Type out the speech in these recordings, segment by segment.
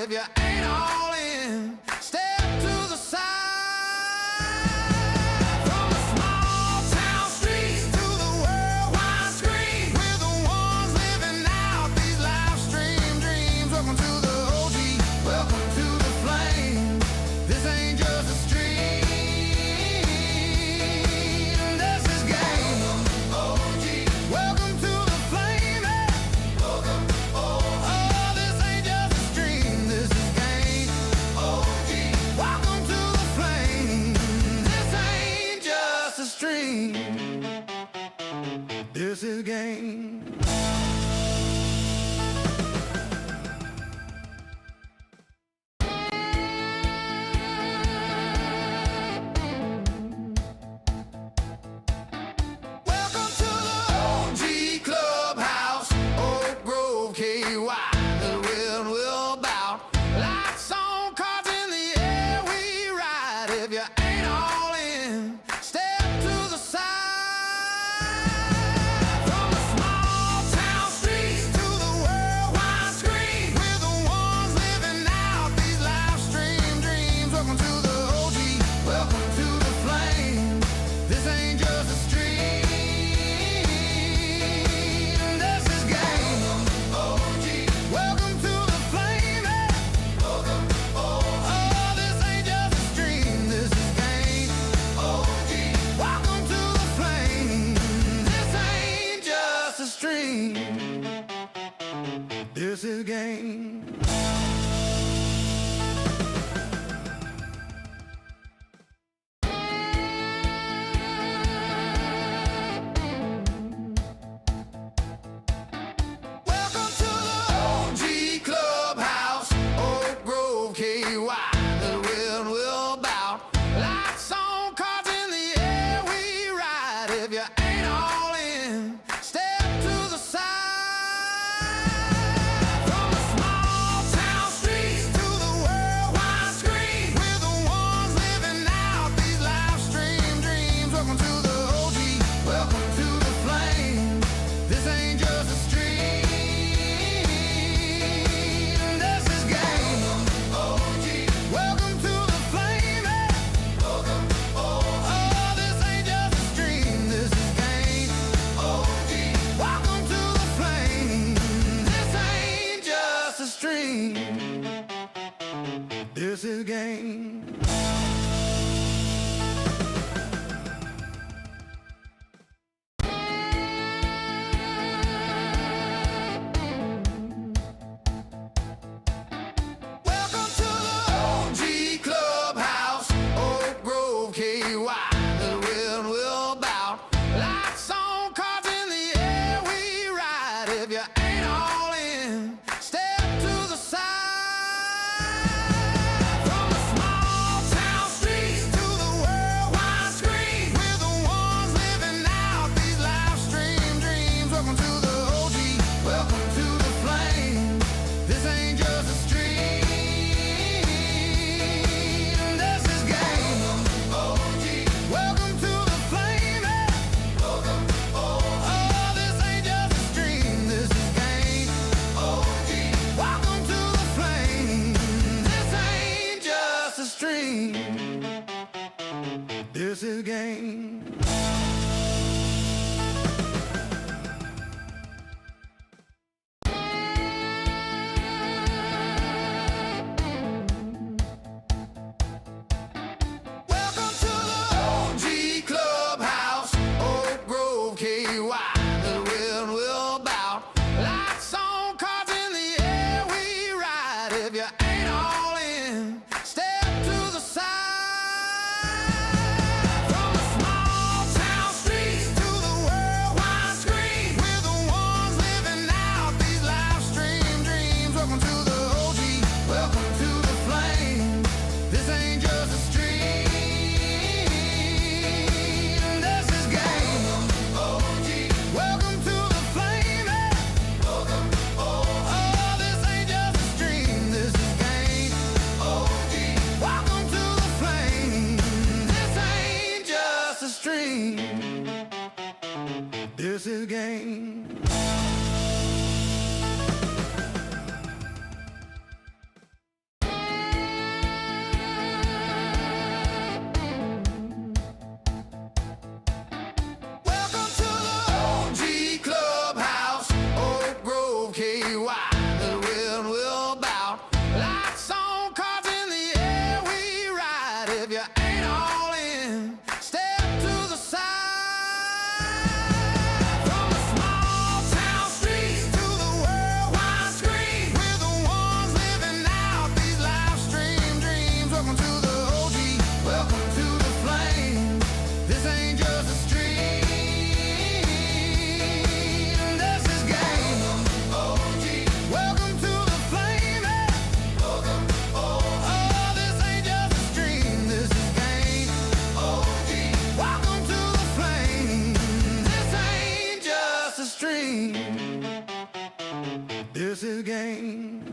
if you ain't all in. Step to the side. From the small town streets to the worldwide screen, we're the ones living out these live stream dreams. Welcome to the OG, welcome to the flame. This ain't just a stream, this is game. OG, welcome to the flame. Welcome, oh, this ain't just a stream, this is game. OG, welcome to the flame. This ain't just a stream, this is game. Welcome to the OG Clubhouse, Oak Grove, KY. The wind will bout. Lights on, cards in the air, we ride. If you ain't all in, step to the side. From the small town streets to the worldwide screen, we're the ones living out these live stream dreams. Welcome to the OG, welcome to the flame. This ain't just a stream, this is game. OG, welcome to the flame. Welcome, oh, this ain't just a stream, this is game. OG, welcome to the flame. This ain't just a stream, this is game. Welcome to the OG Clubhouse, Oak Grove, KY. The wind will bout. Lights on, cards in the air, we ride. If you ain't all in, step to the side. From the small town streets to the worldwide screen, we're the ones living out these live stream dreams. Welcome to the OG, welcome to the flame. This ain't just a stream, this is game. OG, welcome to the flame. Welcome, oh, this ain't just a stream, this is game. OG, welcome to the flame. This ain't just a stream, this is game. Welcome to the OG Clubhouse, Oak Grove, KY. The wind will bout. Lights on, cards in the air, we ride. If you ain't all in, step to the side. From the small game.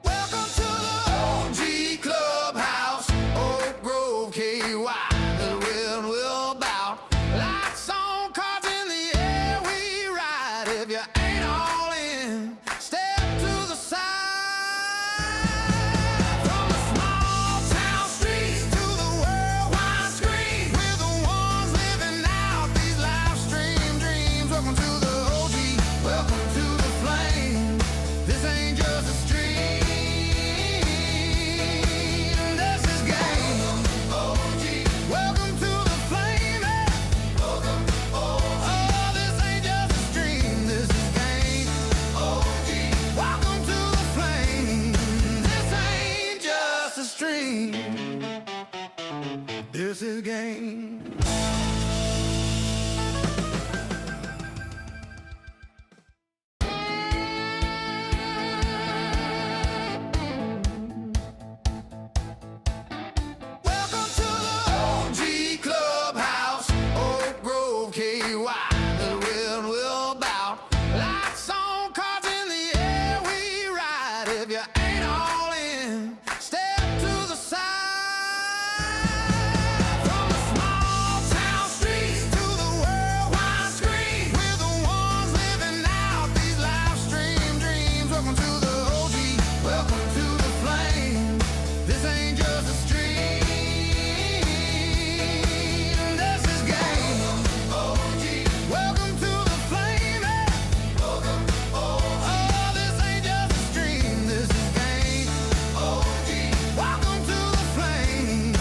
Welcome to the OG Clubhouse, Oak Grove, KY. The wind will bout. Lights on, cards in the air, we ride. If you ain't all in, step to the side. From the small town streets to the worldwide screen, we're the ones living out these live stream dreams. Welcome to the OG, welcome to the flame. This ain't just a stream, this is game. OG, welcome to the flame. Welcome, oh, this ain't just a stream, this is game. OG, welcome to the flame. This ain't just a stream, this is game. Welcome to the OG Clubhouse, Oak Grove, KY. The wind will bout. Lights on, cards in the air, we ride. If you ain't all in, step to the side. From the small town streets to the worldwide screen, we're the ones living out these live stream dreams. Welcome to the OG, welcome to the flame. This ain't just a stream, this is game. OG, welcome to the flame. Welcome, oh, this ain't just a stream, this is game. OG, welcome to the flame.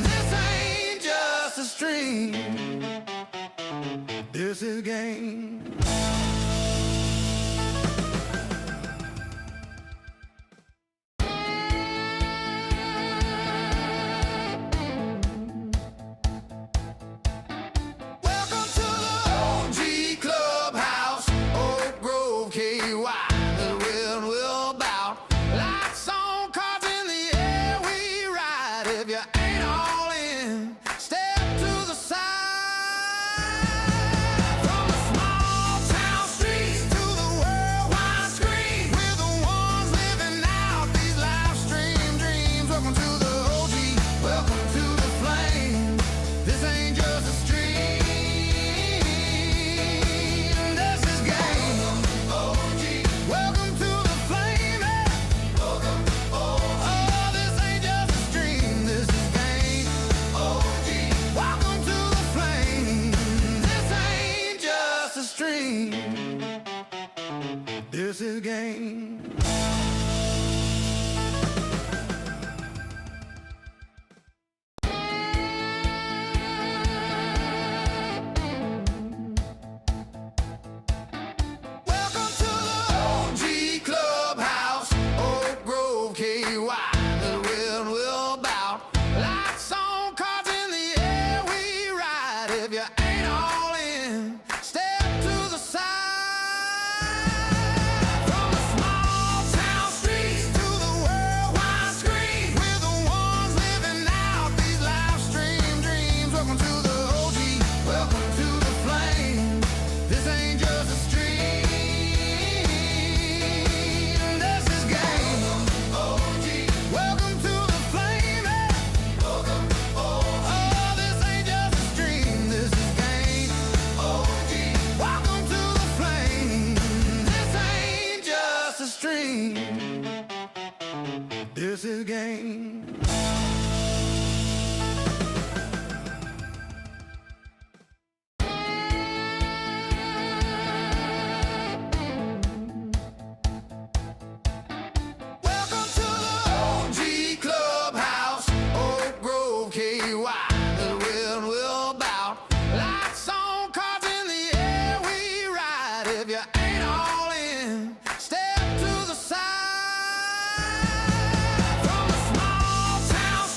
This ain't just a stream, this is game. Welcome to the OG Clubhouse, Oak Grove, KY. The wind will bout. Lights on, cards in the air, we ride. If you ain't all in, step to the side. From the small town streets to the worldwide screen, we're the ones living out these live stream dreams. Welcome to the OG, welcome to the flame. This ain't just a stream, this is game. OG, welcome to the flame. Welcome, oh, this ain't just a stream, this is game. OG, welcome to the flame. This ain't just a stream, this is game. Welcome to the OG Clubhouse, Oak Grove, KY. The wind will bout. Lights on, cards in the air, we ride. If you ain't all in, step to the side. From the small town streets to the worldwide screen, we're the ones living out these live stream dreams. Welcome to the OG, welcome to the flame. This ain't just a stream, this is game. OG, welcome to the flame. Welcome, oh, this ain't just a stream, this is game. OG, welcome to the flame. This ain't just a stream, this is game. Welcome to the OG Clubhouse, Oak Grove, KY. The wind will bout. Lights on, cards in the air, we ride. If you ain't all in, step to the side. From the small town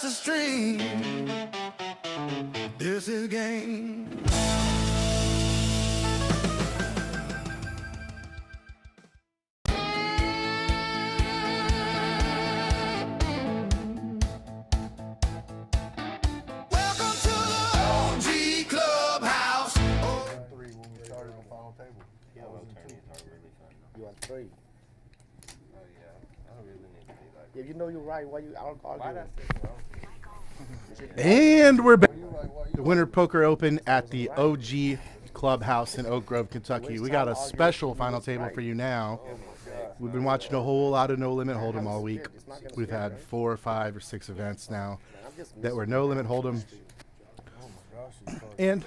just a stream. This is game. Welcome to the OG Clubhouse. Three when we started the final table. PLO tourneys are really fun. You on three. Oh yeah, I don't really need to be like. If you know you're right, why you argue? Why that's it, bro? And we're back. The Winter Poker Open at the OG Clubhouse in Oak Grove, Kentucky. We got a special final table for you now. We've been watching a whole lot of No Limit Hold'em all week. We've had 4 or 5 or 6 events now that were No Limit Hold'em. And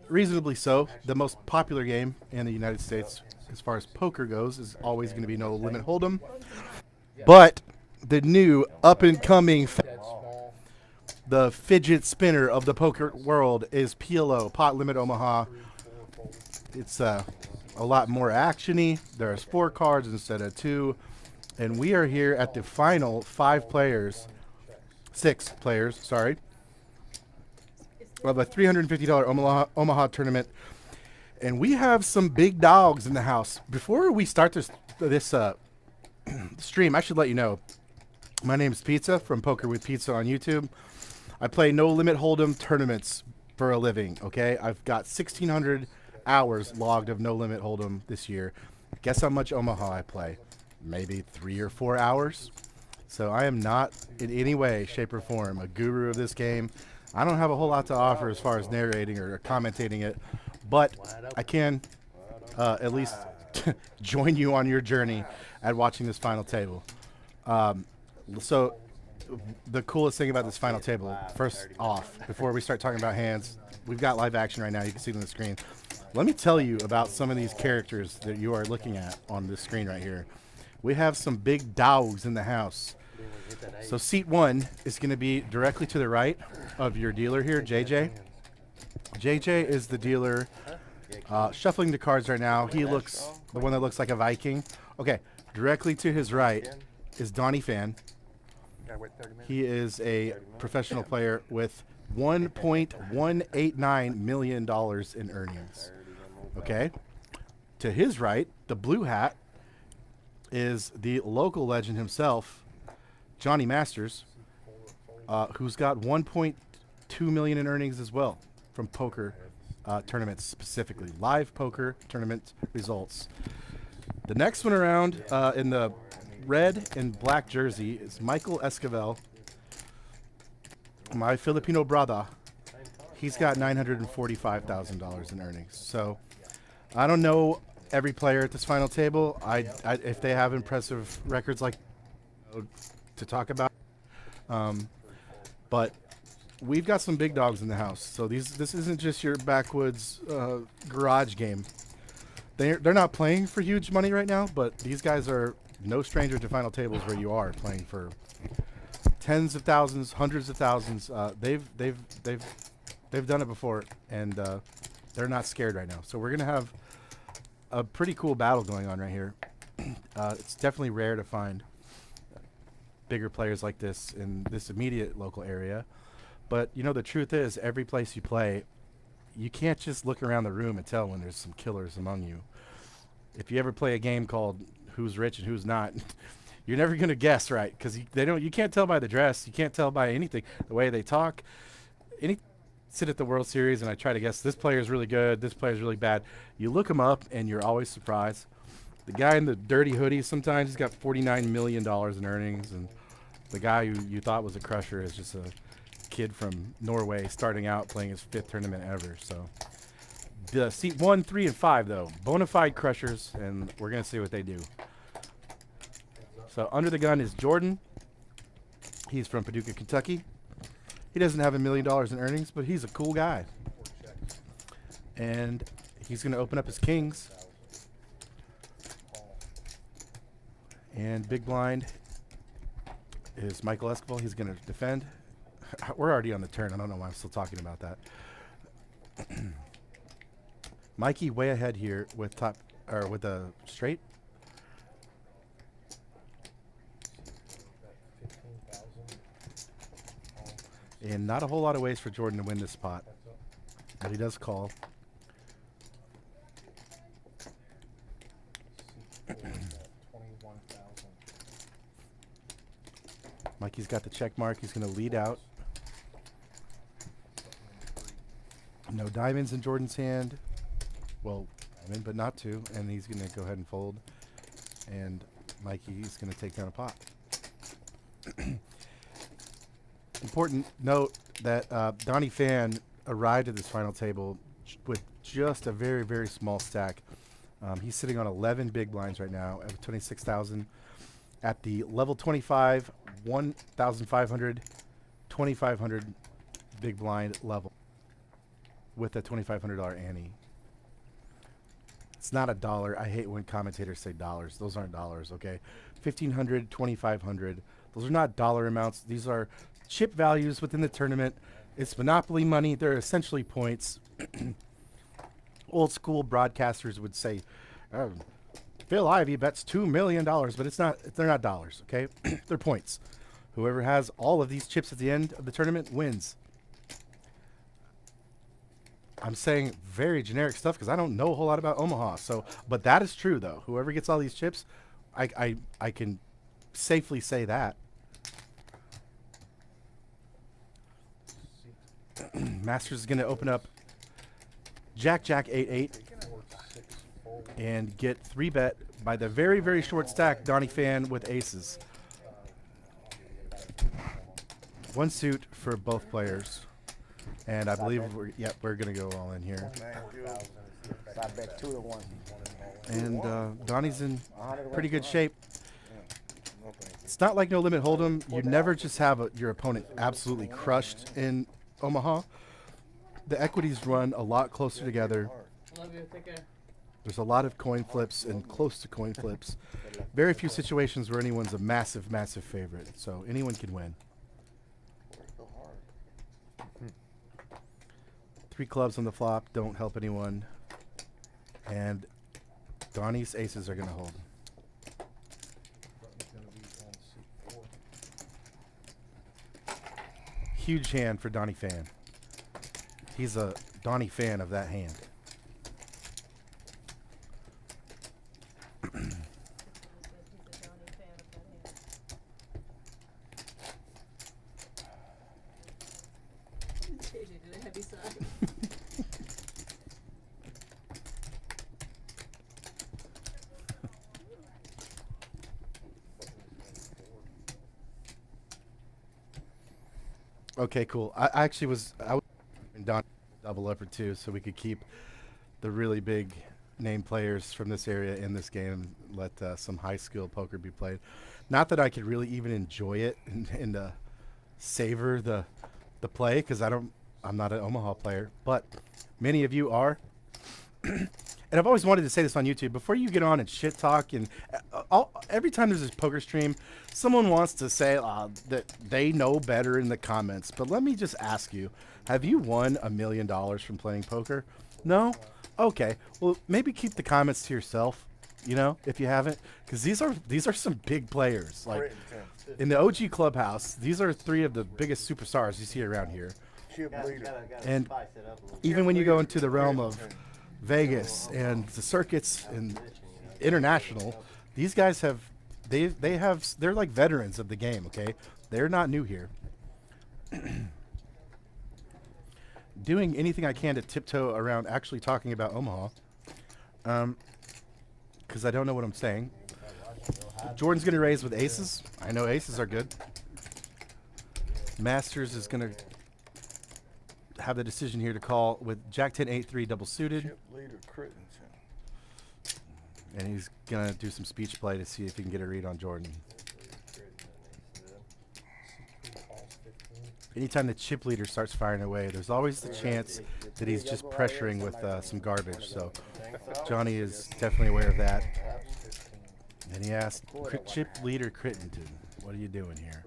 reasonably so. The most popular game in the United States as far as poker goes is always going to be No Limit Hold'em. But the new up-and-coming, the fidget spinner of the poker world is PLO, Pot Limit Omaha. It's a lot more actiony. There's 4 cards instead of 2. And we are here at the final 6 players, sorry, of a $350 Omaha tournament. And we have some big dogs in the house. Before we start this stream, I should let you know, my name is Pizza from Poker with Pizza on YouTube. I play No Limit Hold'em tournaments for a living, okay? I've got 1,600 hours logged of No Limit Hold'em this year. Guess how much Omaha I play? Maybe 3 or 4 hours. So I am not in any way, shape, or form a guru of this game. I don't have a whole lot to offer as far as narrating or commentating it, but I can at least join you on your journey at watching this final table. So the coolest thing about this final table, first off, before we start talking about hands, we've got live action right now. You can see it on the screen. Let me tell you about some of these characters that you are looking at on the screen right here. We have some big dogs in the house. So seat 1 is going to be directly to the right of your dealer here, JJ. JJ is the dealer shuffling the cards right now. He looks the one that looks like a Viking. Okay, directly to his right is Donnie Fan. He is a professional player with $1.189 million in earnings. Okay. To his right, the blue hat is the local legend himself, Johnny Masters, who's got 1.2 million in earnings as well from poker tournaments, specifically live poker tournament results. The next one around in the red and black jersey is Michael Esquivel, my Filipino brother. He's got $945,000 in earnings. So I don't know every player at this final table. If they have impressive records like to talk about, but we've got some big dogs in the house. So this isn't just your backwoods garage game. They're not playing for huge money right now, but these guys are no stranger to final tables where you are playing for tens of thousands, hundreds of thousands. They've done it before, and they're not scared right now. So we're gonna have a pretty cool battle going on right here. It's definitely rare to find bigger players like this in this immediate local area. But you know, the truth is, every place you play, you can't just look around the room and tell when there's some killers among you. If you ever play a game called Who's Rich and Who's Not, you're never gonna guess right, because you can't tell by the dress, you can't tell by anything, the way they talk. Sit at the World Series and I try to guess this player is really good, this player is really bad. You look them up and you're always surprised. The guy in the dirty hoodie, sometimes he's got $49 million in earnings, and the guy who you thought was a crusher is just a kid from Norway starting out playing his 5th tournament ever. So the seat 1, 3, and 5 though, bona fide crushers, and we're gonna see what they do. So under the gun is Jordan. He's from Paducah, Kentucky. He doesn't have $1 million in earnings, but he's a cool guy. And he's gonna open up his kings. And big blind is Michael Esquivel. He's gonna defend. We're already on the turn. I don't know why I'm still talking about that. Mikey way ahead here with with a straight. And not a whole lot of ways for Jordan to win this spot. But he does call. Mikey's got the check mark. He's going to lead out. No diamonds in Jordan's hand. Well, diamond, but not two. And he's going to go ahead and fold. And Mikey's going to take down a pot. Important note that Donnie Fan arrived at this final table with just a very, very small stack. He's sitting on 11 big blinds right now at 26,000. At the level 25, 1,500, 2,500 big blind level with a $2,500 ante. It's not a dollar. I hate when commentators say dollars. Those aren't dollars, okay? 1,500, 2,500. Those are not dollar amounts. These are chip values within the tournament. It's Monopoly money. They're essentially points. Old school broadcasters would say, Phil Ivey bets $2 million, but it's not. They're not dollars, okay? They're points. Whoever has all of these chips at the end of the tournament wins. I'm saying very generic stuff because I don't know a whole lot about Omaha. So, but that is true though. Whoever gets all these chips, I can safely say that. Masters is going to open up Jack 8-8 and get 3-bet by the very, very short stack Donnie Fan with aces. One suit for both players. And I believe we're going to go all in here. So I bet 2 to 1. And Donnie's in pretty good shape. It's not like No Limit Hold'em. You never just have your opponent absolutely crushed in Omaha. The equities run a lot closer together. Love you. Take care. There's a lot of coin flips and close to coin flips. Very few situations where anyone's a massive, massive favorite. So anyone can win. 3 clubs on the flop don't help anyone. And Donnie's aces are going to hold. Huge hand for Donnie Fan. He's a Donnie fan of that hand. JJ did a heavy sigh. Okay, cool. I actually was Don double up or two so we could keep the really big name players from this area in this game and let some high skill poker be played. Not that I could really even enjoy it and savor the play because I'm not an Omaha player, but many of you are. And I've always wanted to say this on YouTube. Before you get on and shit talk, and every time there's this poker stream, someone wants to say that they know better in the comments. But let me just ask you, have you won $1 million from playing poker? No? Okay. Well, maybe keep the comments to yourself, you know, if you haven't. Because these are some big players. Like, in the OG Clubhouse, these are 3 of the biggest superstars you see around here. And even when you go into the realm of Vegas and the circuits and international, these guys they're like veterans of the game, okay? They're not new here. Doing anything I can to tiptoe around actually talking about Omaha, because I don't know what I'm saying. Jordan's going to raise with aces. I know aces are good. Masters is going to have the decision here to call with Jack 10-8-3 double suited. And he's going to do some speech play to see if he can get a read on Jordan. Anytime the chip leader starts firing away, there's always the chance that he's just pressuring with some garbage. So Johnny is definitely aware of that. And he asked, chip leader Crittenden, what are you doing here?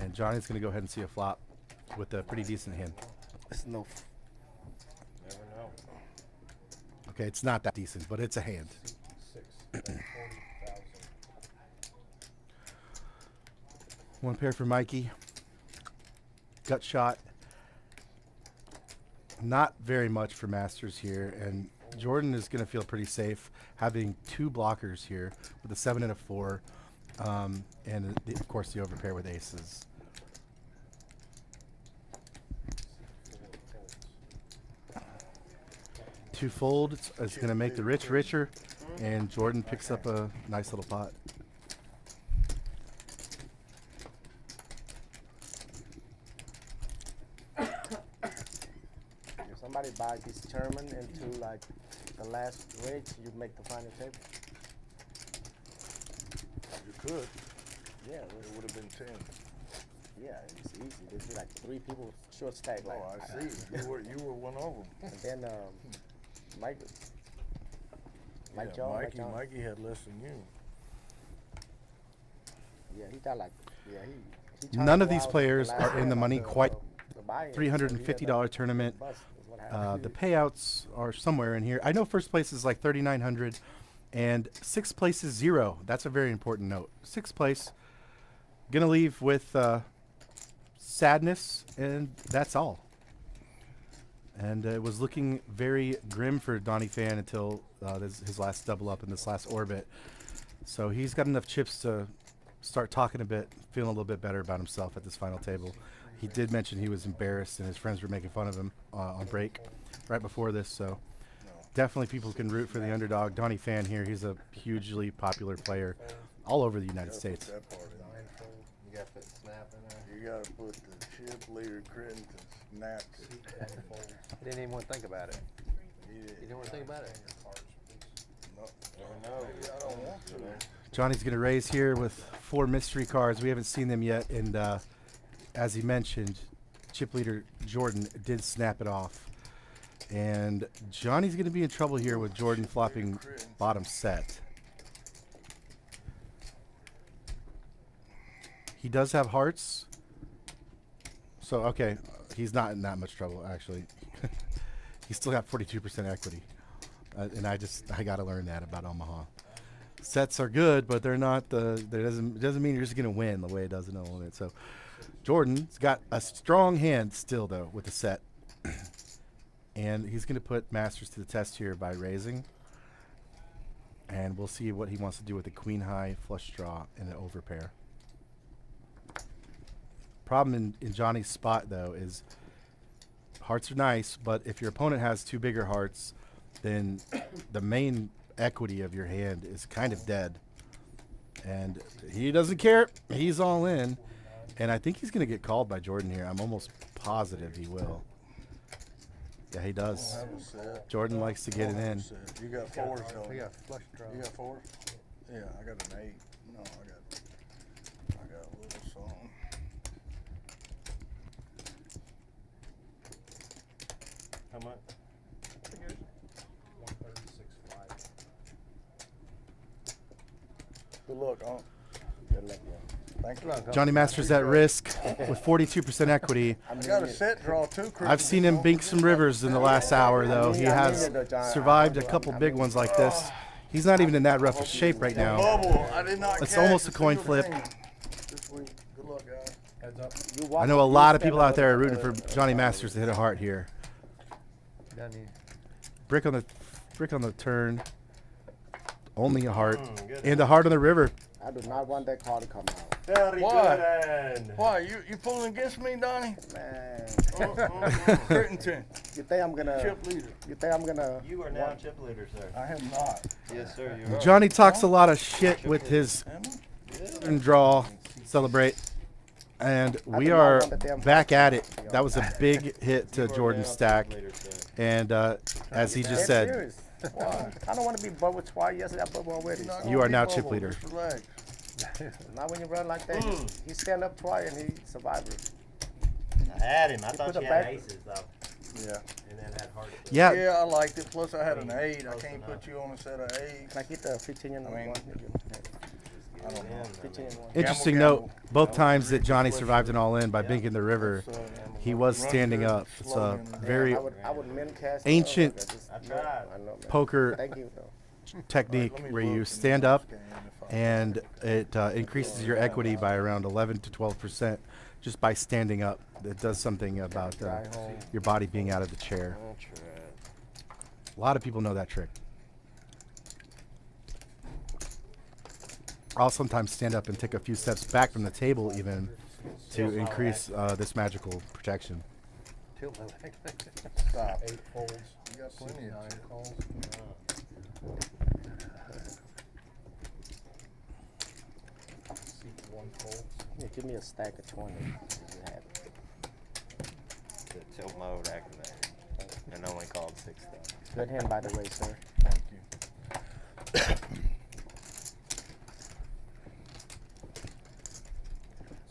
And Johnny's going to go ahead and see a flop with a pretty decent hand. No. Never know. Okay, it's not that decent, but it's a hand. One pair for Mikey. Gut shot. Not very much for Masters here, and Jordan is going to feel pretty safe having two blockers here with a 7 and a 4, and of course the overpair with aces. Two fold is going to make the rich richer, and Jordan picks up a nice little pot. If somebody buys this tournament into like the last rage, you make the final table. You could. Yeah, It would have been 10. yeah, it's easy. There's like 3 people short stack. Like, Oh, I see. You were one of them. And then Mike Yeah, John, Mike John. Mikey had less than you. Yeah, he got like, yeah, he None of these players are in the money quite. $350 $350 tournament. The payouts are somewhere in here. I know first place is like 3,900, and sixth place is 0. That's a very important note. Sixth place, gonna leave with sadness, and that's all. And it was looking very grim for Donnie Fan until his last double up in this last orbit. So he's got enough chips to start talking a bit, feeling a little bit better about himself at this final table. He did mention he was embarrassed and his friends were making fun of him on break right before this. So definitely people can root for the underdog. Donnie Fan here, he's a hugely popular player all over the United States. Put that part in. You got the snap in there. You gotta put the chip leader critting to snap it. He didn't even want to think about it. He He didn't want to think about it. No, No. maybe I don't want to. Johnny's going to raise here with 4 mystery cards. We haven't seen them yet. And as he mentioned, chip leader Jordan did snap it off. And Johnny's going to be in trouble here with Jordan flopping bottom set. He does have hearts. So, okay, he's not in that much trouble, actually. He's still got 42% equity. And I got to learn that about Omaha. Sets are good, but they're not it doesn't mean you're just going to win the way it does in Illinois. So Jordan's got a strong hand still, though, with the set. And he's going to put Masters to the test here by raising. And we'll see what he wants to do with the queen high flush draw and an overpair. Problem in Johnny's spot, though, is hearts are nice, but if your opponent has 2 bigger hearts, then the main equity of your hand is kind of dead. And he doesn't care. He's all in. And I think he's going to get called by Jordan here. I'm almost positive he will. Yeah, he does. Have a set. Jordan likes to get it in. You got 4s, don't We you? got flush draw. You got 4s? Yeah, I got an 8. No, I got a little something. How much? Good luck, huh? Good luck, yeah. Thank you. Johnny Masters at risk with 42% equity. I got a set draw too, Chris. I've seen him bink some rivers in the last hour, though. He has survived a couple big ones like this. He's not even in that rough a shape right now. Bubble. I did not It's catch almost a the coin silver flip. thing this week. Good luck, guys. Heads up. I know a lot of people out there are rooting for Johnny Masters to hit a heart here. Down here. Brick on the turn. Only a heart. Good. And a heart on the river. I do not want that call to come out. Very Why? good. Why? You pulling against me, Donnie? Man, Crittington, you think I'm gonna? chip leader. You think I'm gonna? You are now chip leader, sir. I am not. Yes, sir. You are. Johnny talks a lot of shit with his Am I? turn draw celebrate. And we are back at it. That was a big hit to You are Jordan's now stack. chip leader, sir. And as he just Dead said, serious. I don't want to be bubbled twice. Yesterday I bubbled already. Not You gonna are be now bubble. chip leader. Just relax. Not when you run like that. He stand up twice and he survived it. I had him. I put thought a you had back- aces, though. Yeah. And then had hearts. yeah, Yeah, I liked it. Plus, I had an 8. I Close can't enough. put you on a set of 8. Can I get the 15 and I mean, one? I don't know. 15 and one. interesting Gamble, note, gamble. both No, times that three Johnny flushes. survived an all-in by binking the river, he was Run standing good, up. It's slow a in. very I would min cast. ancient I tried. I know, man. poker Thank you, though. technique Let me where look you in stand the up scan if I- and it increases your equity by around 11 to 12%, just by standing up. It does something about Dry hole. your body being out of the chair. That's right. A lot of people know that trick. I'll sometimes stand up and take a few steps back from the table even to increase this magical protection. Tilt my leg. Stop. 8 folds. You got plenty of 9 calls. Seat 1 folds. Yeah, give me a stack of 20. You have it. The tilt mode activated. And only called 6 though. Good hand, by the way, sir. Thank you.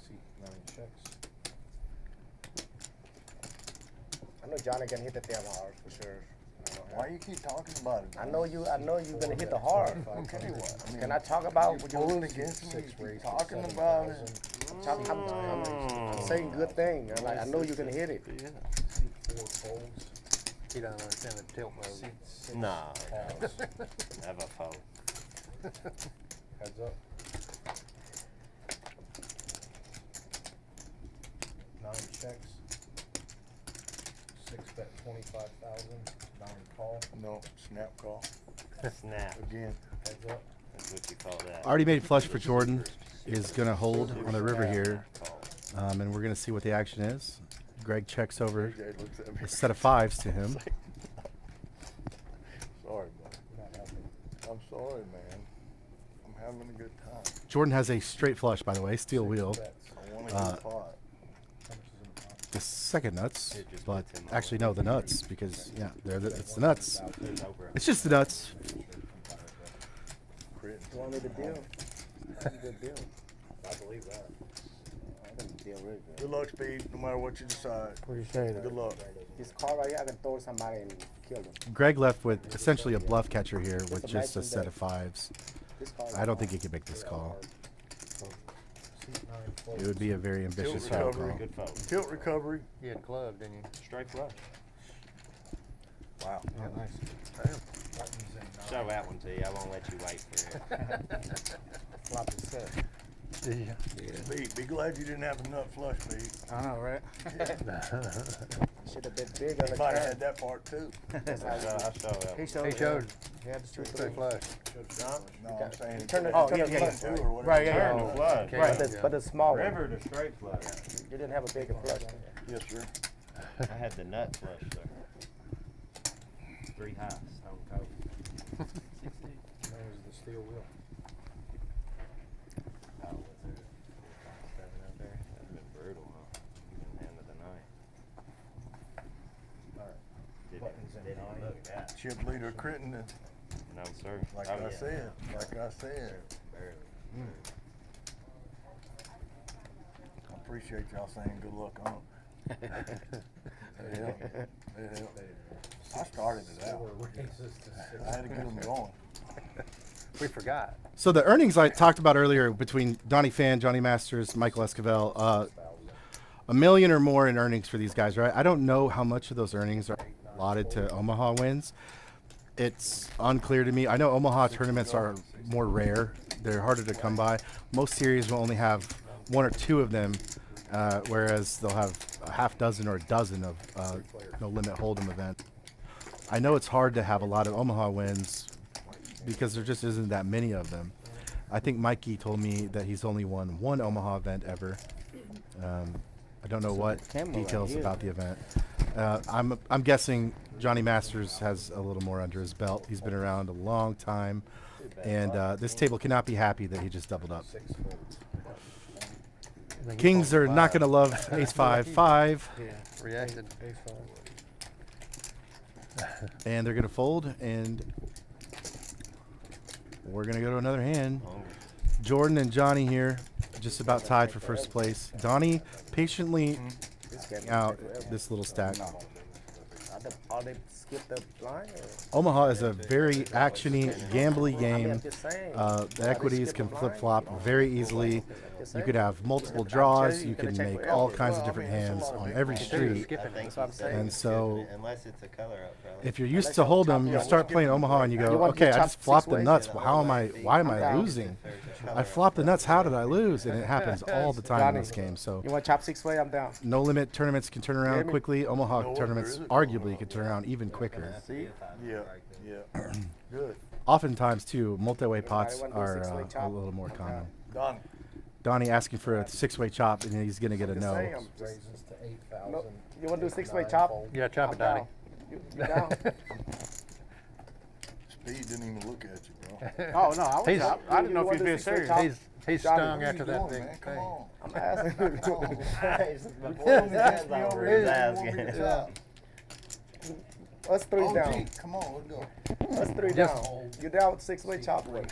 Seat 9 checks. I know Johnny gonna hit the damn hard for sure. Why you keep talking about it? I know you gonna hit the hard. Okay, what? I mean, Can I talk about what pulling you against me? 6 You rates. keep talking about it. I'm saying good thing. I know you're gonna hit it. Yeah. Seat 4 folds. He doesn't understand the tilt mode. Seat 6 Nah. calls. Never fold. Heads up. 9 checks. 6 bet 25,000. 9 call. No, snap call. Snap. Again. Heads up. That's what you call that. Already made flush for Jordan. Is going to hold on the river here. Call. And we're going to see what the action is. Greg checks over Jay looks at me. a set of 5s to him. Sorry, bud. Not helping. I'm sorry, man. I'm having a good time. Jordan has a straight flush, by the way, steel wheel. Bets. I want a good pot. How much is in the pot? The second nuts, It just but puts him actually on. no, the nuts, because yeah, it's the nuts. There's Oprah. It's just the nuts. Crit. You want me to deal? That's a good deal. I believe that. I can deal really Good good. luck, Speed, no matter what you decide. Appreciate Good luck. This call right here, I can throw somebody and kill them. Greg left with essentially a bluff catcher here with Just just a imagine set that. of 5s. This call I don't think he could make this call. Seat 9 folds. It would be a very ambitious Tilt foul recovery. call. Good fold. Tilt recovery. You had club, didn't you? Straight flush. Wow. Oh, nice. Damn. Buttons in 9. Show that one to you. I won't let you wait for it. flop is set. Speed, be glad you didn't have a nut flush, Speed. I know, right? Should have been big on You the might have turn. had that part too. That's how I saw that He one. showed. He showed. He had the straight Straight flush. flush. No, I'm saying. You turn it- oh, turn it yeah, flush, or whatever. Right, yeah, Turn yeah. the flush. But the small one. River to straight flush. You didn't have a bigger flush. Yes, sir. I had the nut flush, sir. 3 high, stone cold. 60. There's the steel wheel. Oh, was there 7 up there? That's been brutal, huh? End of the night. Alright. Didn't even look at that. Chip leader critting it, No, sir. like Oh, I yeah. said. Like I said. Barely. I appreciate y'all saying good luck on it. It helped. It helped. I started it out. 4 raises to 6. I had to get them going. We forgot. So the earnings I talked about earlier between Donnie Fan, Johnny Masters, Michael Esquivel, $1 million or more in earnings for these guys, right? I don't know how much of those earnings are allotted to Omaha wins. It's unclear to me. I know Omaha tournaments are more rare. They're harder to come by. Most series will only have 1 or 2 of them, whereas they'll have a half dozen or a dozen of no limit hold'em events. I know it's hard to have a lot of Omaha wins because there just isn't that many of them. I think Mikey told me that he's only won 1 Omaha event ever. I don't know what camera right details here. about the event. I'm guessing Johnny Masters has a little more under his belt. He's been around a long time, and this table cannot be happy that he just doubled up. 6 folds. Kings are not going to love ace 5-5, Yeah, reacted. Ace 5. and they're going to fold, and we're going to go to another hand. Jordan and Johnny here, just about tied for first place. Donnie patiently This game out this little stack. I they skip the line? Or? Omaha is a very actiony, gambly I mean, game. I'm just saying. The equities can flip flop very easily. You could have multiple I'm draws. telling You gonna can check make for all everything. kinds of Well, I different mean, there's a hands lot of on big every ones. street. Skipping. That's what I'm saying. And so, Unless it's a color up, probably. if you're used to hold'em, you start playing Omaha and you go, You want okay, to I chop just flopped the 6 nuts. ways? Well, how am I? Why am I down. losing? I flopped the nuts. How did I lose? And it happens all the time in Johnny, this game. So, You want chop 6 way? I'm down. no limit tournaments can turn around me? quickly. Omaha No, tournaments there is a arguably can turn around even quicker. See? Yeah, yeah. Good. Oftentimes, too, multi-way pots wanna do are 6-way a chop? little more common. Done. Donnie asking for a 6-way chop, and he's going to get a Just no. saying, I'm just- Raises to 8,000. No, you want to do 6-way 9 chop? fold. Yeah, chop I'm it, Donnie. down. You down? Speed didn't even look at you, bro. Oh no, I was. He's- I didn't know if want he was to being do 6-way serious. chop? He's Johnny, stung what after What that you doing, big man? Come thing. on. I'm asking. Come on. Before his hands over his ass Want me to getting chop? Us 3 OG, down. come on, let's go. Us 3 Just- down. You down with 6-way chop? Way.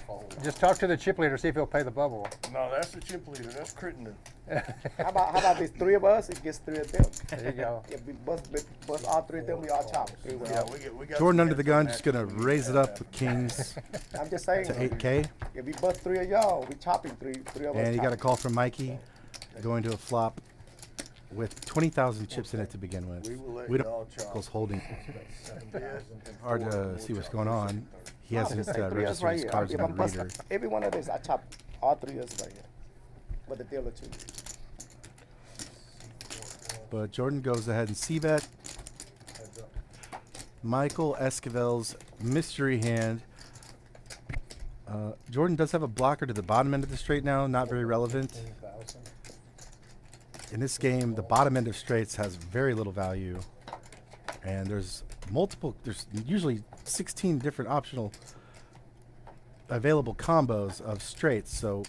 Just talk to the chip leader, see if he'll pay the bubble. No, that's the chip leader. That's Crittenden. How about these 3 of us? It gets 3 of them. There you go. If we bust all 3 of them, we all chop. 3 way. Yeah, we got Jordan some under the gun, hands just going to on that. raise it up with kings I'm just saying. to 8K. If we bust 3 of y'all, we chopping 3 of us. And you got a chopping. call from Mikey going to a flop with 20,000 chips in it to begin with. We will let We don't y'all chop. Michael's holding. 7,004, Hard to we'll see what's chop going this on. third. He hasn't Just take 3 of us registered right his here. cards If on I'm the bust reader. every one of this, I chop all 3 of us right here. With a deal or 2. But Jordan goes ahead and c-bet. Michael Esquivel's mystery hand. Jordan does have a blocker to the bottom end of the straight now, not very relevant. 15,000. In this game, the bottom end of straights has very little value. And there's usually 16 different optional available combos of straights, so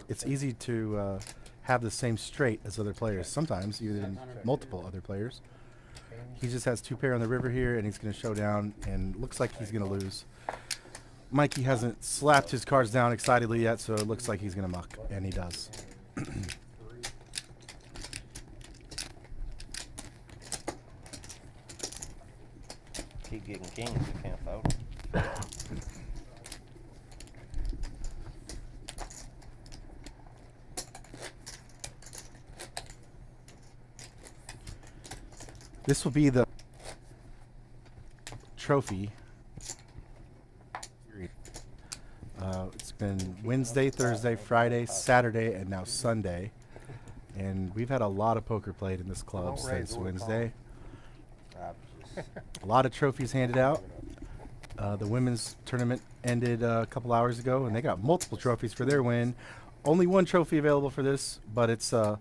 it's easy to have the same straight as other players. Sometimes even multiple other players. He just has 2 pair on the river here, and he's going to show down, and looks like he's going to lose. Mikey hasn't slapped his cards down excitedly yet, so it looks like he's going to muck, and he does. Keep getting kings, you can't fold. This will be the trophy. It's been Wednesday, Thursday, Friday, Saturday, and now Sunday. And we've had a lot of poker played in this club Don't raise since or Wednesday. I'm just- A lot of trophies handed out. The women's tournament ended a couple hours ago, and they got multiple trophies for their win. Only 1 trophy available for this, but it's a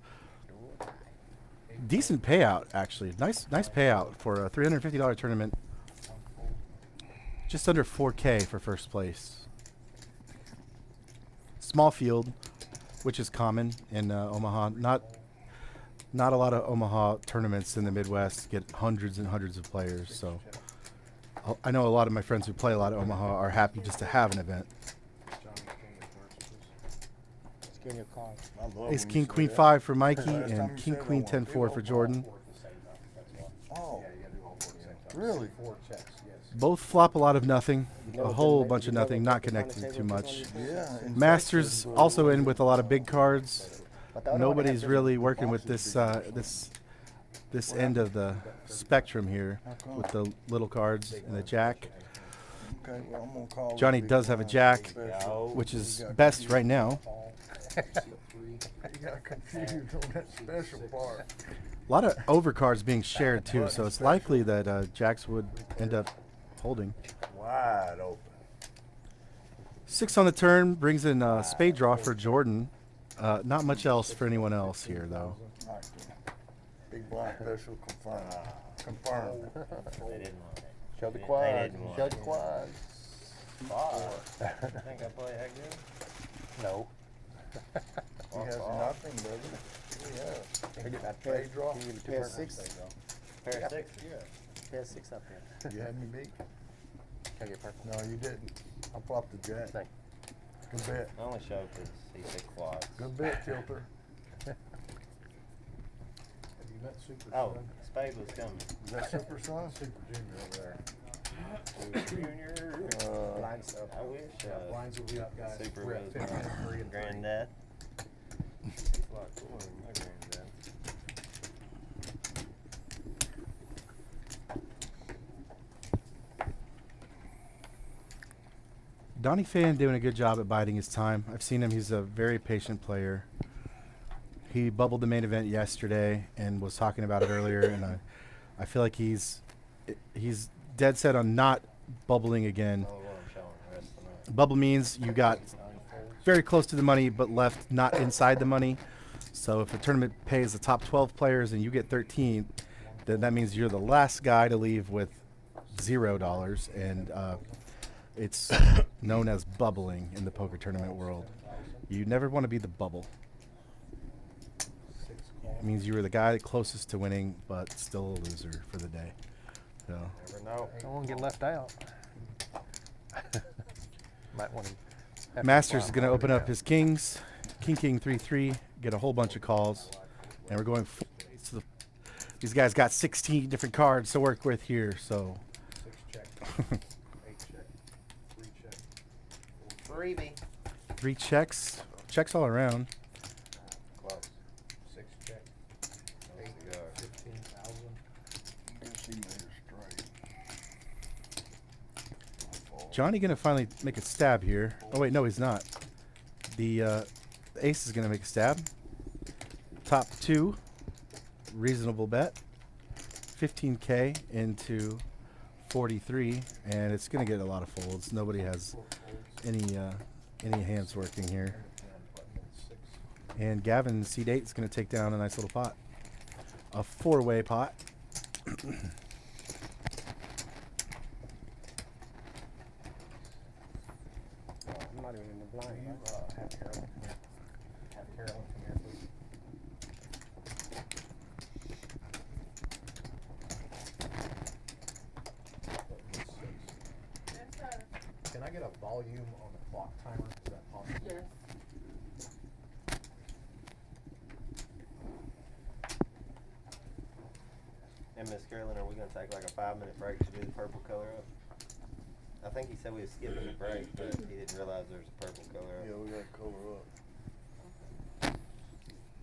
decent payout, actually. Nice payout for a $350 tournament. Just under 4K for first place. Small field, which is common in Omaha. Not a lot of Omaha tournaments in the Midwest get hundreds and hundreds of players. So I know a lot of my friends who play a lot of Omaha are happy just to have an event. Just give me a call. I love Ace when King you say Queen that. 5 for Mikey, Last time and you King said Queen I 10-4 wanted for Jordan. Oh, really? 4 checks, yes. Both flop a lot of nothing, You know a what whole the- bunch you of know nothing, what not the connecting table too is on much. this? Yeah. in Masters Texas, also in with a lot of big cards. But the other one they have Nobody's different really working with boxes, this end of the spectrum here with the little cards and the jack, Okay, well, I'm gonna call Johnny the big does have a blind jack, special. which You is got best confused. right now. You got confused on that special part. A lot of overcards being shared too, so it's likely that jacks would end up holding. Wide open. 6 on the turn brings in spade draw for Jordan. Not much else for anyone else here though. All right, big blind special confirmed. Confirmed. They didn't want it. Show the They quad. didn't want Show it. the quad. Think I play that good? No. He has nothing, does he? Yeah. Can I get that Spade draw. Can you give me 2 Pair percent? 6. Pair of 6? Pair 6 up there. You had me beat. Can I get purple? No, you didn't. I flopped the jack. Thank Good bet. I only showed because he said quads. Good bet, Tilter. Have you met Super Oh, Slim? spade was coming. Is that Super Son? Super Junior over there. Junior. Blinds up. I wish. Blinds will be up, guys. Super We're at was 15 my and 3 and 3. granddad. He's a lot cooler than my granddad. Donnie Fan doing a good job at biding his time. I've seen him. He's a very patient player. He bubbled the main event yesterday and was talking about it earlier, and I feel like he's dead set on not bubbling again. Oh, well, I'm showing the rest of the night. Bubble means you got very close to the money but left not inside the money. So if a tournament pays the top 12 players and you get 13, then that means you're the last guy to leave with $0, and it's known as bubbling in the poker tournament world. You never want to be the bubble. It means you were the guy closest to winning, but still a loser for the day. So Never know. Don't want to get left out. Might want to. Masters is going to open up his kings, king 3-3, get a whole bunch of calls, and we're going. So these guys got 16 different cards to work with here. So 6 check. 8 check. 3 check. Freebie. 3 checks, checks all around. Close. 6 check. 8 cigar. 15,000. Guess he made it straight. Johnny gonna finally make a stab here. Oh wait, no, he's not. The ace is gonna make a stab. Top 2, reasonable bet. 15K into 43, and it's gonna get a lot of folds. Nobody has any hands working here. And Gavin C8 is gonna take down a nice little pot, a 4-way pot. I'm not even in the blind. Have Carolyn come here. Have Carolyn come here, please. Can I get a volume on the clock timer? Is that possible? Yes. And Miss Carolyn, are we gonna take like a 5-minute break to do the purple color up? I think he said we was skipping the break, but he didn't realize there's a purple color up. Yeah, we gotta cover up.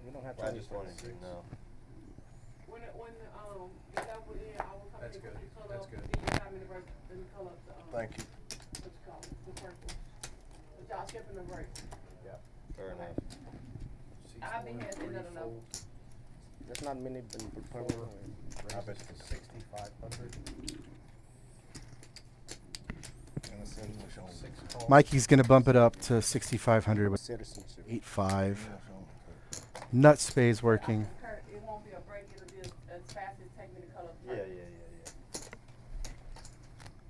We don't have to. I wait just for wanted the to six. know. When the double in, I will come That's in good. and color That's up good. the 5-minute break and color up the, Thank you. what you call it, the purple. But y'all skipping the break. Yeah. Fair enough. I've been here since I don't know. There's not many in purple. I bet it's 6,500. And it's English on 6 calls. Mikey's gonna bump it up to 6,500 with Citizenship. 8-5. English on. Nut space working. Kurt, it won't be a break, it'll be as fast as take me to color up the Yeah, purple.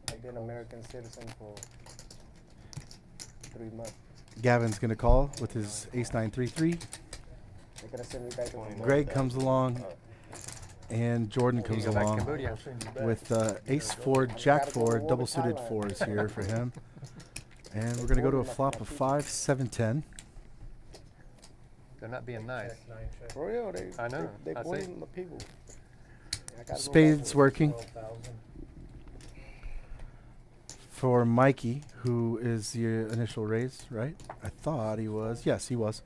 yeah. I've been American citizen for 3 months. Gavin's gonna call with his ace-9-3-3. They're gonna send me back to the Greg comes along, and Jordan comes Go back to along Cambodia. with ace-4, jack-4, double-suited 4s here for him. And we're gonna go to a flop of 5-7-10. They're not being nice. Check, 9 check. For real, I know, They I see. poison the people. I gotta go Spades back to- working 12,000. for Mikey, who is the initial raise, right? I thought he was. Yes, he was.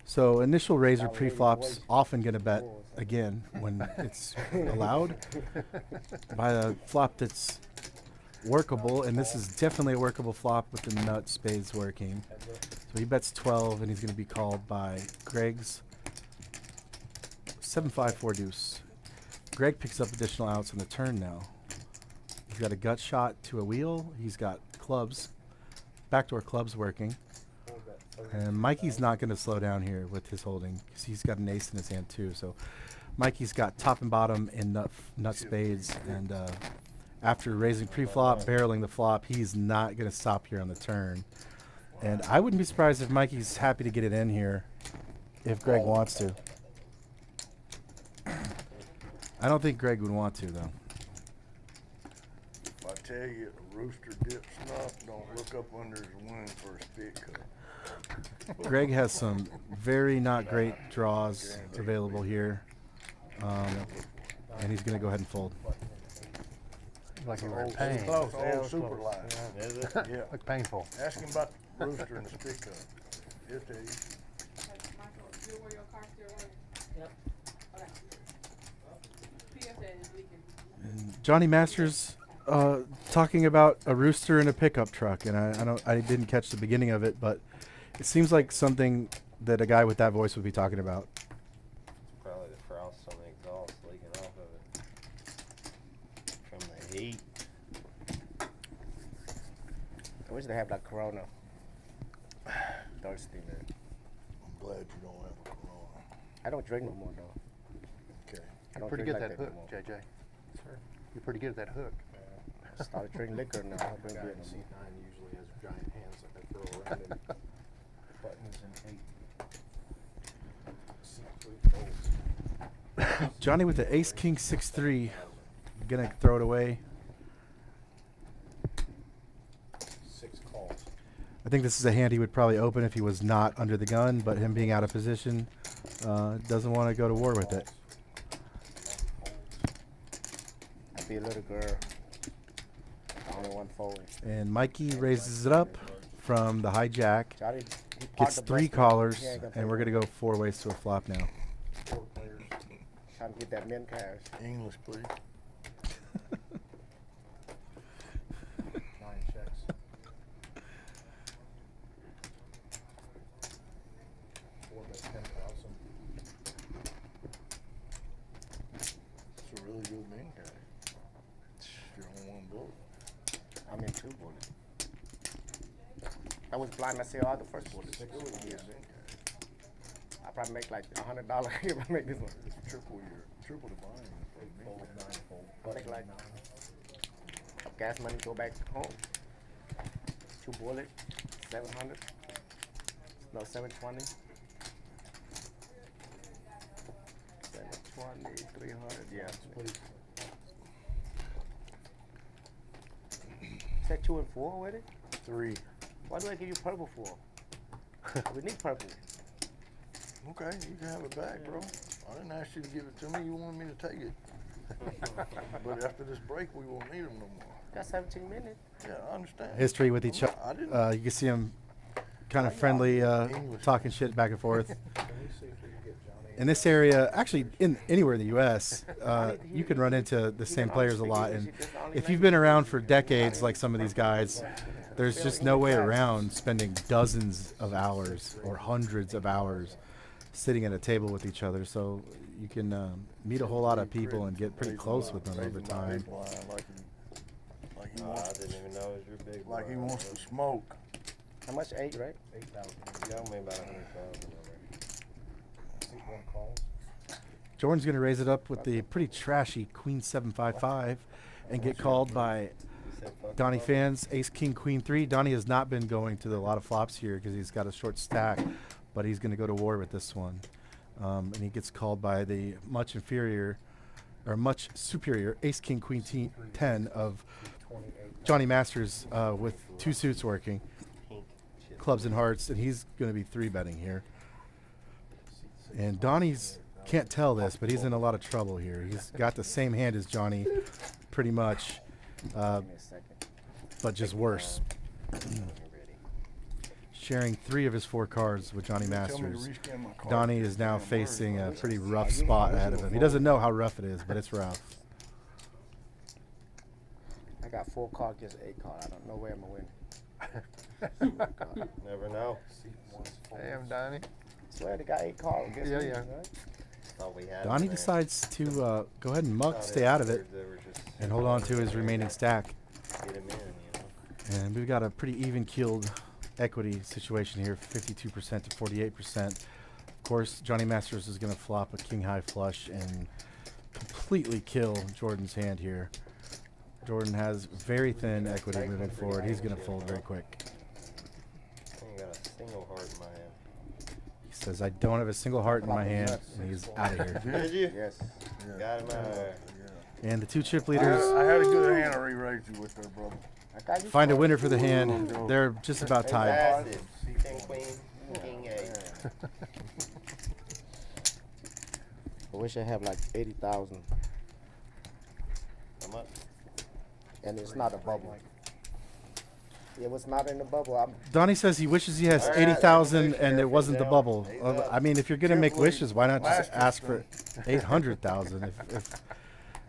So initial raise or pre-flops often gonna bet again when it's allowed by a flop that's workable, and this is definitely a workable flop with the nut spades working. Heads up. So he bets 12, and he's going to be called by Greg's 7-5-4 deuce. Greg picks up additional outs on the turn now. He's got a gut shot to a wheel. He's got clubs, backdoor clubs working. Hold that 30. And Mikey's not going to slow down here with his holding because he's got an ace in his hand too. So Mikey's got top and bottom in nut spades, and after raising pre-flop, barreling the flop, he's not going to stop here on the turn. And I wouldn't be surprised if Mikey's happy to get it in here if Greg wants to. I don't think Greg would want to, though. If I tell you a rooster dips snuff, don't look up under his wing for a spit cut. Greg has some very not great draws available here. and he's gonna go ahead and fold. Like you were in Old, pain. close, Yeah, old super close. line. Is it? Yeah. Look painful. Ask him about the rooster and the stick up. He'll tell you. Michael, you where your car still running? Yep. Okay. PSA is leaking. Johnny Masters talking about a rooster and a pickup truck, and I didn't catch the beginning of it, but it seems like something that a guy with that voice would be talking about. Probably the frost on the exhaust leaking off of it from the heat. I wish they have like Corona. Thirsty, man. I'm glad you don't have a Corona. I don't drink no more though. Okay. I don't Pretty drink good at like that that hook, no more. JJ. You're pretty good at that hook. Started drinking liquor now. I don't drink Guy beer in no seat more. 9 usually has giant hands that they throw around him. Buttons and 8. Seat 3 folds. Johnny with the ace king 6-3, gonna throw it away. 6 calls. I think this is a hand he would probably open if he was not under the gun, but him being out of position, doesn't want to go to war with it. I'd be a little girl. The only one folding. And Mikey raises it up from the hijack, Johnny, he parked gets the 3 bus, callers, he ain't gonna and take we're it. gonna go 4 ways to a flop now. 4 players. Trying to get that min cash. English, please. 9 checks. 4 bet 10,000. It's a really good main guy. You're on one bullet. I'm in 2 bullets. I was blind myself the first bullet. It was a good main guy. I probably make like $100 if I make this one. It's triple the volume. Fold 9 fold. I make like gas money go back home. 2 bullets, 700. No, 720. 720, 300. Yeah. Is that 2 and 4 with it? 3. Why do I give you purple for? We need purple. Okay, you can have it back, bro. I didn't ask you to give it to me. You wanted me to take it. But after this break, we won't need them no more. Got 17 minutes. Yeah, I understand. History with each I other. didn't. You can see him kind of friendly, talking shit back and forth. Can we see if we can get Johnny? In this area, actually, anywhere in the U.S., you can run into the same players a lot. And if you've been around for decades, like some of these guys, there's just no way around spending dozens of hours or hundreds of hours sitting at a table with each other. So you can meet a whole lot of people and get pretty close with them over time. Like he I wants, didn't even know it was your big like he blind. wants to smoke. How much? 8, right? 8,000. You owe me about 100,000 over. Seat 1 calls. Jordan's going to raise it up with the pretty trashy Queen 7-5-5 and get called by You said fuck Donnie the fans, Ace King Queen 3. Donnie has not been going to a lot of flops here because he's got a short stack, but he's going to go to war with this one. And he gets called by the much superior Ace King Queen 10 of 28. Johnny Masters with 2 suits working, pink shit. clubs and hearts, and he's going to be 3-betting here. And Donnie's can't tell this, but he's in a lot of trouble here. He's got the same hand as Johnny, pretty much, Give me a second. but just worse. When you're ready. Sharing 3 of his 4 cards with Johnny Tell me to Masters. rescan my card. Donnie is now Damn facing a words. pretty rough spot ahead of him. He doesn't know how rough it is, but it's rough. I got 4 cards, just 8 cards. I don't know where I'm going to win. Never know. Seat 1's fold. Damn, Donnie. Swear they got 8 cards. Guess Yeah, what, yeah. right? Thought we had Donnie him there. decides to go ahead and muck, Thought stay out of it, they were just and hold on to his remaining stack. Get him in, you know. And we've got a pretty even-keeled equity situation here, 52% to 48%. Of course, Johnny Masters is going to flop a king-high flush and completely kill Jordan's hand here. Jordan has very thin equity moving forward. He's going to fold very quick. I ain't got a single heart in my hand. He says, I don't have a single heart in my hand, and he's out of here. Did you? Yes. Yeah. Got him out of there. Yeah. And the 2 chip I leaders had a good hand to re-raise you with there, brother. I got you find a cards. winner for the hand. They're just about tied. Massive. King, queen, king, 8. I wish I had like 80,000. How much? And it's not a bubble. It was not in the bubble. Donnie says he wishes he has All right, 80,000 that's and it fair, wasn't the Fidel. bubble. He's Uh, up. I mean, if you're gonna make Triple E wishes, why not just Masters ask for soon. 800,000?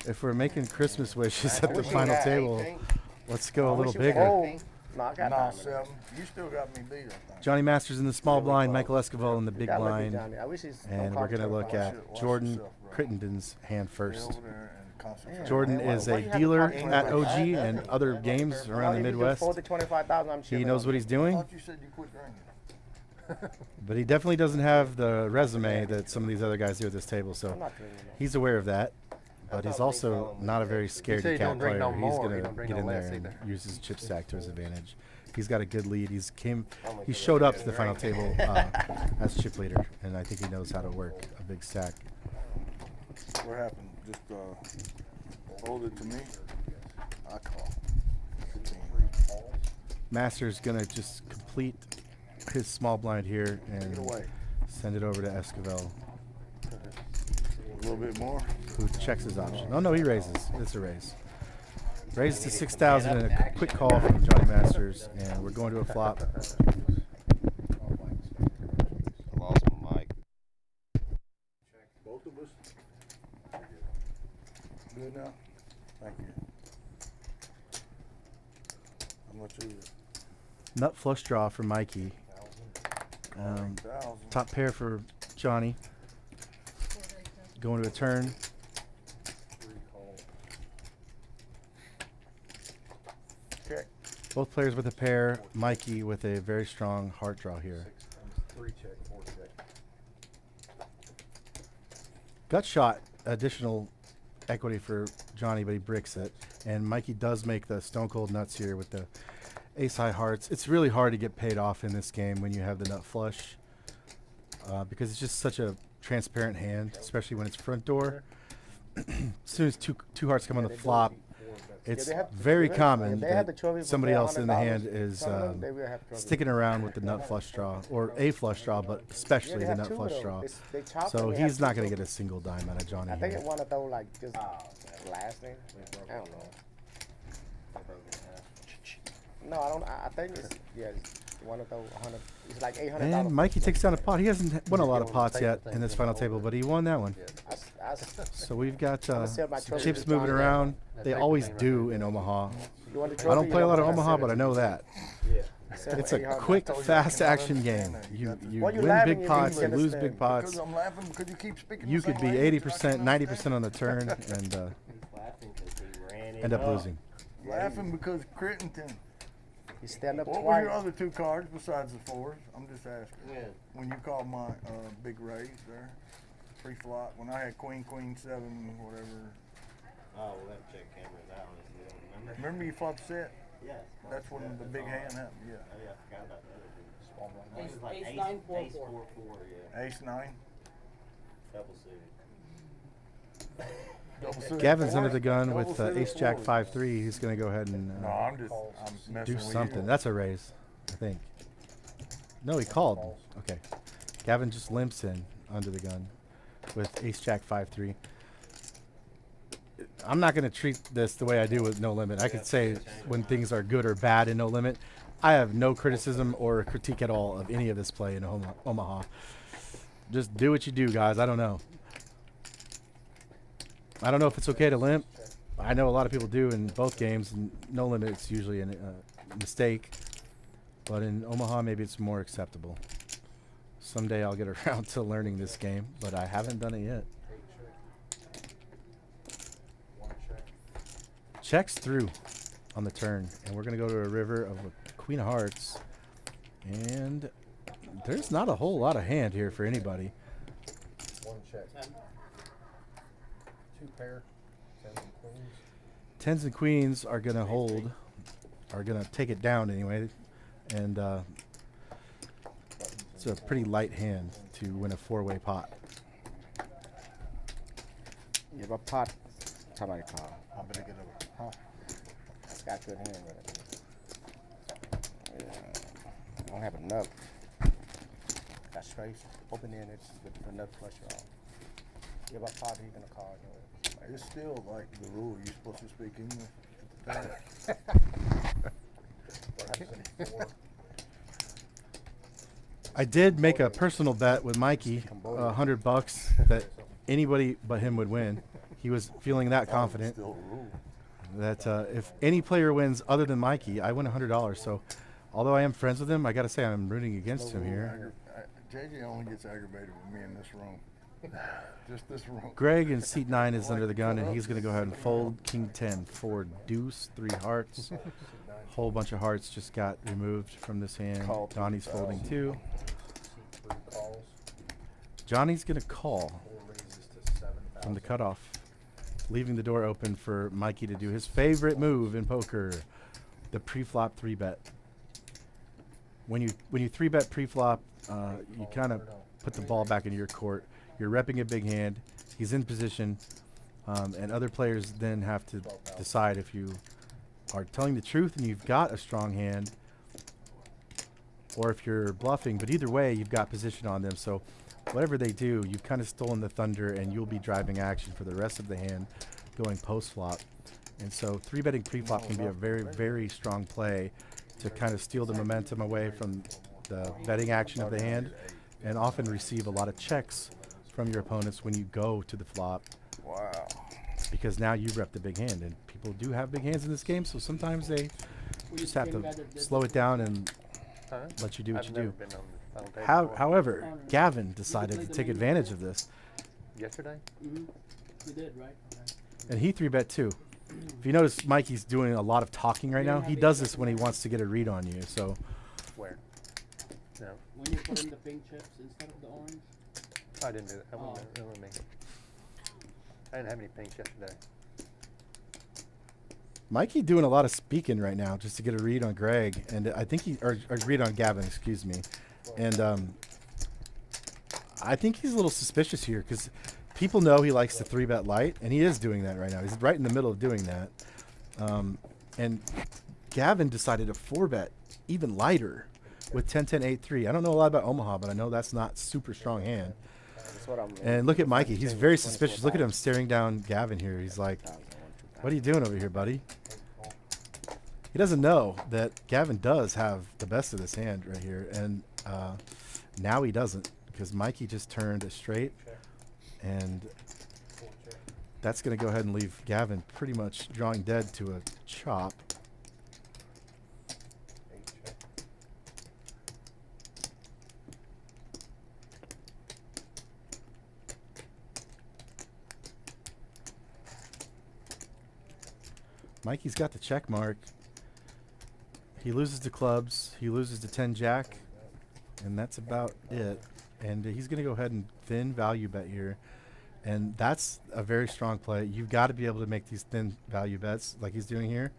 If we're making Christmas wishes at the wish he final got table, 18. let's go a I little wish it was bigger. gold. No, I got Nah, diamond. 7. You still got me beat, I think. Johnny Masters in the small Yeah, we blind, close. Michael Escobar in the You big got lucky, blind, Johnny. I wish he's and we're gonna look at Watch Jordan yourself, bro. Crittenden's hand Stay first. over there and concentrate. Yeah. Jordan Man, why- is why a you have to dealer park at like OG that? and other games around the Midwest. 40, 25,000, I'm He shipping knows on what it. he's I doing, thought you said you quit drinking. but he definitely doesn't have the resume that some of these other guys do at this table. So I'm not drinking it. he's aware of that, but he's thought we also call him not a the very Texas. scaredy said he cat don't drink player. no He's more, he gonna don't drink get no in there less and either. use his chip stack to his advantage. He's got a good lead. He Only showed up to the drink. final table as chip leader, and I think he knows how to work a big stack. What happened? Just hold it to me. I call. 15. Master's gonna just complete his small blind here Take and it away. send it over to Esquivel, A little bit more. who checks his option. Oh no, he raises. It's a raise. Raises to 6,000 and a quick call from Johnny Masters, and we're going to a flop. I lost my mic. Both of us. Good now? Thank you. How much is it? Nut flush draw for Mikey. 1,000. Top pair for Johnny. Going to a turn. Check. Both players with a pair. Mikey with a very strong heart draw here. 3 check, 4 check. Gut shot, additional equity for Johnny, but he bricks it. And Mikey does make the stone cold nuts here with the ace high hearts. It's really hard to get paid off in this game when you have the nut flush because it's just such a transparent hand, especially when it's front door. As soon as two hearts come on the flop, it's they have- very if common they had that the trophy for somebody else in the hand $100, is they will have trophy. sticking around with the nut flush draw or a flush draw, but especially they the have nut two flush of them. draw. They chop So and they have he's two not going to trophies. get a single dime out of Johnny I think here. it one of those like just blasting. I don't know. No, I don't. I think it's one of those 100. It's like $800. And Mikey takes down a pot. He hasn't won a lot of pots yet in this final table, but he won that one. So we've got I'ma sell my some trophy chips to moving Johnny. around. That They take always thing right do there. in Omaha. You want the I trophy? don't play a lot of You know, Omaha, I but I know that. sell it It's for a $800. quick, told you I fast cannot action game. understand that. You Why you win laughing? big You pots, you didn't lose understand. big pots. Because I'm laughing because you keep speaking You the could same be language 80%, I 90% on the turn and He's laughing because he ran it end up losing. Laughing because Crittenton. You stand up What were your twice. other 2 cards besides the 4s? I'm just asking. Yeah. When you called my big raise there, pre-flop, when I had queen, 7, whatever. Oh, we'll have to check cameras out on this deal. Remember? Remember you flopped set? Yes. That's when the big hand happened. Oh, yeah, I forgot about the other dude. Small blind. It was like Ace ace, nine, four, ace, four. 4, yeah. Ace 9. Double suited. Double suited Gavin's under fours? the gun Double with suited Ace Jack fours. 5-3. He's going to go ahead and No, I'm messing do with something. You. That's a raise, I think. No, he called. Okay. Gavin just limps in under the gun with Ace Jack 5-3. I'm not going to treat this the way I do with No Limit. I could say when things are good or bad in No Limit. I have no criticism or critique at all of any of this play in Omaha. Just do what you do, guys. I don't know. I don't know if it's okay to limp. I know a lot of people do in both games. And No Limit, it's usually a mistake. But in Omaha, maybe it's more acceptable. Someday I'll get around to learning this game, but I haven't done it yet. 1 check. Checks through on the turn, and we're going to go to a river of a Queen of Hearts. And there's not a whole lot of hand here for anybody. 1 check. 2 pair. 10 and queens. Tens and queens are going to hold, are going to take it down anyway. And it's a pretty light hand to win a 4-way pot. You have a pot. Somebody call. I better get over. Huh? It's got good hand with it. Yeah. I don't have enough. Got straight. Open in it with the nut flush off. You have a pot. He's gonna call. You know, It's still like the rule, you're supposed to speak English at the time. I did make a personal bet with Mikey, $100 that anybody but him would win. He was feeling that confident Still a rule. that if any player wins other than Mikey, I win $100. So, although I am friends with him, I got to say I'm rooting against him here. JJ only gets aggravated with me in this room. Just this room. Greg in seat 9 is under the gun, and he's going to go ahead and fold King 10 for deuce, 3 hearts. Whole bunch of hearts just got removed from this hand. Donnie's folding 2. Johnny's going to call from the cutoff, leaving the door open for Mikey to do his favorite move in poker, the pre-flop 3-bet. When you 3-bet pre-flop, you kind of put the ball back into your court. You're repping a big hand. He's in position, and other players then have to decide if you are telling the truth and you've got a strong hand, or if you're bluffing. But either way, you've got position on them. So whatever they do, you've kind of stolen the thunder, and you'll be driving action for the rest of the hand going post-flop. And so 3-betting pre-flop can be a very, very strong play to kind of steal the momentum away from the betting action of the hand, and often receive a lot of checks from your opponents when you go to the flop. Wow. Because now you rep the big hand, and people do have big hands in this game, so sometimes they just have to slow it down and let you do what you do. However, Gavin decided to take advantage of this, Yesterday? You did, right? Okay. and he 3-bet too. If you notice, Mikey's doing a lot of talking right now. He does this when he wants to get a read on you. So Where? No, When you put in the pink chips instead of the orange? I didn't do that. That wasn't me. I didn't have any pinks yesterday. Mikey doing a lot of speaking right now just to get a read on Greg, and I think or read on Gavin, excuse me. And I think he's a little suspicious here because people know he likes to 3-bet light, and he is doing that right now. He's right in the middle of doing that. And Gavin decided to 4-bet even lighter with 10-10-8-3. I don't know a lot about Omaha, but I know that's not super strong hand. That's what I'm. And look at Mikey. He's very suspicious. Look at him staring down Gavin here. He's like, what are you doing over here, buddy? He doesn't know that Gavin does have the best of this hand right here. And now he doesn't, because Mikey just turned a straight. And that's going to go ahead and leave Gavin pretty much drawing dead to a chop. Mikey's got the check mark. He loses to clubs. He loses to 10-jack. And that's about it. And he's going to go ahead and thin value bet here. And that's a very strong play. You've got to be able to make these thin value bets like he's doing here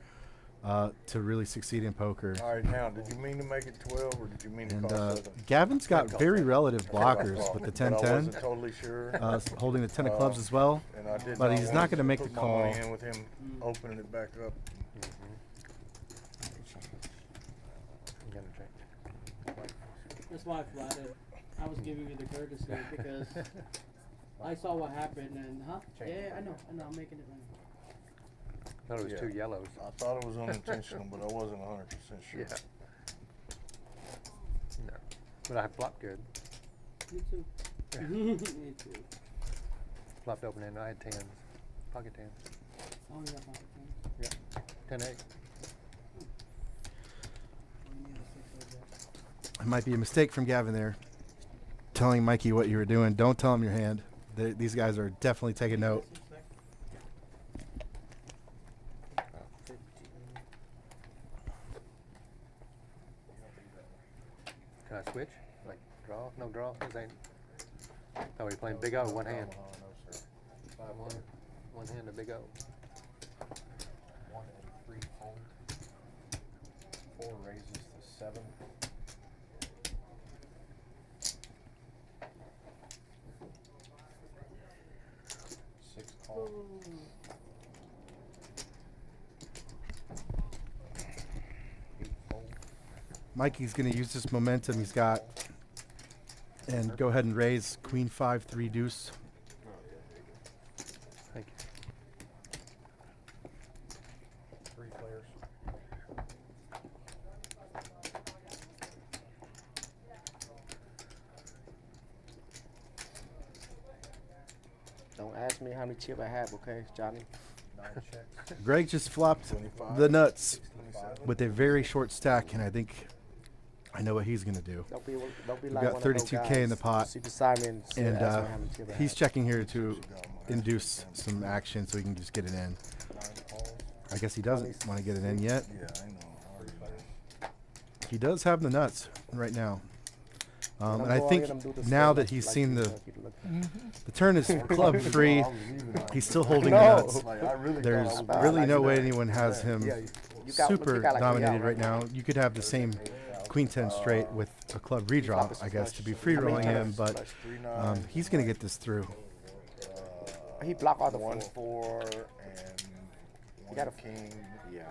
to really succeed in poker. All right, now, did you mean to make it 12 or did you mean to And call 7? Gavin's got very relative blockers with the But I 10-10, wasn't totally sure. holding the 10 of clubs as well. And I did But he's want not going to make the put my call. money in with him opening it back up. I'm gonna check. That's why I flatted. I was giving you the courtesy because I saw what happened and, Yeah, I know, I'm making it right now. I thought it was 2 yellows. I thought it was unintentional, but I wasn't 100% sure. Yeah. No, but I flopped good. Me too. Me too. Flopped open end. I had 10s, pocket 10s. Oh, yeah, pocket Yeah, 10-8. It might be a mistake from Gavin there, telling Mikey what you were doing. Don't tell him your hand. These guys are definitely taking note. Can I switch? Like draw? No draw. This ain't. Oh, you're playing big O, one hand. No, sir. One hand, a big O. 1 and 3 fold. 4 raises to 7. Six call. Mikey's going to use this momentum he's got and go ahead and raise Queen 5 3 deuce. Thank you. 3 players. Don't ask me how many chip I have, okay, Johnny? 9 checks. Greg just flopped 25. the nuts 27. with a very short stack, and I think I know what he's gonna do. Don't be We like got one of those 32K guys in the pot, Super Simon and ask me how many chip I he's have. checking here to induce some action so he can just get it in. 9 calls. I guess he doesn't want to get it in yet. Yeah, I know. I already know. He does have the nuts right now. Don't And I go all think in and do the now stuff that he's like seen you the know, you look- the turn is club free, I was leaving on he's it. still holding No. the nuts. Like, I really There's thought I was really like no that. way anyone has him Yeah, you got- super you got like dominated 3 out right now. You could have the same Queen 10 straight with a club redraw, I guess, to be free rolling him, but 3-9. he's gonna get this through. He blocked all the 1-4 and You got a 1 king. Yeah.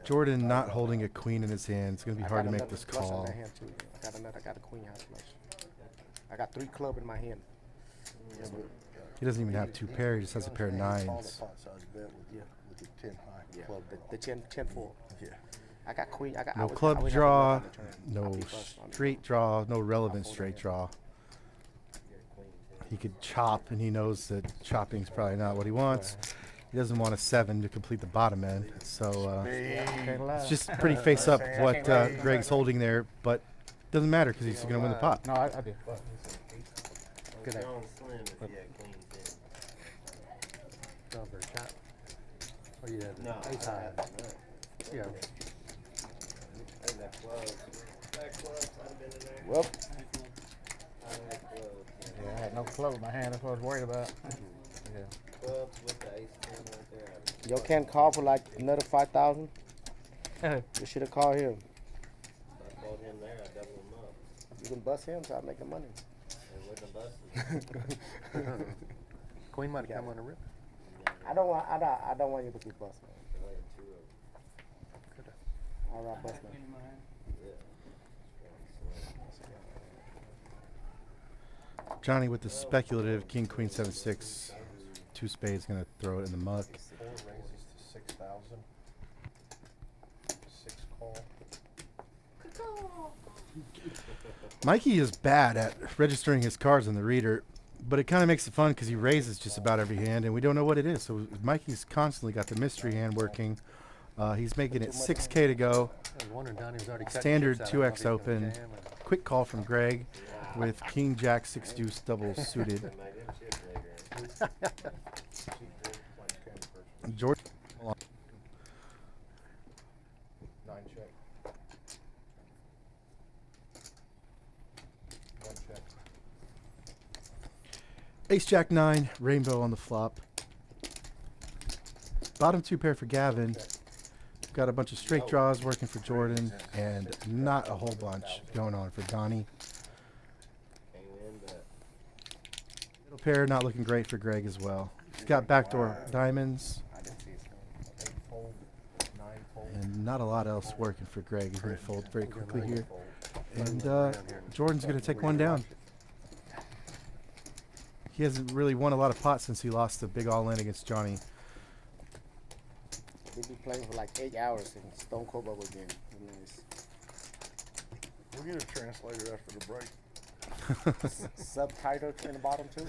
Jordan not holding a queen in his hand. It's gonna be I hard got to make another this flush on call. that hand too. I got a queen house flush. I got 3 club in my hand. Yeah, but, He doesn't even have 2 pair. He just has a pair of call the nines. pot size bet with the 10 high Yeah, club. the 10-4. Yeah. I got queen. I got I No was- I club was draw, having enough on the turn. no I'll be first on the straight draw, no relevant straight draw. He could chop, and he knows that chopping's probably not what he wants. He doesn't want a 7 to complete the bottom end, so it's just pretty face up what Greg's holding there, but doesn't matter because he's going to win the pot. No, I do. Good on Slim if you had queen 10. Number shot. Or you have No, ace I high. had none. Yeah. I think that club might have been in there. Well, I had clubs. Yeah, I had no club in my hand. That's what I was worried about. Yeah. Clubs with the ace 10 right there. yo can't call for like another 5,000. Yeah. You should have called him. If I called him there, I'd double him up. You can bust him, so I make the money. It wouldn't have busted. Queen might have come on a rip. I don't want you to keep busting. I had 2 of them. All right, I bust got man. queen in my hand. Johnny with the speculative king, queen, 7, 6. 2 spades going to throw it in the muck. 4 raises to 6,000. 6 call. Mikey is bad at registering his cards on the reader, but it kind of makes it fun because he raises just about every hand, and we don't know what it is. So Mikey's constantly got the mystery hand working. He's making it 6K to go. I was wondering, Donnie was already cutting Standard chips out. I 2x thought he was gonna open. jam and- Quick call from Greg with king, jack, 6 deuce double suited. Made them chip nigger. Jordan 9 check. 1 check. ace, jack, 9, rainbow on the flop. Bottom 2 pair for Gavin. Got a bunch of straight draws working for Jordan, and not a whole bunch going on for Donnie. Can't win that. Middle pair not looking great for Greg as well. He's got backdoor diamonds, I didn't see it. 8 fold. 9 fold. and not a lot else working for Greg. He's going to fold very quickly here. Fold. And Jordan's going to take one down. He hasn't really won a lot of pots since he lost the big all-in against Johnny. We be playing for like 8 hours in Stone Cold Bubble game. Nice. We'll get a translator after the break. Subtitle in the bottom too.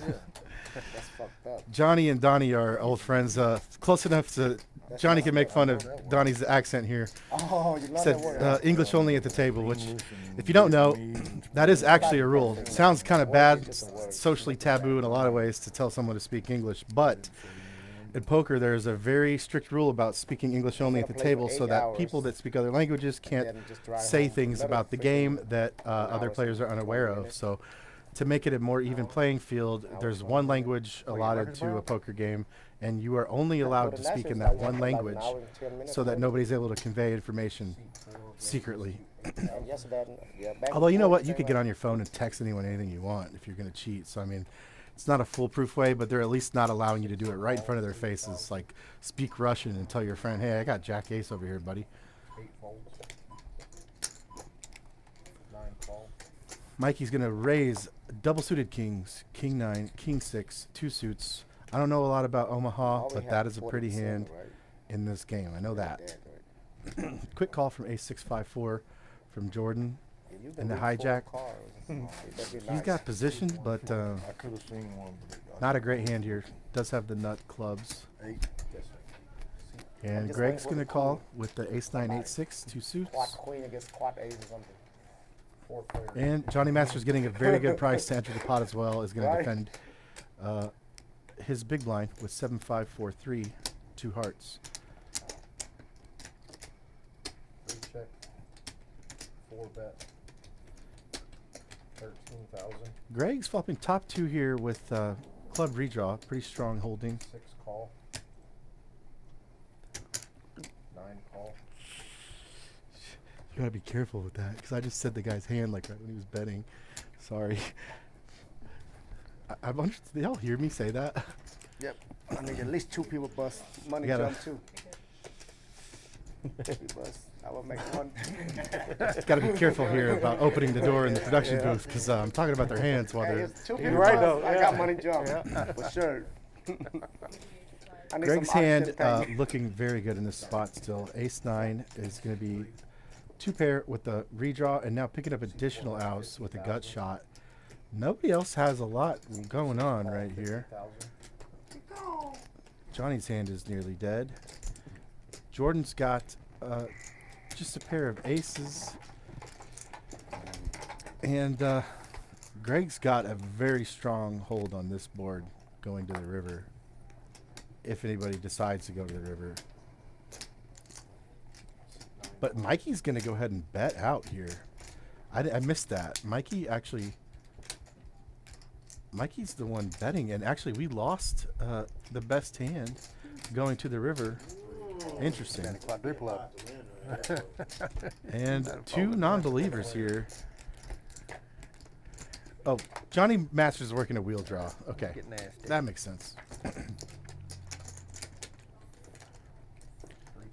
That's fucked up. Johnny and Donnie are old friends, close enough to Johnny can make fun of Donnie's accent here. Oh, you love Said that word. English only at the table, which, if you don't know, that is actually a rule. It sounds kind of bad, socially taboo in a lot of ways to tell someone to speak English, but in poker there's a very strict rule about speaking English only at the table so that people that speak other languages can't say things about the game that other players are unaware of. So to make it a more even playing field, there's one language allotted to a poker game, and you are only allowed to speak in that one language so that nobody's able to convey information secretly. Although, you know what? You could get on your phone and text anyone anything you want if you're going to cheat. So, I mean, it's not a foolproof way, but they're at least not allowing you to do it right in front of their faces. Like, speak Russian and tell your friend, hey, I got Jack Ace over here, buddy. 8 folds. 9 call. Mikey's going to raise double suited kings, king 9, king 6, 2 suits. I don't know a lot about Omaha, but that is a pretty hand in this game. I know that. Yeah, good. Quick call from A654 from Jordan. If you And the can read 4 hijack. cards, that'd be He's nice. got position, but I could have seen one, but not a great hand here. Does have the nut clubs. 8. And just Greg's waiting going for to the call call. with the ace 9, 8, 6, two suits. Quad queen against quad ace or something. 4 players. And Johnny Masters getting a very good price to enter the pot as well. Is going Right. to defend his big blind with 7, 5, 4, 3, 2 hearts. 3 check. 4 bet. 13,000. Greg's flopping top 2 here with club redraw. Pretty strong holding. 6 call. 9 call. You gotta be careful with that, because I just said the guy's hand like right when he was betting. Sorry. I've understood. Did y'all hear me say that? Yep. I need at least 2 people bust money You gotta- jump too. If you bust, I will make one. Gotta be careful here about opening the door in the production Yeah. booth, because I'm talking about their hands while Hey, they're. it's 2 You're people right, bust. though. I Yeah. got money jump for sure. I need Greg's some hand oxygen looking very good in this spot still. Ace 9 is going to be 2 pair with the redraw, and now picking up additional outs with a gut shot. Nobody else has a lot going on right here. 50,000. Johnny's hand is nearly dead. Jordan's got just a pair of aces. And Greg's got a very strong hold on this board going to the river, if anybody decides to go to the river. But Mikey's going to go ahead and bet out here. I missed that. Mikey's the one betting, and actually we lost the best hand going to the river. Interesting. Quadruple. And 2 non-believers here. Oh, Johnny Masters is working a wheel draw. Okay, Get nasty. that makes sense.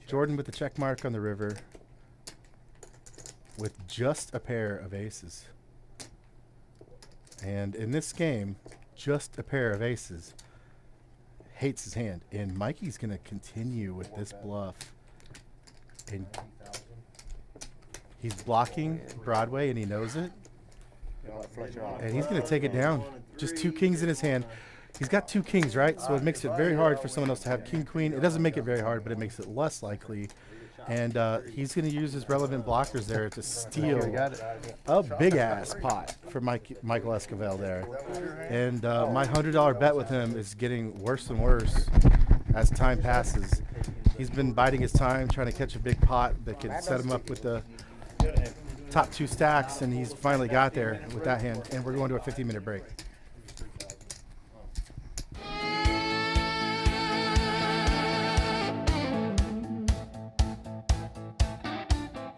Jordan with the check mark on the river with just a pair of aces. And in this game, just a pair of aces hates his hand. And Mikey's going to continue with this bluff. And 90,000. he's blocking Broadway, and he knows it. You know, flush your And he's going to take it down. Just 2 kings in his hand. He's got 2 kings, right? So it makes it very hard for someone else to have king, queen. It doesn't make it very hard, but it makes it less likely. And he's going to use his relevant blockers there to steal a big-ass pot for Michael Esquivel there. And my $100 bet with him is getting worse and worse as time passes. He's been biding his time, trying to catch a big pot that could set him up with the top 2 stacks, and he's finally got there with that hand. And we're going to a 15-minute break.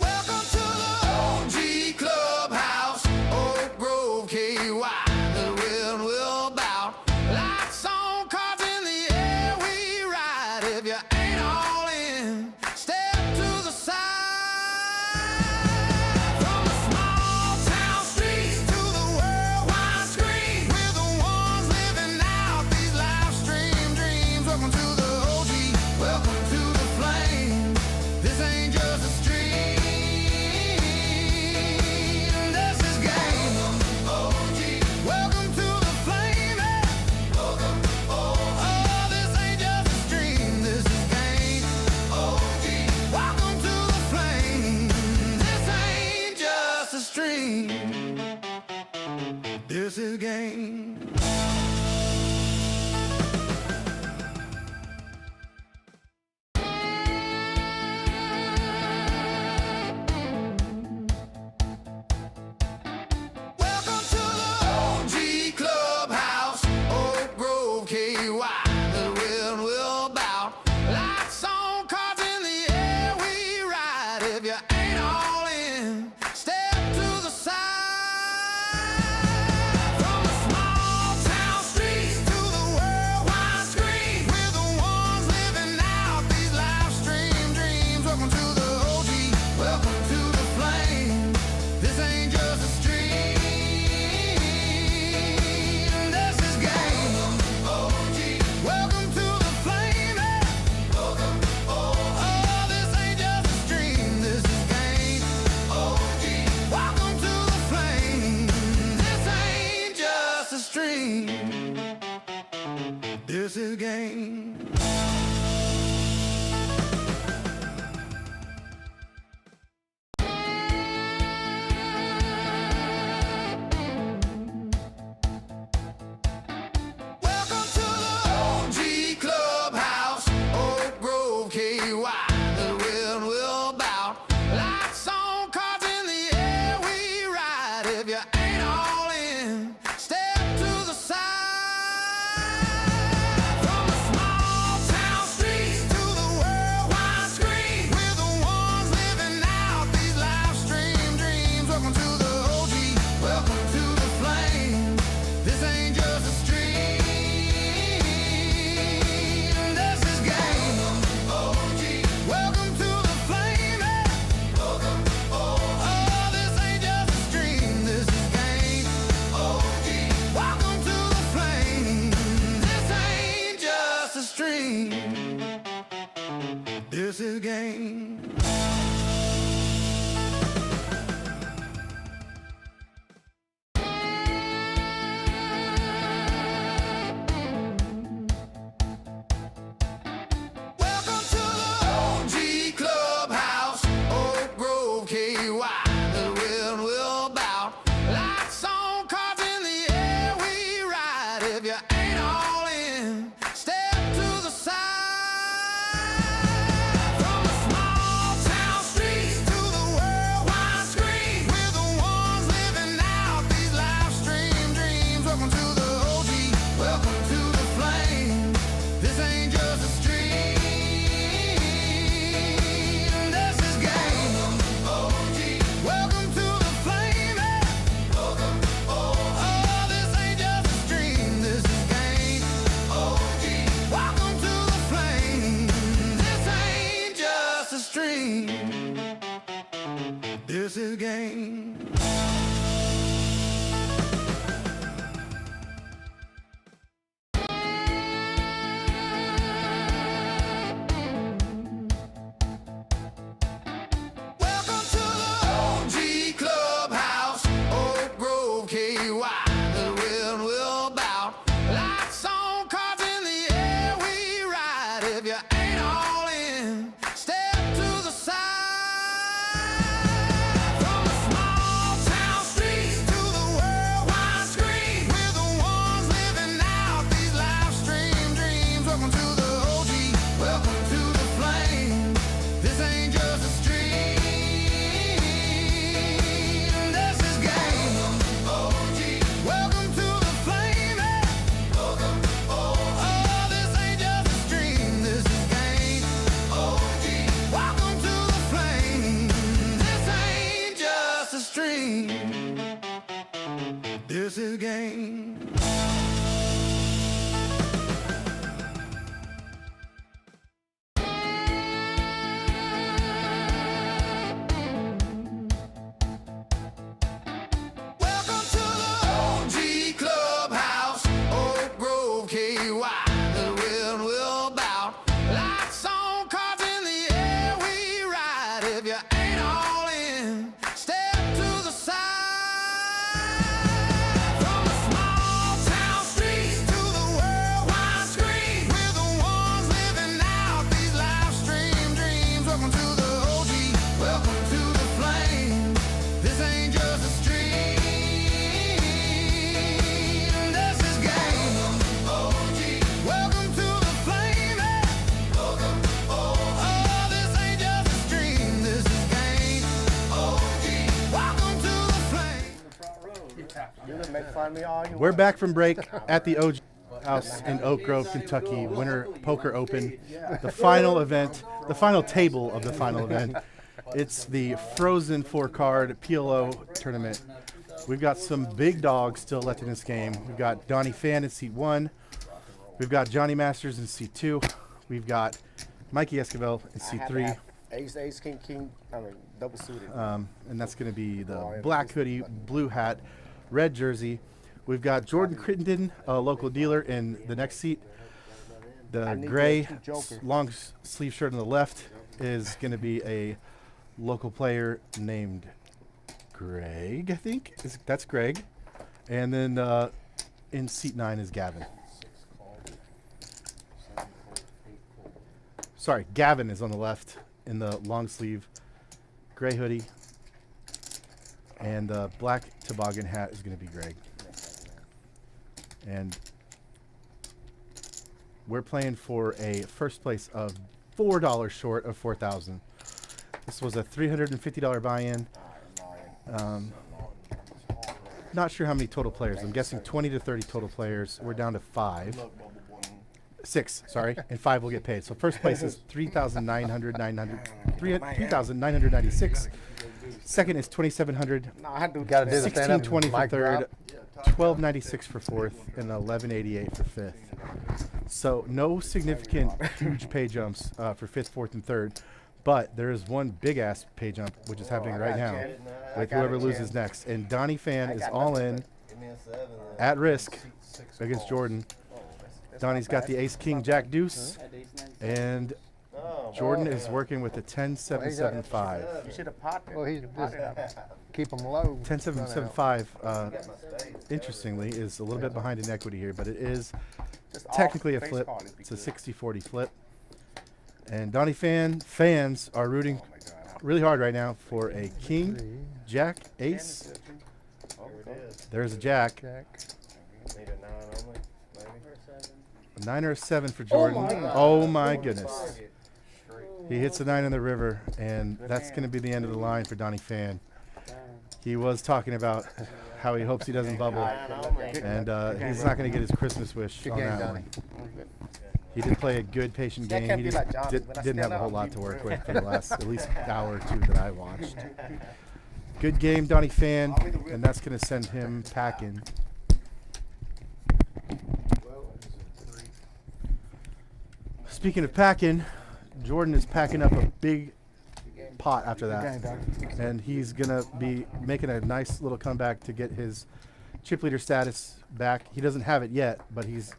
Welcome to the OG Clubhouse, Oak Grove, KY. The wind will bout. Lights on, cards in the air, we ride. If you ain't all in, step to the side. From the small town streets to the worldwide screen, we're the ones living out these live stream dreams. Welcome to the OG, welcome to the flame. This ain't just a stream, this is game. OG, welcome to the flame. Welcome, oh, this ain't just a stream, this is game. OG, welcome to the flame. This ain't just a stream, this is game. Welcome to the OG Clubhouse, Oak Grove, KY. The wind will bout. Lights on, cards in the air, we ride. If you ain't all in, step to the side. From the small the wind will bout. Lights on, cards in the air, we ride. If you ain't all in, step to the side. From the small town streets to the worldwide screen, we're the ones living out these live stream dreams. Welcome to the OG, welcome to the flame. This ain't just a stream, this is game. OG, welcome to the flame. Welcome, oh, this ain't just a stream, this is game. OG, welcome to the flame. This ain't just a stream, this is game. Welcome to the OG Clubhouse, Oak Grove, KY. The wind will bout. Lights on, cards in the air, we ride. If you ain't all in, step to the side. From the small town streets to the worldwide screen, we're the ones living out these live stream dreams. Welcome to the OG, welcome to the flame. This ain't just a stream, this is game. OG, welcome to the flame. Welcome, oh, this ain't just a stream, this is game. OG, welcome to the flame. This ain't just a stream, this is game. Welcome to the OG Clubhouse, Oak Grove, KY. The wind will bout. Lights on, cards in the air, we ride. If you ain't all in, step to the side. From the small town streets to the worldwide screen, we're the ones living out these live stream dreams. Welcome to the OG, welcome to the flame. This ain't just a stream, this is game. OG, welcome to the flame. Welcome, oh, this ain't just a stream, this is game. OG, welcome to the flame. This ain't just a stream, this is game. Welcome to the OG Clubhouse, Oak Grove, KY. The wind will bout. Lights on, cards in the air, we ride. If you ain't all in, step to the side. From the small town streets to the worldwide screen, we're the ones living out these live stream dreams. Welcome to the OG, welcome to the flame. This ain't just a stream, this is game. OG, welcome to the flame. Welcome, oh, this ain't just a stream, this is game. OG, welcome to the flame. You can make fun of me all you We're want. back from break at the OG House in Oak Grove, Kentucky. Winter Poker Open, the final event, the final table of the final event. It's the Frozen 4-card PLO tournament. We've got some big dogs still left in this game. We've got Donnie Fan in seat 1. We've got Johnny Masters in seat 2. We've got Mikey Esquivel in I seat have to 3. have ace, king, I mean, double suited. And that's going to be the black hoodie, blue hat, red jersey. We've got Jordan Crittenden, a local dealer, in the next seat. The I need gray those two jokers. long sleeve shirt on the left is going to be a local player named Greg, I think. That's Greg. And then in seat 9 is Gavin. Sorry, Gavin is on the left in the long sleeve gray hoodie. And the black toboggan hat is going to be Greg. And we're playing for a first place of $4 short of 4,000. This was a $350 buy-in. Not sure how many total players. I'm guessing 20 to 30 total players. We're down to 5. 6, sorry, and 5 will get paid. So first place is 3,996. Second is 2,700. No, I do. Gotta do the stand-up 1620 for mic third, drop. 1296 for fourth, and 1188 for fifth. So no significant huge pay jumps for fifth, fourth, and third. But there is one big ass pay jump which is happening right now with whoever loses next. And Donnie Fan is all in Give me a 7. at risk against Jordan. Donnie's got the ace, king, jack, deuce, At ace nine. and Jordan is working with a 10-7-7-5. You should have potted. Well, he's potted up. just keep them low. 10-7-7-5, interestingly, is a little bit behind in equity here, but it is Just off technically a face flip. card would be It's a good. 60-40 flip. And Donnie fans are rooting really hard right now for a king, jack, ace. There's a jack. Jack. Need a 9 only, maybe. Or 7. A 9 or a 7 for Jordan. my God. Oh my goodness. Target. He hits a 9 in the river, and that's going to be the end of the line for Donnie Fan. Damn. He was talking about how he hopes he doesn't bubble, 9 only. and he's not going to get his Christmas wish Good on game, that Donnie. one. He did play a good, patient That game. can't He be just like Johnny. When I didn't have stand a whole up, lot you to work really- with for the last at least hour or two that I watched. Good game, Donnie Fan, and that's going to send him packing. Speaking of packing, Jordan is packing up a big pot after that, and he's going to be making a nice little comeback to get his chip leader status back. He doesn't have it yet, but he's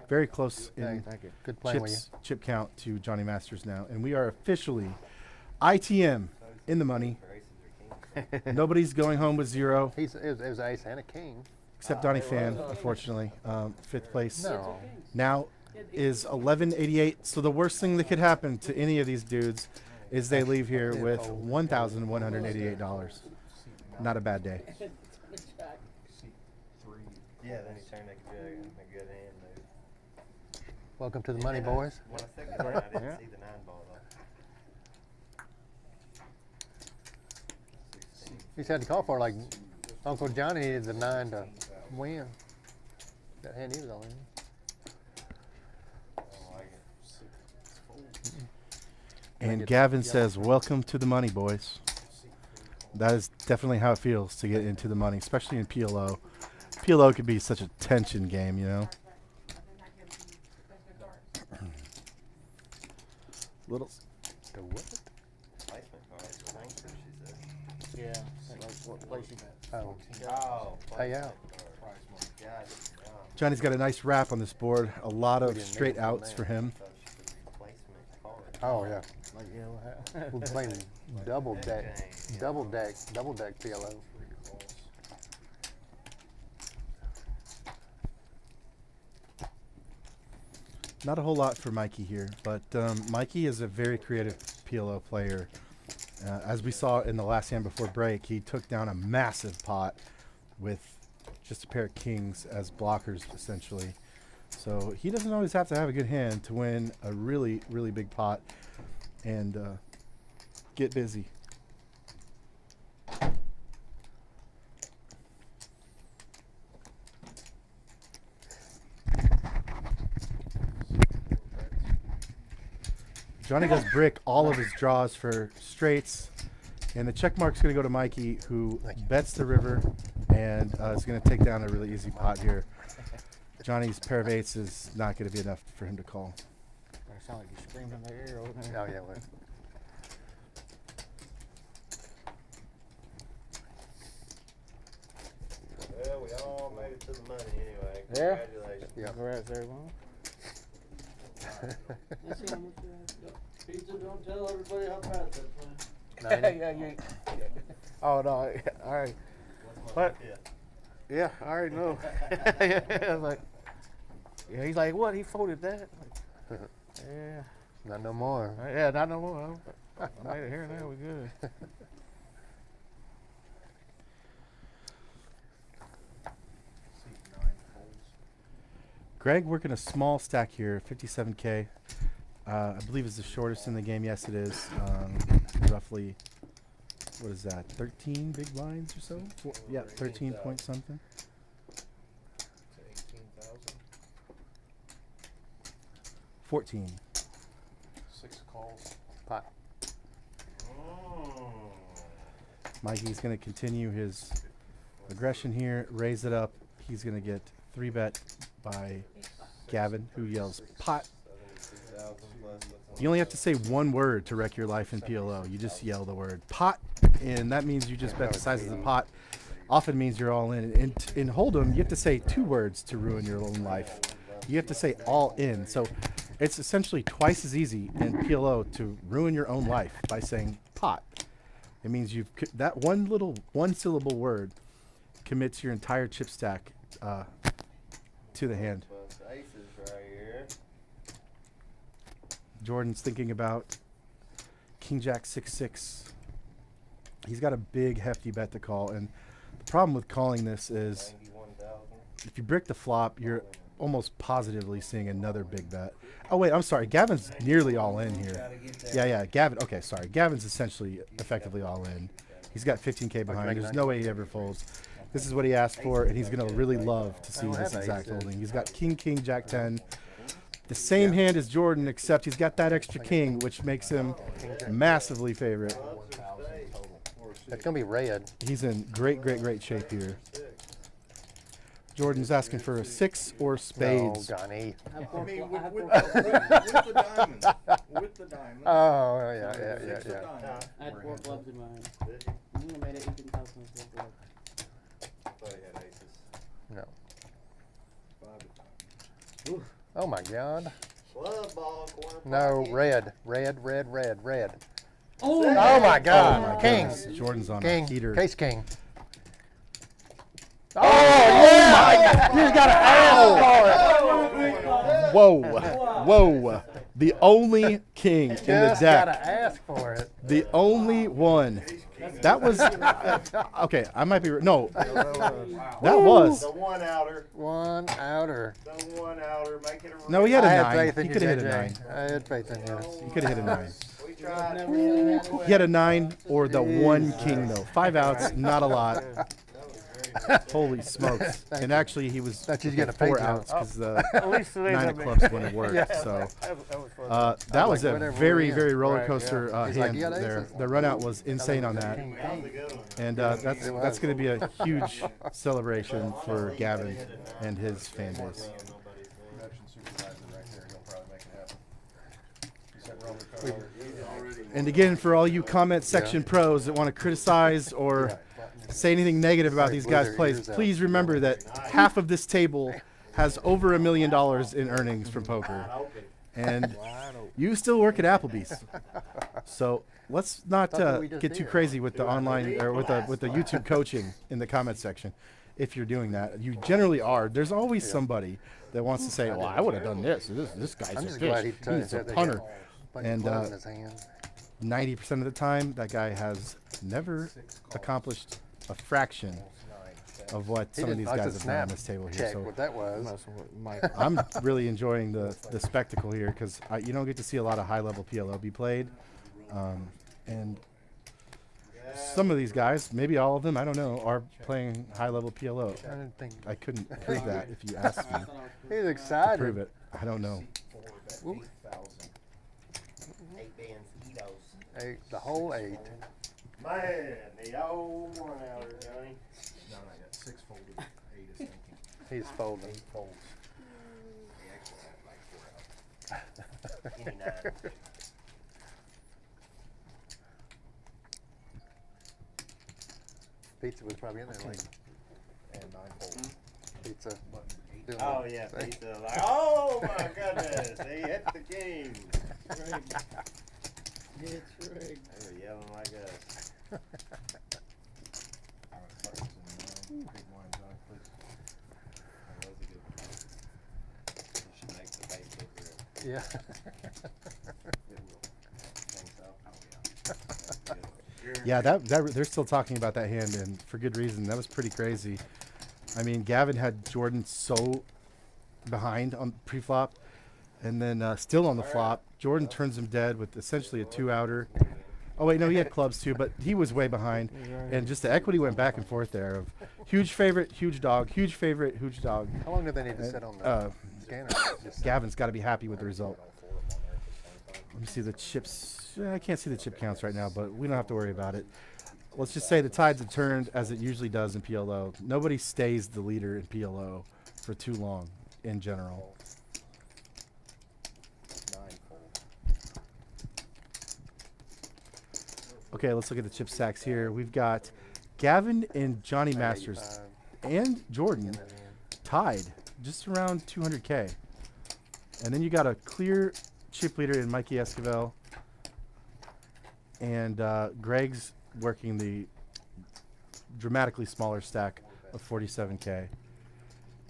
very close in Thank you. Good playing with you. chip count to Johnny Masters now, and we are officially ITM in the money. Nobody's going home with 0 It was ace and a king. except Donnie Fan, unfortunately. Fifth place No. now is 1188. So the worst thing that could happen to any of these dudes is they leave here with $1,188. Not a bad day. Yeah, then he turned a good hand move. Welcome to the money, boys. When I said good hand, I didn't see the 9 ball though. 16. You just had to call for it like Uncle Johnny needed the 9 to win. That hand he was on. I don't like it. And Gavin says, "Welcome to the money, boys." That is definitely how it feels to get into the money, especially in PLO. PLO could be such a tension game, you know. Little. The what? Placement cards, I think, she said. Yeah. Like what place you got? Oh, Oh, pay out. God. Johnny's got a nice wrap on this board. A lot We of didn't straight need it on outs there. for him. Placement card. Oh yeah. Like yeah, what happened? We're playing double deck PLO. Not a whole lot for Mikey here, but Mikey is a very creative PLO player. As we saw in the last hand before break, he took down a massive pot with just a pair of kings as blockers, essentially. So he doesn't always have to have a good hand to win a really, really big pot and get busy. Johnny does brick all of his draws for straights, and the check mark's going to go to Mikey, who bets the river and is going to take down a really easy pot here. Johnny's pair of eights is not going to be enough for him to call. I sound like you're screaming in the air over there. Oh yeah. Well. Well, we all made it to the money anyway. Yeah? Congratulations. Yeah. Congrats, everyone. Let's see how much you have. Pizza, don't tell everybody how fast that's playing. Nine. Oh no! All right. What? Yeah. Yeah, I already know. I was like, yeah. He's like, what? He folded that? Like, yeah. Not no more. Yeah, not no more. I made it here now. We good. Greg working a small stack here, 57K. I believe is the shortest in the game. Yes, it is. Roughly, what is that? 13 big blinds or so? Yeah, 13 point something. To 18,000. 14. 6 calls. Pot. Mikey's going to continue his aggression here, raise it up. He's going to get 3-bet by Gavin, who yells pot. 72,000 plus. You only have to say one word to wreck your life in PLO. You just yell the word pot, and that means you just bet the size of the pot. Often means you're all in. In Hold'em, you have to say 2 words to ruin your own life. You have to say all in. So it's essentially twice as easy in PLO to ruin your own life by saying pot. It means that one syllable word commits your entire chip stack to the hand. Plus aces right here. Jordan's thinking about King Jack 6-6. He's got a big hefty bet to call, and the problem with calling this is 91,000. if you brick the flop, you're almost positively seeing another big bet. Oh wait, I'm sorry. Gavin's nearly all in here. Yeah, Gavin. Okay, sorry. Gavin's essentially effectively all in. He's got 15K behind. There's no way he ever folds. This is what he asked for, and he's gonna really love to see this exact holding. He's got King, Jack 10. The same hand as Jordan, except he's got that extra king, which makes him massively favorite. It's gonna be red. He's in great shape here. Jordan's asking for a 6 or spades. No, Johnny. I have I mean, four- with, I have with, four- with the diamond. With the diamond. Oh, yeah. Six of diamonds. I had 4 clubs in my hand. I made it 18,000 with 4 clubs. I thought he had aces. No. 5 of diamonds. Oh my God. Club ball, corner No, pocket. red. Oh, Oh my Oh God. my King. goodness. Jordan's on a King. heater. Case king. Oh, yeah! You gotta ask for it. Whoa. The only king in the Just gotta deck. ask for it. The only one. That was okay. I might be no. That was The one outer. One outer. The one outer. Make it a no. He had a I had 9. faith in He you, could have hit a JJ. 9. I had faith in you. He could have hit a 9. We tried. He had a 9 or the one king though. 5 outs, not a lot. Holy smokes! And actually, he was Thought you was okay, getting a 4 fake outs note. because the At least it ain't 9 that of big. clubs wouldn't have worked. Yeah. So That was funny. that was like, a whatever very, we're very in. roller Right, coaster yeah. He's like, hand "You got there. aces?" The run out was insane on that, King, That was a king. good one. and that's going to be a huge celebration for Gavin and his fan base. Production supervisor right there. He'll probably make it happen. You said roller coaster. And again, for all you comment section pros that want to criticize or say anything negative about these guys' plays, please remember that half of this table has over $1 million in earnings from poker, and you still work at Applebee's. So let's not That's what we just get too did. crazy with the online or with the YouTube coaching in the comment section. If you're doing that, you generally are. There's always somebody that wants to say, "Well, I would have done this. This guy's I'm a just glad fish. he He's a said they punter." got a bunch of And, clubs in his hand. 90% of the time, that guy has never accomplished a fraction of what He some of didn't these like guys the have done on snap this table here. check So what that was. I'm really enjoying the spectacle here because you don't get to see a lot of high-level PLO be played. And some of these guys, maybe all of them, I don't know, are playing high-level PLO. I didn't think I couldn't prove that if you asked me he's to excited. prove it. I don't know. 8,000. 8 bands, Edos. 8, the whole 8. Man, the old one outer, Johnny. No, not yet. 6 folded. 8 is thinking. He's folding. 8 folds. He actually had like 4 outs. Any nine. Pizza was probably in there like And 9 folds. pizza. Button 8. doing Oh that yeah, thing. pizza. Like, oh my goodness, he hit the king. it's rigged. They were yelling like us. I thought it was in 9. Big blinds on, please. That was a good one. You should make the Facebook reel. Yeah. It will. Think so? Oh, yeah. Yeah, that they're still talking about that hand, and for good reason. That was pretty crazy. I mean, Gavin had Jordan so behind on pre-flop. And then still on the flop, Jordan turns him dead with essentially a 2-outer. Oh wait, no, he had clubs too, but he was way behind, and just the equity went back and forth there. Of huge favorite, huge dog, huge favorite, huge dog. How long do they need to sit on the scanner? Gavin's got to be happy with the result. Let me see the chips. I can't see the chip counts right now, but we don't have to worry about it. Let's just say the tides have turned as it usually does in PLO. Nobody stays the leader in PLO for too long in general. Okay, let's look at the chip stacks here. We've got Gavin and Johnny Masters and Jordan tied just around 200K. And then you got a clear chip leader in Mikey Esquivel. And Greg's working the dramatically smaller stack of 47K.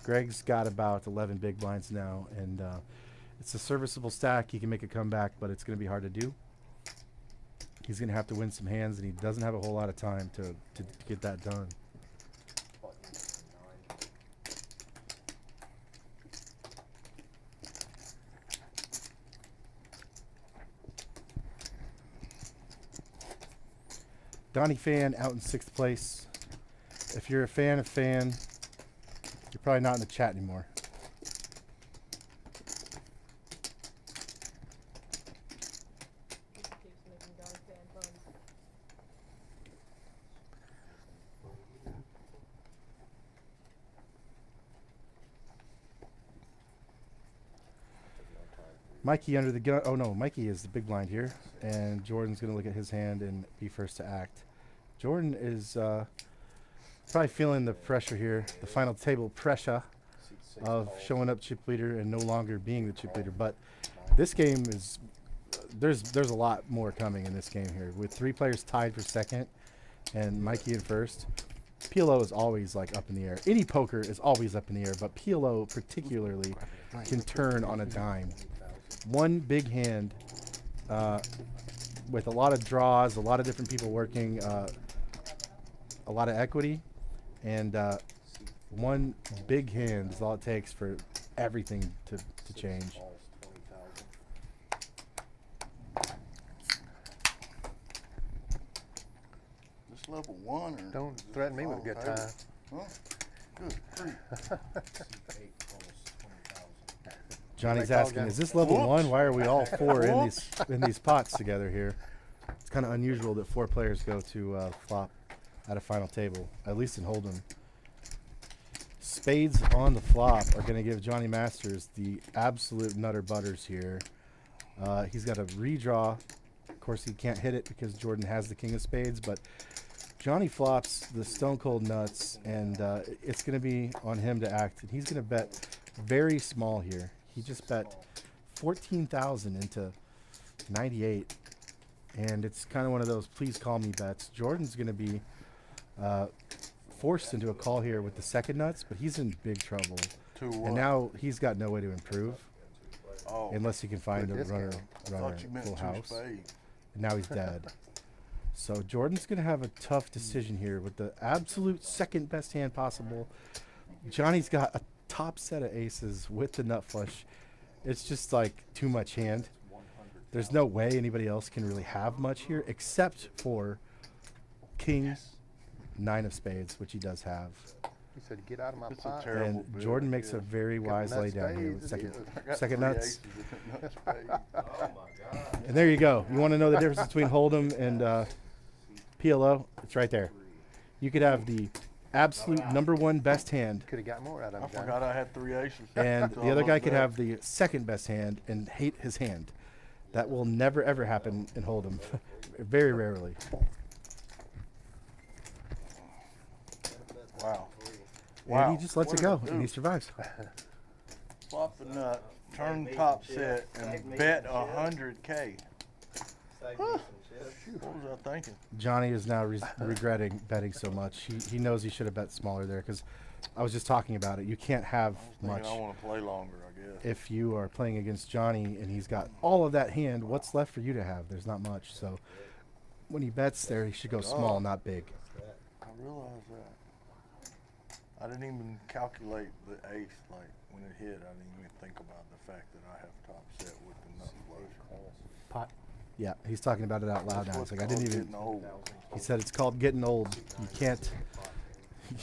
Greg's got about 11 big blinds now, and it's a serviceable stack. He can make a comeback, but it's going to be hard to do. He's going to have to win some hands, and he doesn't have a whole lot of time to get that done. Donnie Fan out in 6th place. If you're a fan, you're probably not in the chat anymore. Keeps making Donnie Fan fun. Mikey under the gun. Oh no, Mikey is the big blind here, and Jordan's going to look at his hand and be first to act. Jordan is probably feeling the pressure here, the final table pressure of showing up chip leader and no longer being the chip leader. But this game is there's a lot more coming in this game here with 3 players tied for second and Mikey in first. PLO is always like up in the air. Any poker is always up in the air, but PLO particularly can turn on a dime. One big hand with a lot of draws, a lot of different people working, a lot of equity, and one big hand is all it takes for everything to change. This level 1 or Don't threaten me with a good time. Huh? Good grief. Johnny's They call asking, Johnny. is this level Whoops. 1? Why are we all 4 in Whoops. these pots together here? It's kind of unusual that 4 players go to flop at a final table, at least in Hold'em. Spades on the flop are going to give Johnny Masters the absolute nutter butters here. He's got a redraw. Of course, he can't hit it because Jordan has the king of spades, but Johnny flops the stone cold nuts, and it's going to be on him to act. And he's going to bet very small here. He just bet 14,000 into 98, and it's kind of one of those please call me bets. Jordan's going to be forced into a call here with the second nuts, but he's in big trouble. And now he's got no way to improve unless he can find a runner full house. And now he's dead. So Jordan's going to have a tough decision here with the absolute second best hand possible. Johnny's got a top set of aces with the nut flush. It's just like too much hand. There's no way anybody else can really have much here except for king 9 of spades, which he does have. He said, "Get out of my It's a pot." terrible And bid, Jordan makes yeah. a very wise nut lay down here with spades, second nuts. Nuts spades. And there you go. You want to know the difference between Hold'em and PLO? It's right there. You could have the absolute #1 best hand, Could have got more out of I him. Johnny. forgot I had 3 aces. and So the I other guy looked could back. have the second best hand and hate his hand. That will never ever happen in Hold'em. Very rarely. Wow. And he just lets it What go, did I and he do? survives. Flop the nut, turn top set, and bet 100K. What was I thinking? Johnny is now regretting betting so much. He knows he should have bet smaller there because I was just talking about it. You can't have much I want to play longer, I guess. if you are playing against Johnny and he's got all of that hand. What's left for you to have? There's not much. So when he bets there, he should go small, not big. I realize that. I didn't even calculate the ace, like, when it hit, I didn't even think about the fact that I have top set with the nut flush. Pot. Yeah, he's talking about it out loud now. He's like, I didn't even. Getting old. He said it's called getting old. You can't. He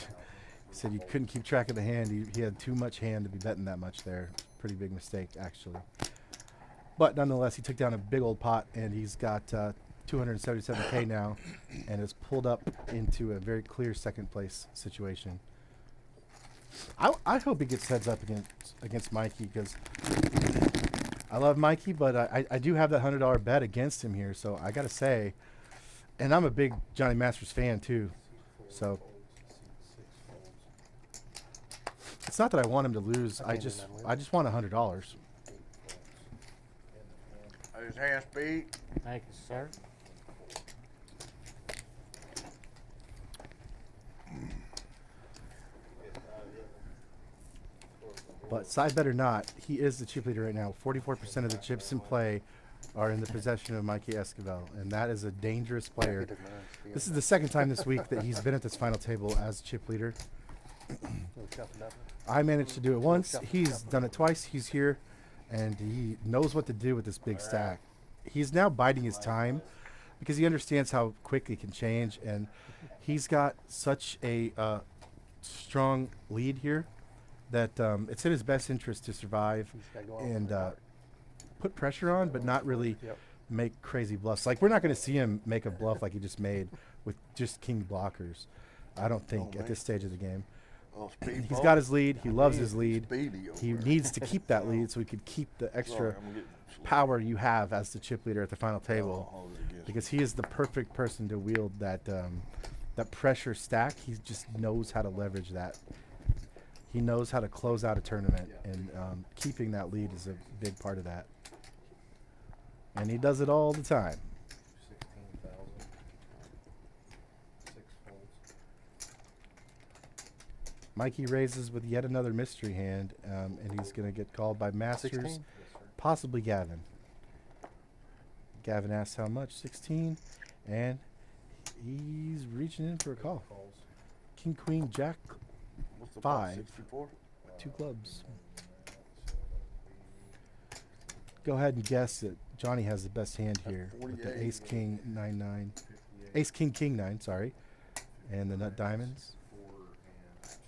said you couldn't keep track of the hand. He had too much hand to be betting that much there. Pretty big mistake, actually. But nonetheless, he took down a big old pot, and he's got 277K now, and has pulled up into a very clear second place situation. I hope he gets heads up against Mikey, because I love Mikey, but I do have that $100 bet against him here, so I gotta say, and I'm a big Johnny Masters fan too, so it's not that I want him to lose. I just want $100. His hand speed. Thank you, sir. But side bet or not, he is the chip leader right now. 44% of the chips in play are in the possession of Mikey Esquivel, and that is a dangerous player. This is the second time this week that he's been at this final table as chip leader. I managed to do it once. He's done it twice. He's here, and he knows what to do with this big stack. He's now biding his time because he understands how quick it can change, and he's got such a strong lead here that it's in his best interest to survive and put pressure on, but not really make crazy bluffs. Like, we're not going to see him make a bluff like he just made with just king blockers, I don't think, at this stage of the game. He's got his lead. He loves his lead. He needs to keep that lead so he could keep the extra power you have as the chip leader at the final table, because he is the perfect person to wield that that pressure stack. He just knows how to leverage that. He knows how to close out a tournament, and keeping that lead is a big part of that. And he does it all the time. 16,000. 6 folds. Mikey raises with yet another mystery hand, and he's going to get called by Masters, 16? possibly Gavin. Gavin asks how much, 16, and he's reaching in for a call. King, Queen, Jack, What's the 5, 64? 2 clubs. Go ahead and guess that Johnny has the best hand here with the 48. Ace King 9-9, Ace King King 9, sorry, and the nut diamonds. 4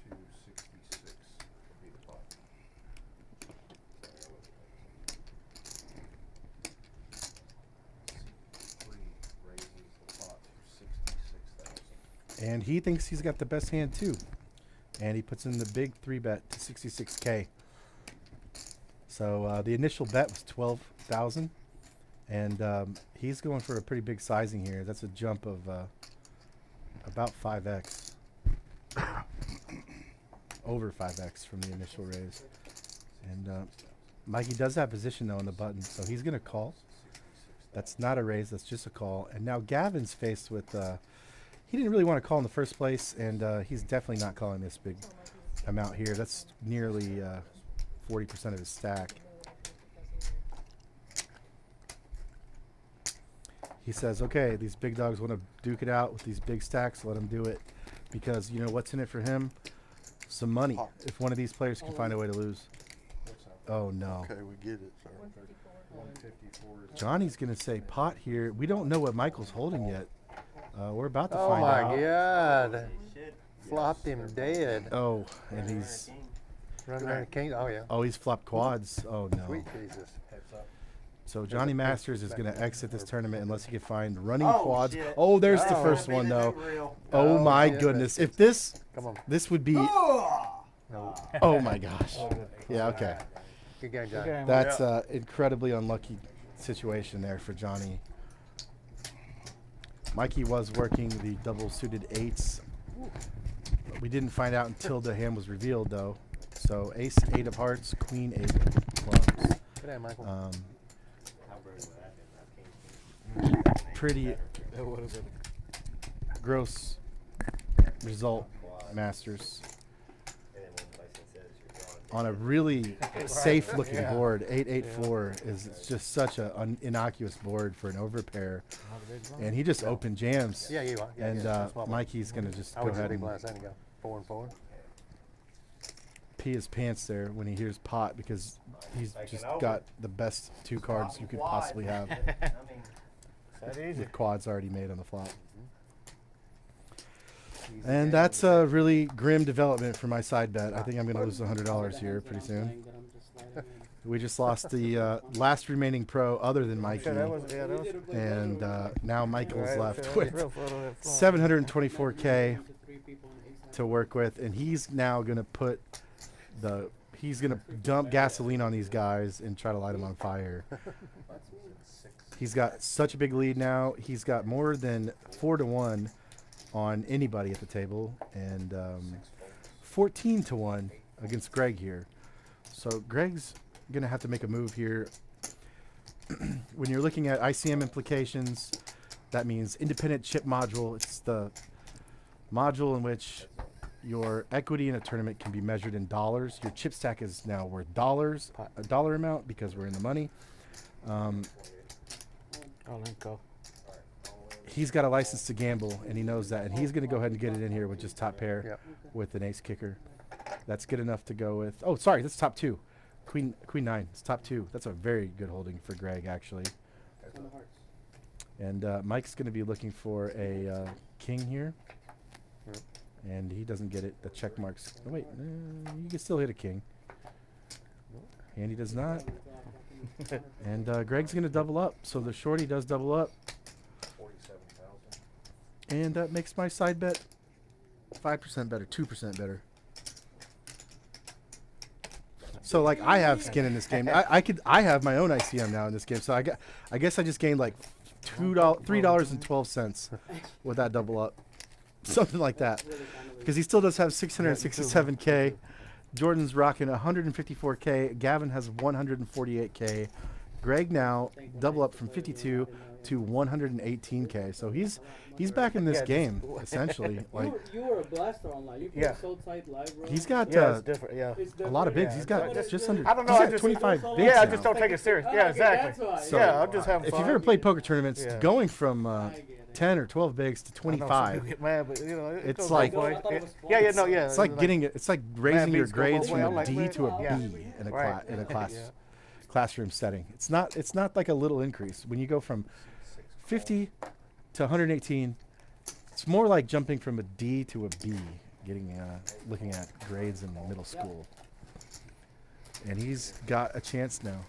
and 266 would be the pot. C3 raises the pot to 66,000. And he thinks he's got the best hand too. And he puts in the big 3-bet to 66K. So the initial bet was 12,000, and he's going for a pretty big sizing here. That's a jump of about 5x, over 5x from the initial raise. And Mikey does have position though on the button, so he's gonna call. That's not a raise, that's just a call. And now Gavin's faced with, he didn't really want to call in the first place, and he's definitely not calling this big amount here. That's nearly 40% of his stack. He says, okay, these big dogs want to duke it out with these big stacks. Let them do it, because you know what's in it for him? Some money. If one of these players can find a way to lose. Oh, no. Okay, we get it, sir. 154 is Johnny's going to say pot here. We don't know what Michael's holding yet. We're about to Oh find out. my God. Flopped him dead. Oh, and he's... Running around the king. Oh, yeah. Oh, he's flopped quads. Oh, no. Sweet Jesus. heads up. So Johnny Masters is going to exit this tournament unless he can find running Oh, quads. shit. Oh, there's the Oh. first one, though. Oh, Oh, my yeah, goodness. If this... Come on. This would be... No. Oh, my gosh. Yeah, okay. Good game, Johnny. That's an incredibly unlucky situation there for Johnny. Mikey was working the double suited 8s. We didn't find out until the hand was revealed, though. So ace 8 of hearts, queen 8 of clubs. Good day, Michael. Pretty gross result, Masters. On a really safe-looking board, 8-8-4 is just such an innocuous board for an overpair, and he just opened jams. Yeah, you are. Yeah, And yeah, that's what- Mikey's gonna just I go would ahead say big and blind second go. 4 and 4. pee his pants there when he hears pot because he's just got the best 2 cards you could possibly have. I mean, That easy. With quads already made on the flop. easy And game. that's a really grim development for my side bet. I think I'm going to lose $100 here pretty soon. We just lost the last remaining pro other than Mikey. And now Michael's left with 724K to work with. And he's now going to put he's going to dump gasoline on these guys and try to light them on fire. He's got such a big lead now. He's got more than 4-1 on anybody at the table, and 14-1 against Greg here. So Greg's gonna have to make a move here. When you're looking at ICM implications, that means independent chip module. It's the module in which your equity in a tournament can be measured in dollars. Your chip stack is now worth dollars, a dollar amount, because we're in the money. He's got a license to gamble, and he knows that, and he's going to go ahead and get it in here with just top pair with an ace kicker. That's good enough to go with. Oh, sorry, that's top 2. Queen 9. It's top 2. That's a very good holding for Greg, actually. And Mike's going to be looking for a king here, and he doesn't get it. The check marks. Oh, wait, you can still hit a king, and he does not. And Greg's going to double up, so the shorty does double up. 47,000. And that makes my side bet 5% better, 2% better. So like I have skin in this game. I have my own ICM now in this game. So I guess I just gained like $3.12 with that double up, something like that. Because he still does have 667K. Jordan's rocking 154K. Gavin has 148K. Greg now double up from 52 to 118K. So he's back in this game essentially. Like You were a blaster online. You played so tight live, bro. he's got Yeah, it's different. Yeah. It's a lot of bigs. different. He's got Yeah. just under. I don't know, He's I got just- 25 bigs. Yeah, I now. just don't take it serious. Yeah, Okay, exactly. that's why. Yeah, I'm just having If fun. you've ever played poker tournaments, Yeah. going from I get it. 10 or 12 bigs to I know some people 25, get mad, but, you know, it It's goes like- both ways. I thought it was Yeah, no, yeah. it's like getting it's like raising your beats go both grades ways. from I'm a like, D man, to a B yeah. in a Right. in a class Yeah. classroom setting. It's not like a little increase. When you go from 50 to 118, it's more like jumping from a D to a B, getting looking at grades in middle school. And he's got a chance now.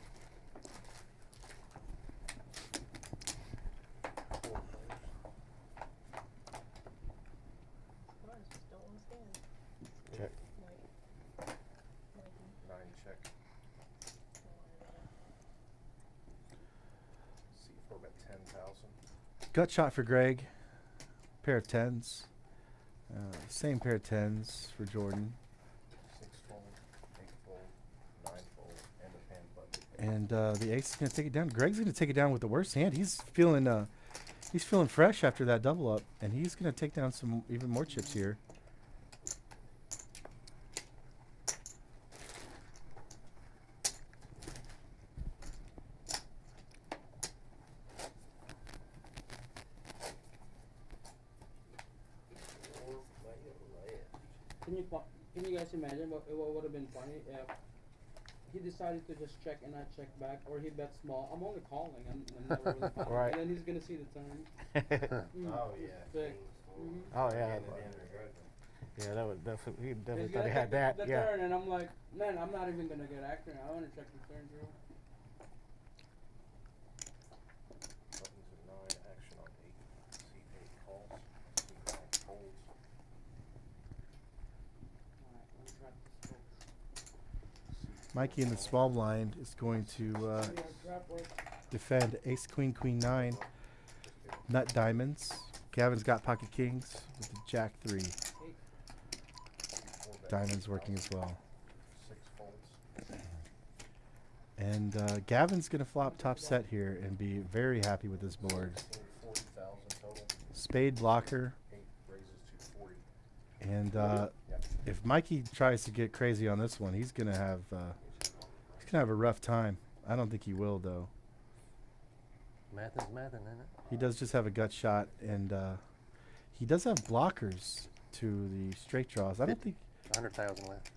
Check. 9 check. C4 bet 10,000. Gut shot for Greg. Pair of 10s. Same pair of 10s for Jordan. 6 fold, 8 fold, 9 fold, and a hand button. And the ace is going to take it down. Greg's going to take it down with the worst hand. He's feeling fresh after that double up, and he's going to take down some even more chips here. Can you guys imagine what would have been funny if he decided to just check and not check back, or he bet small? I'm only calling. I'm never really calling. Right. And then he's gonna see the turn. Oh, yeah. Big. Oh yeah. And then regret it. Yeah, that would definitely. He He's definitely gonna thought he had check that. the Yeah. turn, and I'm like, man, I'm not even gonna get accurate. I want to check the turn, Drew. Buttons at 9, action on 8. C8 calls. C9 folds. Alright, let me try this. Mikey in the small blind is going to defend ace, queen, queen 9, nut diamonds. Gavin's got pocket kings with the jack 3. Diamonds working as well. 6 folds. And Gavin's going to flop top set here and be very happy with this board. 40,000 total. Spade blocker. 8 raises to 40. And if Mikey tries to get crazy on this one, he's going to have a rough time. I don't think he will, though. Math is math, isn't it? He does just have a gut shot, and he does have blockers to the straight draws. I don't think 100,000 left.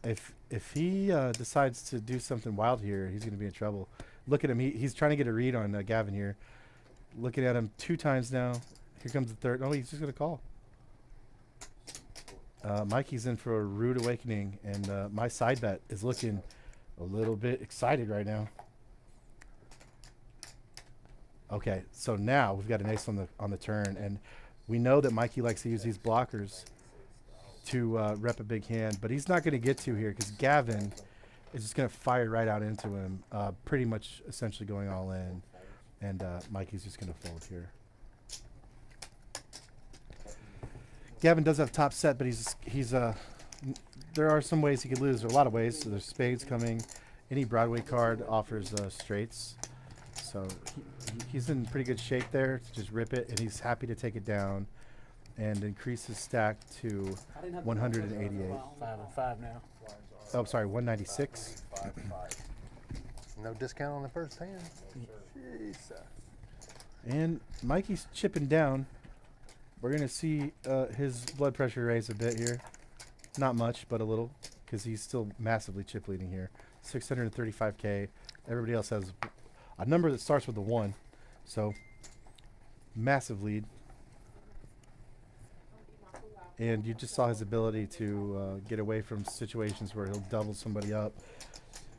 If he decides to do something wild here, he's going to be in trouble. Look at him. He's trying to get a read on Gavin here. Looking at him 2 times now. Here comes the third. Oh, he's just going to call. Mikey's in for a rude awakening, and my side bet is looking a little bit excited right now. Okay, so now we've got an ace on the turn, and we know that Mikey likes to use these blockers to rep a big hand, but he's not going to get to here because Gavin is just going to fire right out into him, pretty much essentially going all in, and Mikey's just going to fold here. Gavin does have top set, but there are some ways he could lose. There are a lot of ways. So there's spades coming. Any Broadway card offers straights. So he's in pretty good shape there to just rip it, and he's happy to take it down and increase his stack to 188. 5 and 5 now. Oh, I'm sorry, 196. No discount on the first hand. Jeez. And Mikey's chipping down. We're going to see his blood pressure raise a bit here. Not much, but a little, because he's still massively chip leading here. 635K. Everybody else has a number that starts with a 1. So, massive lead. And you just saw his ability to get away from situations where he'll double somebody up.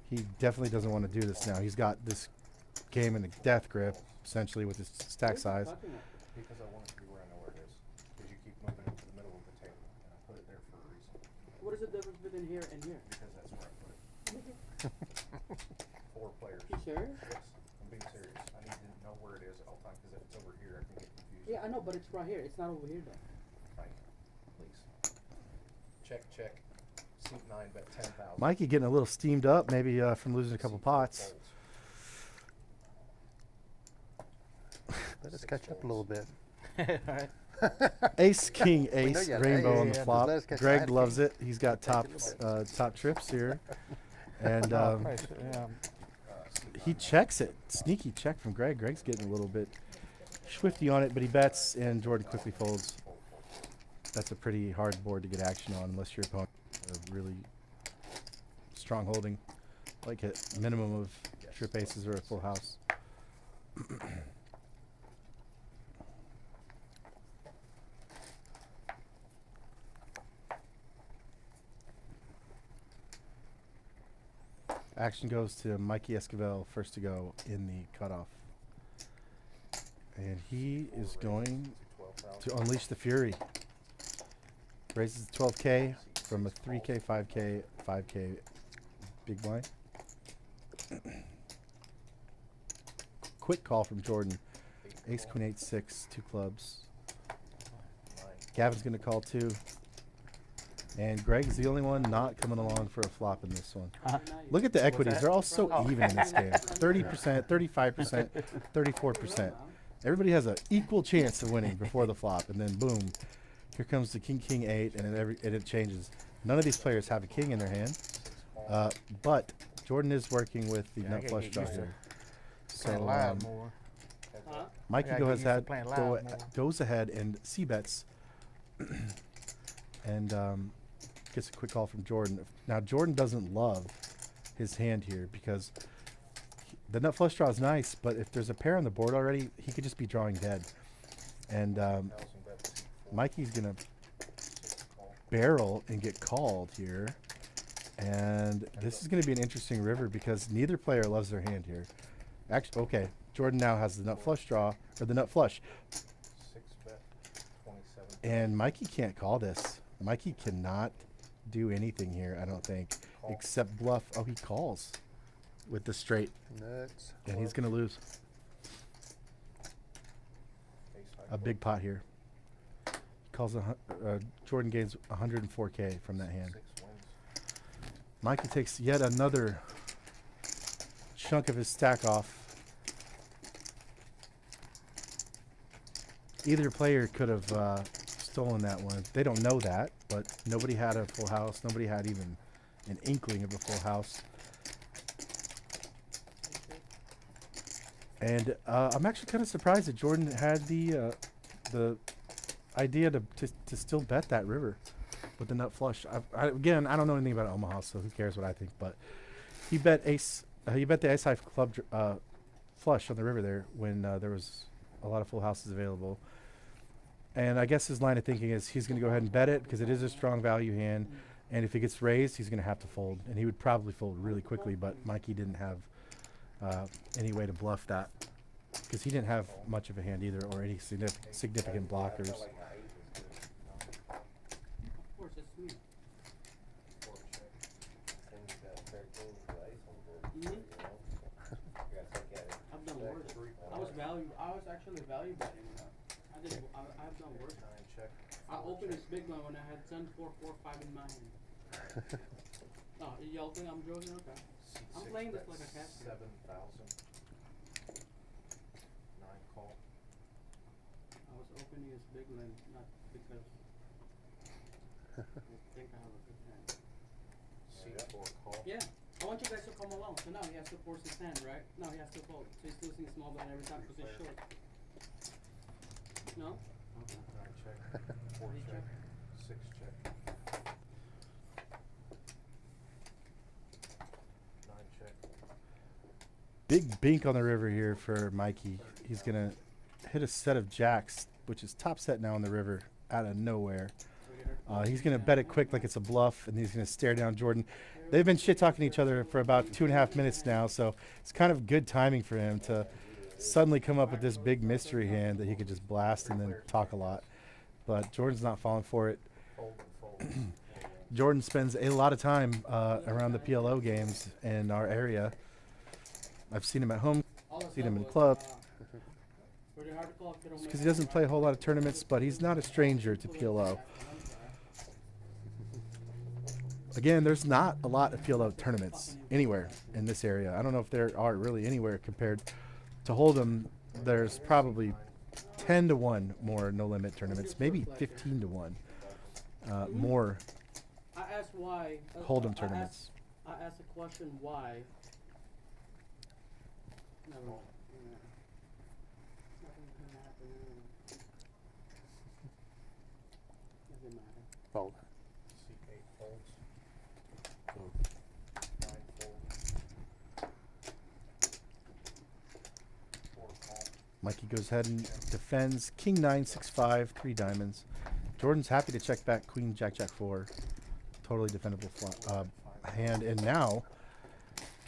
He definitely doesn't want to do this now. He's got this game in a death grip, essentially, with his stack size. Because I want it to be where I know where it is. Because you keep moving into the middle of the table. And I put it there for a reason. What is the difference between here and here? Because that's where I put it. 4 players. You serious? Yes, I'm being serious. I need to know where it is at all times. Because if it's over here, I can get confused. Yeah, I know, but it's right here. It's not over here though. Fine. Please. Check, check. Suit 9, bet 10,000. Mikey getting a little steamed up, maybe from losing a couple pots. Let us catch up a little bit. Ace, king, We know ace, you had rainbow ace. on the Yeah, flop. let us catch Greg that. loves it. He's got top trips here. And he checks it. Sneaky check from Greg. Greg's getting a little bit swifty on it, but he bets, and Jordan quickly folds. That's a pretty hard board to get action on unless your opponent is really strong holding, like a minimum of trip aces or a full house. Action goes to Mikey Esquivel, first to go in the cutoff. And he is going to unleash the fury. Raises 12K from a 3K, 5K, 5K big blind. Quick call from Jordan. Ace, queen, 8, 6, 2 clubs. Gavin's going to call 2. And Greg's the only one not coming along for a flop in this one. Look at the equities. They're all so even in this game. 30%, 35%, 34%. Everybody has an equal chance of winning before the flop. And then, boom, here comes the king, king, 8, and it changes. None of these players have a king in their hand. But Jordan is working with the nut flush draw here. So Mikey goes ahead and c-bets. And gets a quick call from Jordan. Now, Jordan doesn't love his hand here because the nut flush draw is nice, but if there's a pair on the board already, he could just be drawing dead. And Mikey's going to barrel and get called here. And this is going to be an interesting river because neither player loves their hand here. Actually, okay, Jordan now has the nut flush draw, or the nut flush. 6 bet 27. And Mikey can't call this. Mikey cannot do anything here, I don't think, except bluff. Oh, he calls with the straight. Nuts. And he's going to lose a big pot here. He calls Jordan gains 104K from that hand. 6 wins. Mikey takes yet another chunk of his stack off. Either player could have stolen that one. They don't know that, but nobody had a full house. Nobody had even an inkling of a full house. And I'm actually kind of surprised that Jordan had the idea to still bet that river with the nut flush. Again, I don't know anything about Omaha, so who cares what I think? But he bet ace. He bet the ace high club flush on the river there when there was a lot of full houses available. And I guess his line of thinking is he's going to go ahead and bet it because it is a strong value hand. And if it gets raised, he's going to have to fold. And he would probably fold really quickly, but Mikey didn't have any way to bluff that because he didn't have much of a hand either or any significant blockers. Of course, it's sweet. I've done worse. I was actually value betting. I've done worse. I opened this big one when I had 10, 4, 4, 5 in my hand. Oh, y'all think I'm joking? Okay. I'm playing this like a cat. 7,000. 9 call. I was opening this big one not because I think I have a good hand. C4 call. Yeah. I want you guys to come along. So now he has to force his hand, right? No, he has to fold. So he's losing small blind every time because he's short. No? Okay. 9 check. 4 check. 6 check. 9 check. Big bink on the river here for Mikey. He's going to hit a set of jacks, which is top set now on the river out of nowhere. He's going to bet it quick like it's a bluff, and he's going to stare down Jordan. They've been shit-talking each other for about 2.5 minutes now, so it's kind of good timing for him to suddenly come up with this big mystery hand that he could just blast and then talk a lot. But Jordan's not falling for it. Jordan spends a lot of time around the PLO games in our area. I've seen him at home, seen him in club. Because he doesn't play a whole lot of tournaments, but he's not a stranger to PLO. Again, there's not a lot of PLO tournaments anywhere in this area. I don't know if there are really anywhere compared to Hold'em. There's probably 10 to 1 more no limit tournaments, maybe 15 to 1 more I asked why. Hold'em tournaments. I asked a question why. Never mind. Nothing's gonna happen. Doesn't matter. Fold. C8 folds. 9 folds. 4 call. Mikey goes ahead and defends King 9, 6, 5, 3 diamonds. Jordan's happy to check back Queen, Jack, Jack 4. Totally defendable hand. And now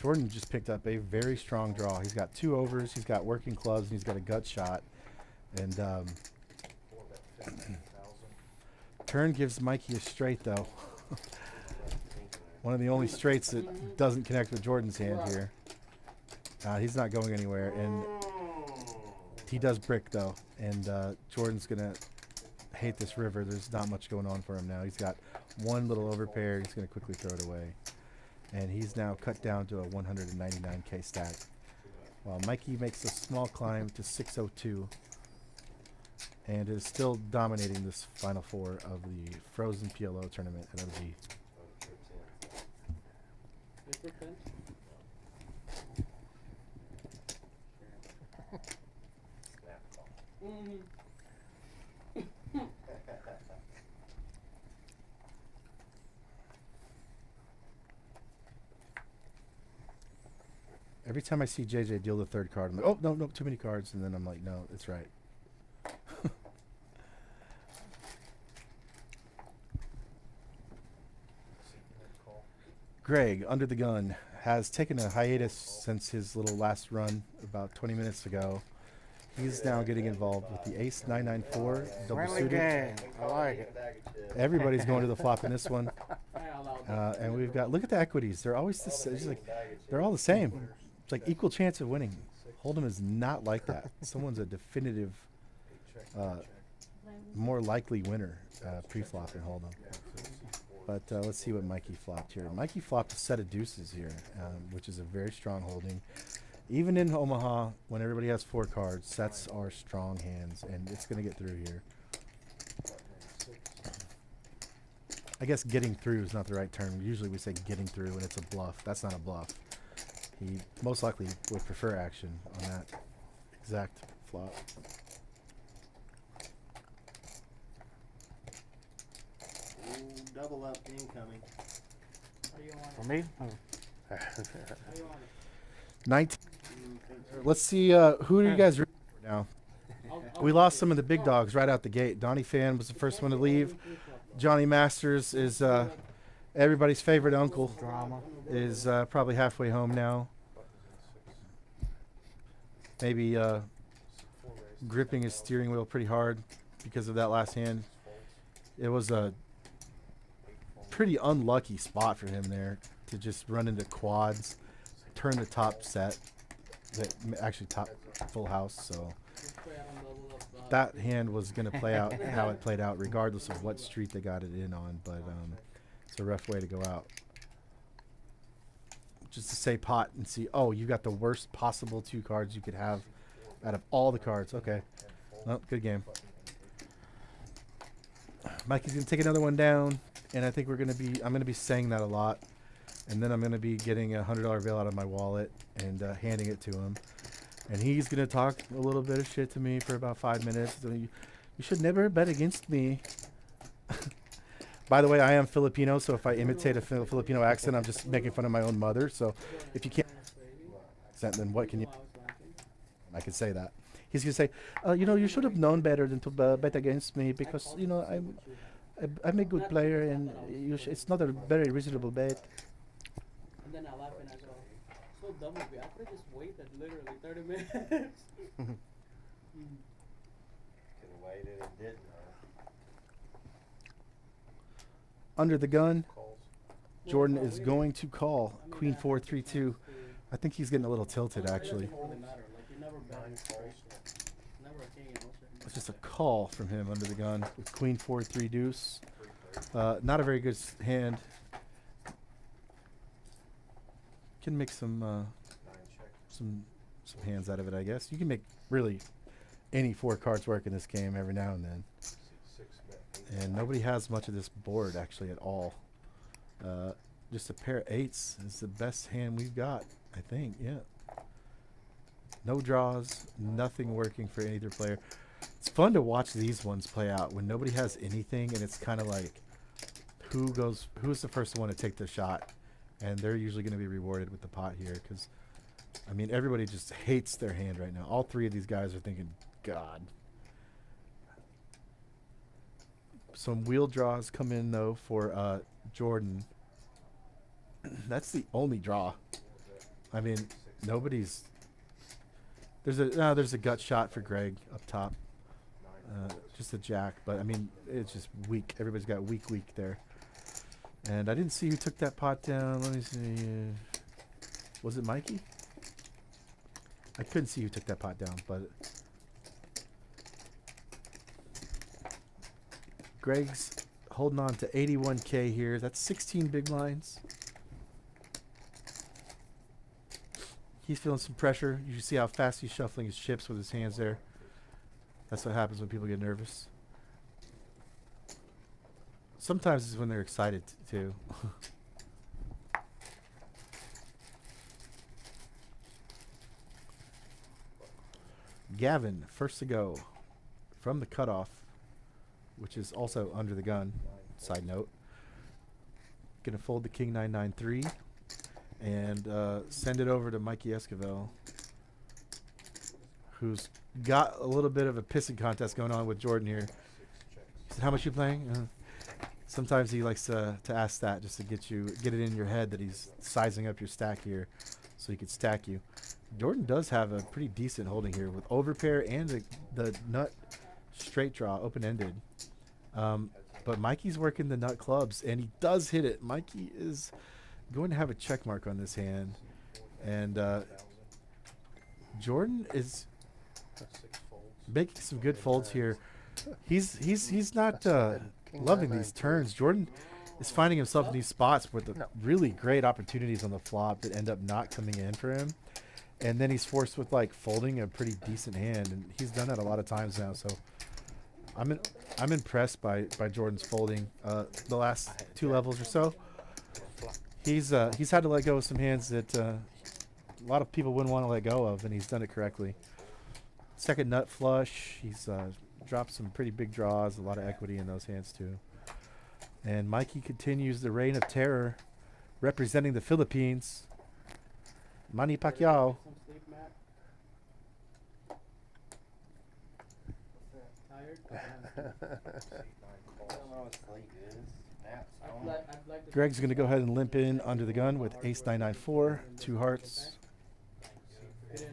Jordan just picked up a very strong draw. He's got 2 overs, he's got working clubs, and he's got a gut shot. And turn gives Mikey a straight, though. One of the only straights that doesn't connect with Jordan's hand here. He's not going anywhere, and he does brick, though. And Jordan's going to hate this river. There's not much going on for him now. He's got 1 little overpair. He's going to quickly throw it away. And he's now cut down to a 199K stack. While Mikey makes a small climb to 602 and is still dominating this Final Four of the Frozen PLO tournament at OG. Paper pen? Every time I see JJ deal the 3rd card, I'm like, oh, no, too many cards. And then I'm like, no, it's right. Greg, under the gun, has taken a hiatus since his little last run about 20 minutes ago. He's now getting involved with the Ace 994 double Friendly suited. game. I like it. Everybody's going to the flop in this one. And we've got, look at the equities. They're always the same. Like, they're all the same. It's like equal chance of winning. Hold'em is not like that. Someone's a definitive, more likely winner pre-flop in Hold'em. But let's see what Mikey flopped here. Mikey flopped a set of deuces here, which is a very strong holding. Even in Omaha, when everybody has 4 cards, sets are strong hands, and it's going to get through here. I guess getting through is not the right term. Usually we say getting through when it's a bluff. That's not a bluff. He most likely would prefer action on that exact flop. double up incoming. How do you want For it? me? Oh. How do you want it? 19. Let's see. Who are you guys rooting for now? We lost some of the big dogs right out the gate. Donnie Fan was the first one to leave. Johnny Masters is everybody's favorite uncle. Drama. Is probably halfway home now. Maybe gripping his steering wheel pretty hard because of that last hand. It was a pretty unlucky spot for him there to just run into quads, turn the top set, actually top full house. So that hand was going to play out how it played out, regardless of what street they got it in on. But it's a rough way to go out. Just to say pot and see, oh, you got the worst possible 2 cards you could have out of all the cards. Okay. Well, good game. Mikey's going to take another one down, and I think I'm going to be saying that a lot. And then I'm going to be getting a $100 bill out of my wallet and handing it to him. And he's going to talk a little bit of shit to me for about 5 minutes. So you should never bet against me. By the way, I am Filipino, so if I imitate a Filipino accent, I'm just making fun of my own mother. So if you can't accent, then what can you? I can say that. He's gonna say, you should have known better than to bet against me because I'm a good player and it's not a very reasonable bet. And then I laugh and I go, so dumb of me. I could have just waited literally 30 minutes. Could have waited and didn't. Under the gun, Jordan is going to call Queen 4-3-2. I think he's getting a little tilted actually. It's just a call from him under the gun with Queen 4-3 deuce. Not a very good hand. Can make some hands out of it, I guess. You can make really any 4 cards work in this game every now and then. And nobody has much of this board actually at all. Just a pair of 8s is the best hand we've got, I think. Yeah. No draws, nothing working for either player. It's fun to watch these ones play out when nobody has anything, and it's kind of like who's the first one to take the shot, and they're usually going to be rewarded with the pot here because, I mean, everybody just hates their hand right now. All 3 of these guys are thinking, God. Some wheel draws come in though for Jordan. That's the only draw. I mean, nobody's. There's a gut shot for Greg up top. Just a jack, but I mean it's just weak. Everybody's got weak there. And I didn't see who took that pot down. Let me see. Was it Mikey? I couldn't see who took that pot down, but. Greg's holding on to 81K here. That's 16 big blinds. He's feeling some pressure. You see how fast he's shuffling his chips with his hands there. That's what happens when people get nervous. Sometimes it's when they're excited too. Gavin, first to go from the cutoff, which is also under the gun. Side note. Gonna fold the King 993 and send it over to Mikey Esquivel, who's got a little bit of a pissing contest going on with Jordan here. He said, "How much you playing?" Sometimes he likes to ask that just to get it in your head that he's sizing up your stack here, so he could stack you. Jordan does have a pretty decent holding here with overpair and the nut straight draw open ended. But Mikey's working the nut clubs and he does hit it. Mikey is going to have a check mark on this hand, and Jordan is making some good folds here. He's not loving these turns. Jordan is finding himself in these spots with the really great opportunities on the flop that end up not coming in for him, and then he's forced with like folding a pretty decent hand, and he's done that a lot of times now. So I'm impressed by Jordan's folding the last 2 levels or so. He's had to let go of some hands that a lot of people wouldn't want to let go of, and he's done it correctly. Second nut flush. He's dropped some pretty big draws, a lot of equity in those hands too. And Mikey continues the reign of terror, representing the Philippines. Manny Pacquiao. Some sleep, Matt. Tired? I don't know what sleep is. Naps. I'd like to Greg's going to go ahead and limp in under the gun with ace 994, 2 hearts. If it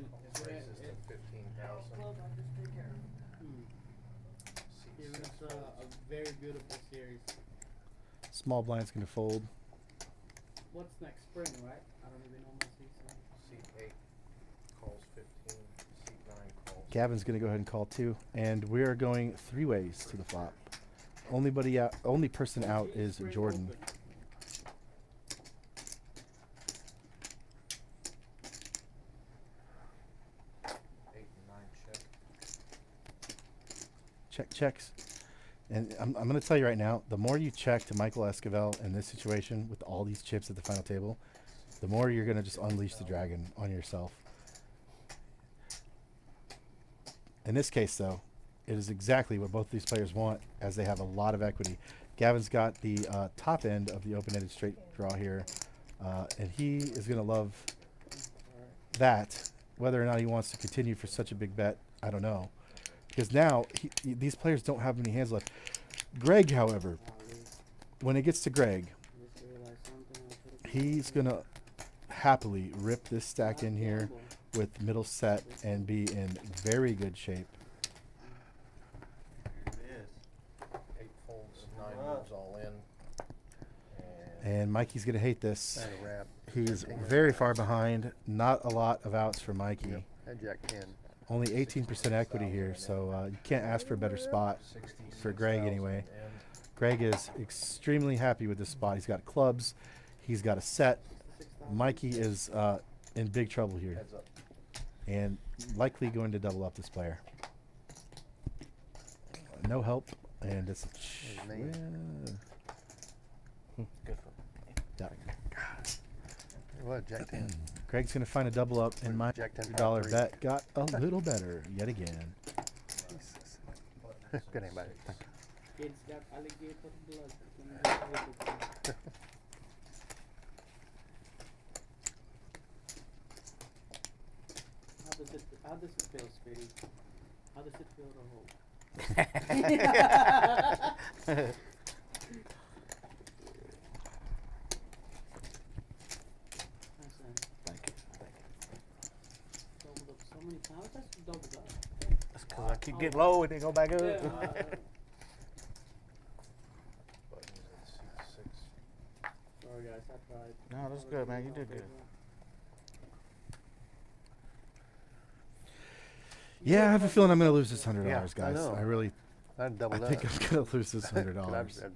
Raises to 15,000. It was a very beautiful series. Small blind's going to fold. What's next? Spring, right? I don't even know my season. Seat 8 calls 15. Seat 9 calls. Gavin's going to go ahead and call 2. And we are going 3 ways to the flop. Only person out is Spring Jordan. open. 8 and 9 check. Checks. And I'm going to tell you right now, the more you check to Michael Esquivel in this situation with all these chips at the final table, the more you're going to just unleash the dragon on yourself. In this case, though, it is exactly what both these players want, as they have a lot of equity. Gavin's got the top end of the open-ended straight draw here, and he is going to love that. Whether or not he wants to continue for such a big bet, I don't know. Because now, these players don't have many hands left. Greg, however, when it gets to Greg, Just realized something I should've- he's going to happily rip this stack in here with middle set and be in very good shape. Here it is. 8 folds, 9 moves all in. And Mikey's going to hate this. That's a wrap. He's very far behind. Not a lot of outs for Mikey. Yep. And Jack 10. Only 18% equity here, so you can't ask for a better spot for Greg anyway. Greg is extremely happy with this spot. He's got clubs. He's got a set. Mikey is in big trouble here Heads up. and likely going to double up this player. No help, and it's There's me. Good for yeah. What, Jack 10? Greg's going to find a double up, and my Jack 10 $1 3. bet got a little better yet again. Good name, buddy. Thank you. Kids got alligator blood. Can How does it feel, Speedy? How does it feel to hold? Thanks, man. Thank you. Doubled up so many times. That's doubled up. That's because I keep getting low and they go back up. Yeah, buttons in seat 6. sorry guys, I tried. No, that's good, man. You did good. Yeah, I have a feeling I'm going to lose this $100, Yeah, I guys. know. I really, I'd double I that. think I'm going to lose this $100.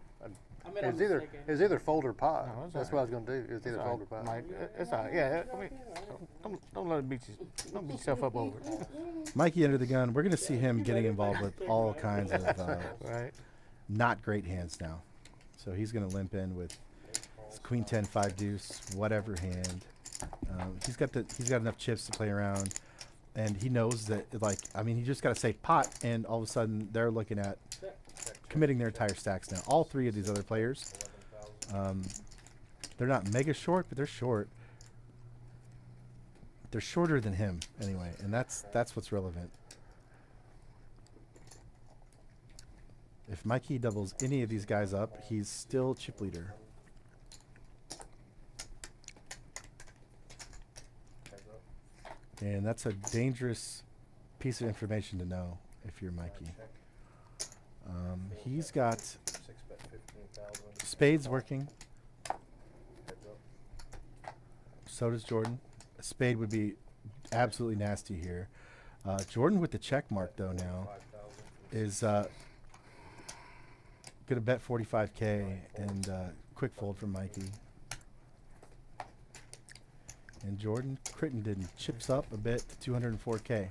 I made a It was either mistake, it was either fold or pot. No, it's That's all what I was gonna do. It was either It's fold or all pot. right, Mike. It's all right. Yeah, I mean, don't let it beat you. Don't beat yourself up over it. Mikey under the gun. We're going to see him getting involved with all kinds of Right? not great hands now. So he's going to limp in with Queen 10, 5 deuce, whatever hand. He's got enough chips to play around, and he knows that. Like, I mean, he just got to say pot, and all of a sudden they're looking at committing their entire stacks now. All three of these other players, they're not mega short, but they're short. They're shorter than him anyway, and that's what's relevant. If Mikey doubles any of these guys up, he's still chip leader. Heads up. And that's a dangerous piece of information to know if you're Mikey. Check. He's got 6 bet 15,000. spades working. Heads up. So does Jordan. A spade would be absolutely nasty here. Jordan with the check mark though now 5,000. is gonna bet 45K and quick fold from Mikey. And Jordan Crittenden chips up a bit to 204K.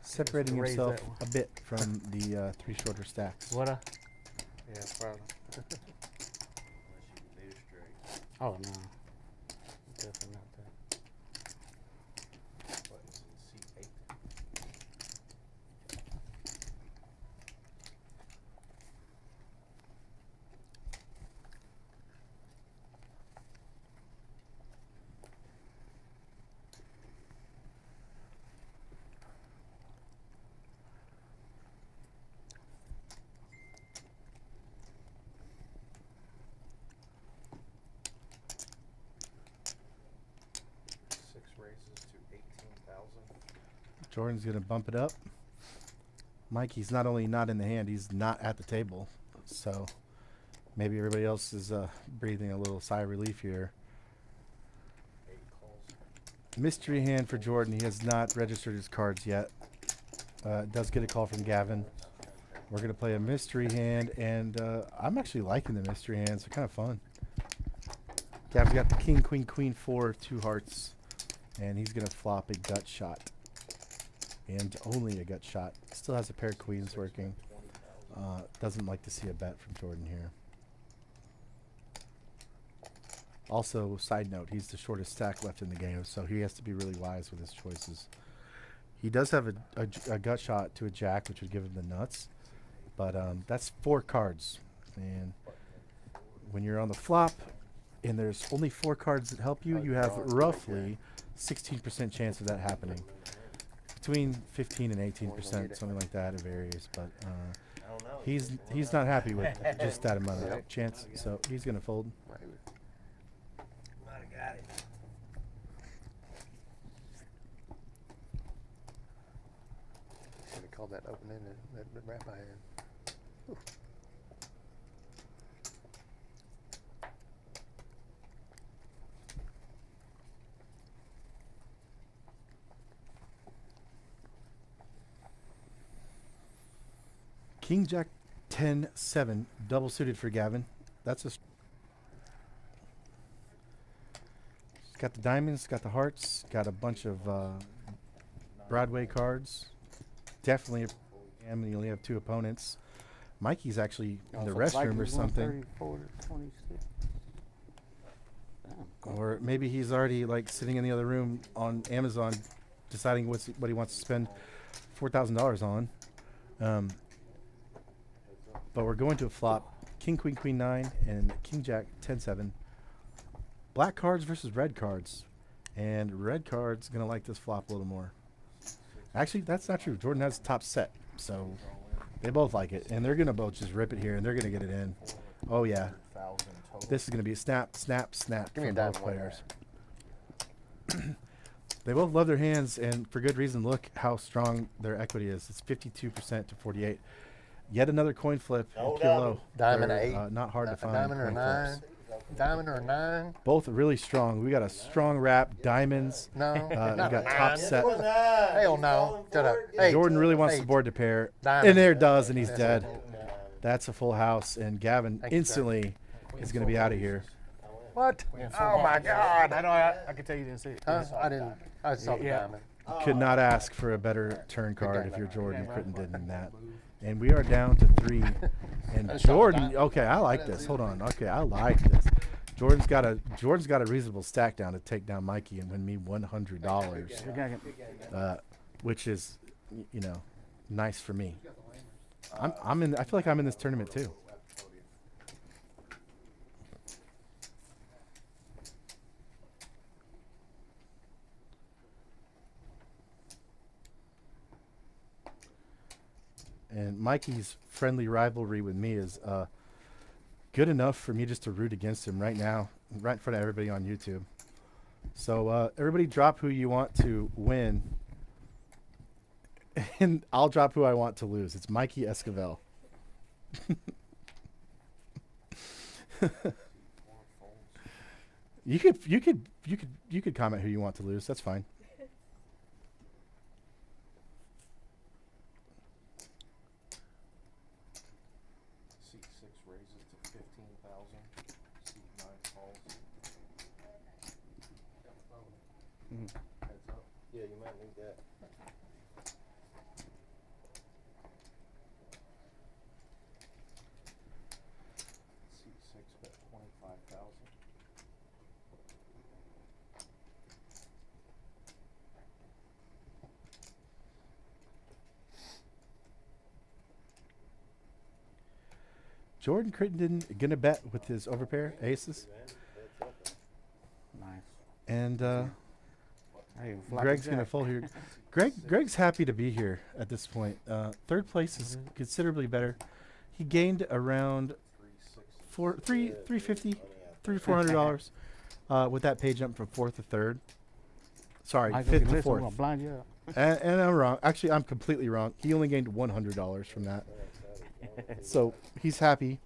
Separating Raise himself that one. a bit from the 3 shorter stacks. What? Yeah, probably. Unless you can do straight. Oh no, definitely not that. Buttons in seat 8. Jordan's gonna bump it up. Mikey's not only not in the hand, he's not at the table. So maybe everybody else is breathing a little sigh of relief here. Mystery hand for Jordan. He has not registered his cards yet. Does get a call from Gavin. We're going to play a mystery hand, and I'm actually liking the mystery hands. They're kind of fun. Gavin's got the king, queen, queen, 4, 2 hearts, and he's going to flop a gut shot. And only a gut shot. Still has a pair of queens working. Doesn't like to see a bet from Jordan here. Also, side note, he's the shortest stack left in the game, so he has to be really wise with his choices. He does have a gut shot to a jack, which would give him the nuts. But that's 4 cards. And when you're on the flop and there's only 4 cards that help you, you have roughly 16% chance of that happening. Between 15 and 18%, something like that. It varies. But he's not happy with just that amount of chance, so he's going to fold. Might have got it. Should have called that open ended, that rabbi hand. Whew. King Jack 10-7, double suited for Gavin. That's a. He's got the diamonds, got the hearts, got a bunch of Broadway cards. Definitely, and you only have 2 opponents. Mikey's actually in the restroom or something. 134 to 26. Damn. Or maybe he's already like sitting in the other room on Amazon, deciding what he wants to spend $4,000 on. But we're going to a flop. King, queen, queen 9, and King Jack 10-7. Black cards versus red cards. And red cards going to like this flop a little more. Actually, that's not true. Jordan has top set. So they both like it. And they're going to both just rip it here, and they're going to get it in. Oh, yeah. This is going to be a snap, snap, snap Give me from a both diamond players. They both love their hands, and for good reason. Look how strong their equity is. It's 52% to 48. Yet another coin flip. No PLO. Diamond They're, 8. not hard to find. Diamond or coin 9. flips. Diamond or 9. Both really strong. We got a strong wrap. Diamonds. No. We not got a top 9. set. Hell no. Shut up. 8. Jordan really wants the 8. board to pair. Diamond. And there it does, and he's That's dead. it. That's a full house, and Gavin Thank you, sir. instantly is going to be out of here. What? Oh my God. I can tell you didn't see it. Huh? I didn't. I saw the diamond. Could not ask for a better turn card if you're Jordan Crittenden than that. And we are down to 3. And Jordan, okay, I like this. Hold on. Okay, I like this. Jordan's got a reasonable stack down to take down Mikey and win me $100, which is, nice for me. I'm in. I feel like I'm in this tournament too. And Mikey's friendly rivalry with me is good enough for me just to root against him right now, right in front of everybody on YouTube. So everybody drop who you want to win, and I'll drop who I want to lose. It's Mikey Esquivel. You could comment who you want to lose. That's fine. Seat 6 raises to 15,000. Seat 9 falls. Heads up. Yeah, you might need that. Seat 6 bet 25,000. Jordan Crittenden gonna bet with his overpair aces, Nice. and Hey, flop Greg's jack. gonna fold here. Greg's happy to be here at this point. Third place is considerably better. He gained around 350, $400 with that pay jump from 4th to 3rd. Sorry, Michael, 5th you to listen, I'm 4th. gonna blind you And I'm wrong. Actually, I'm completely wrong. He only gained $100 from that. So he's happy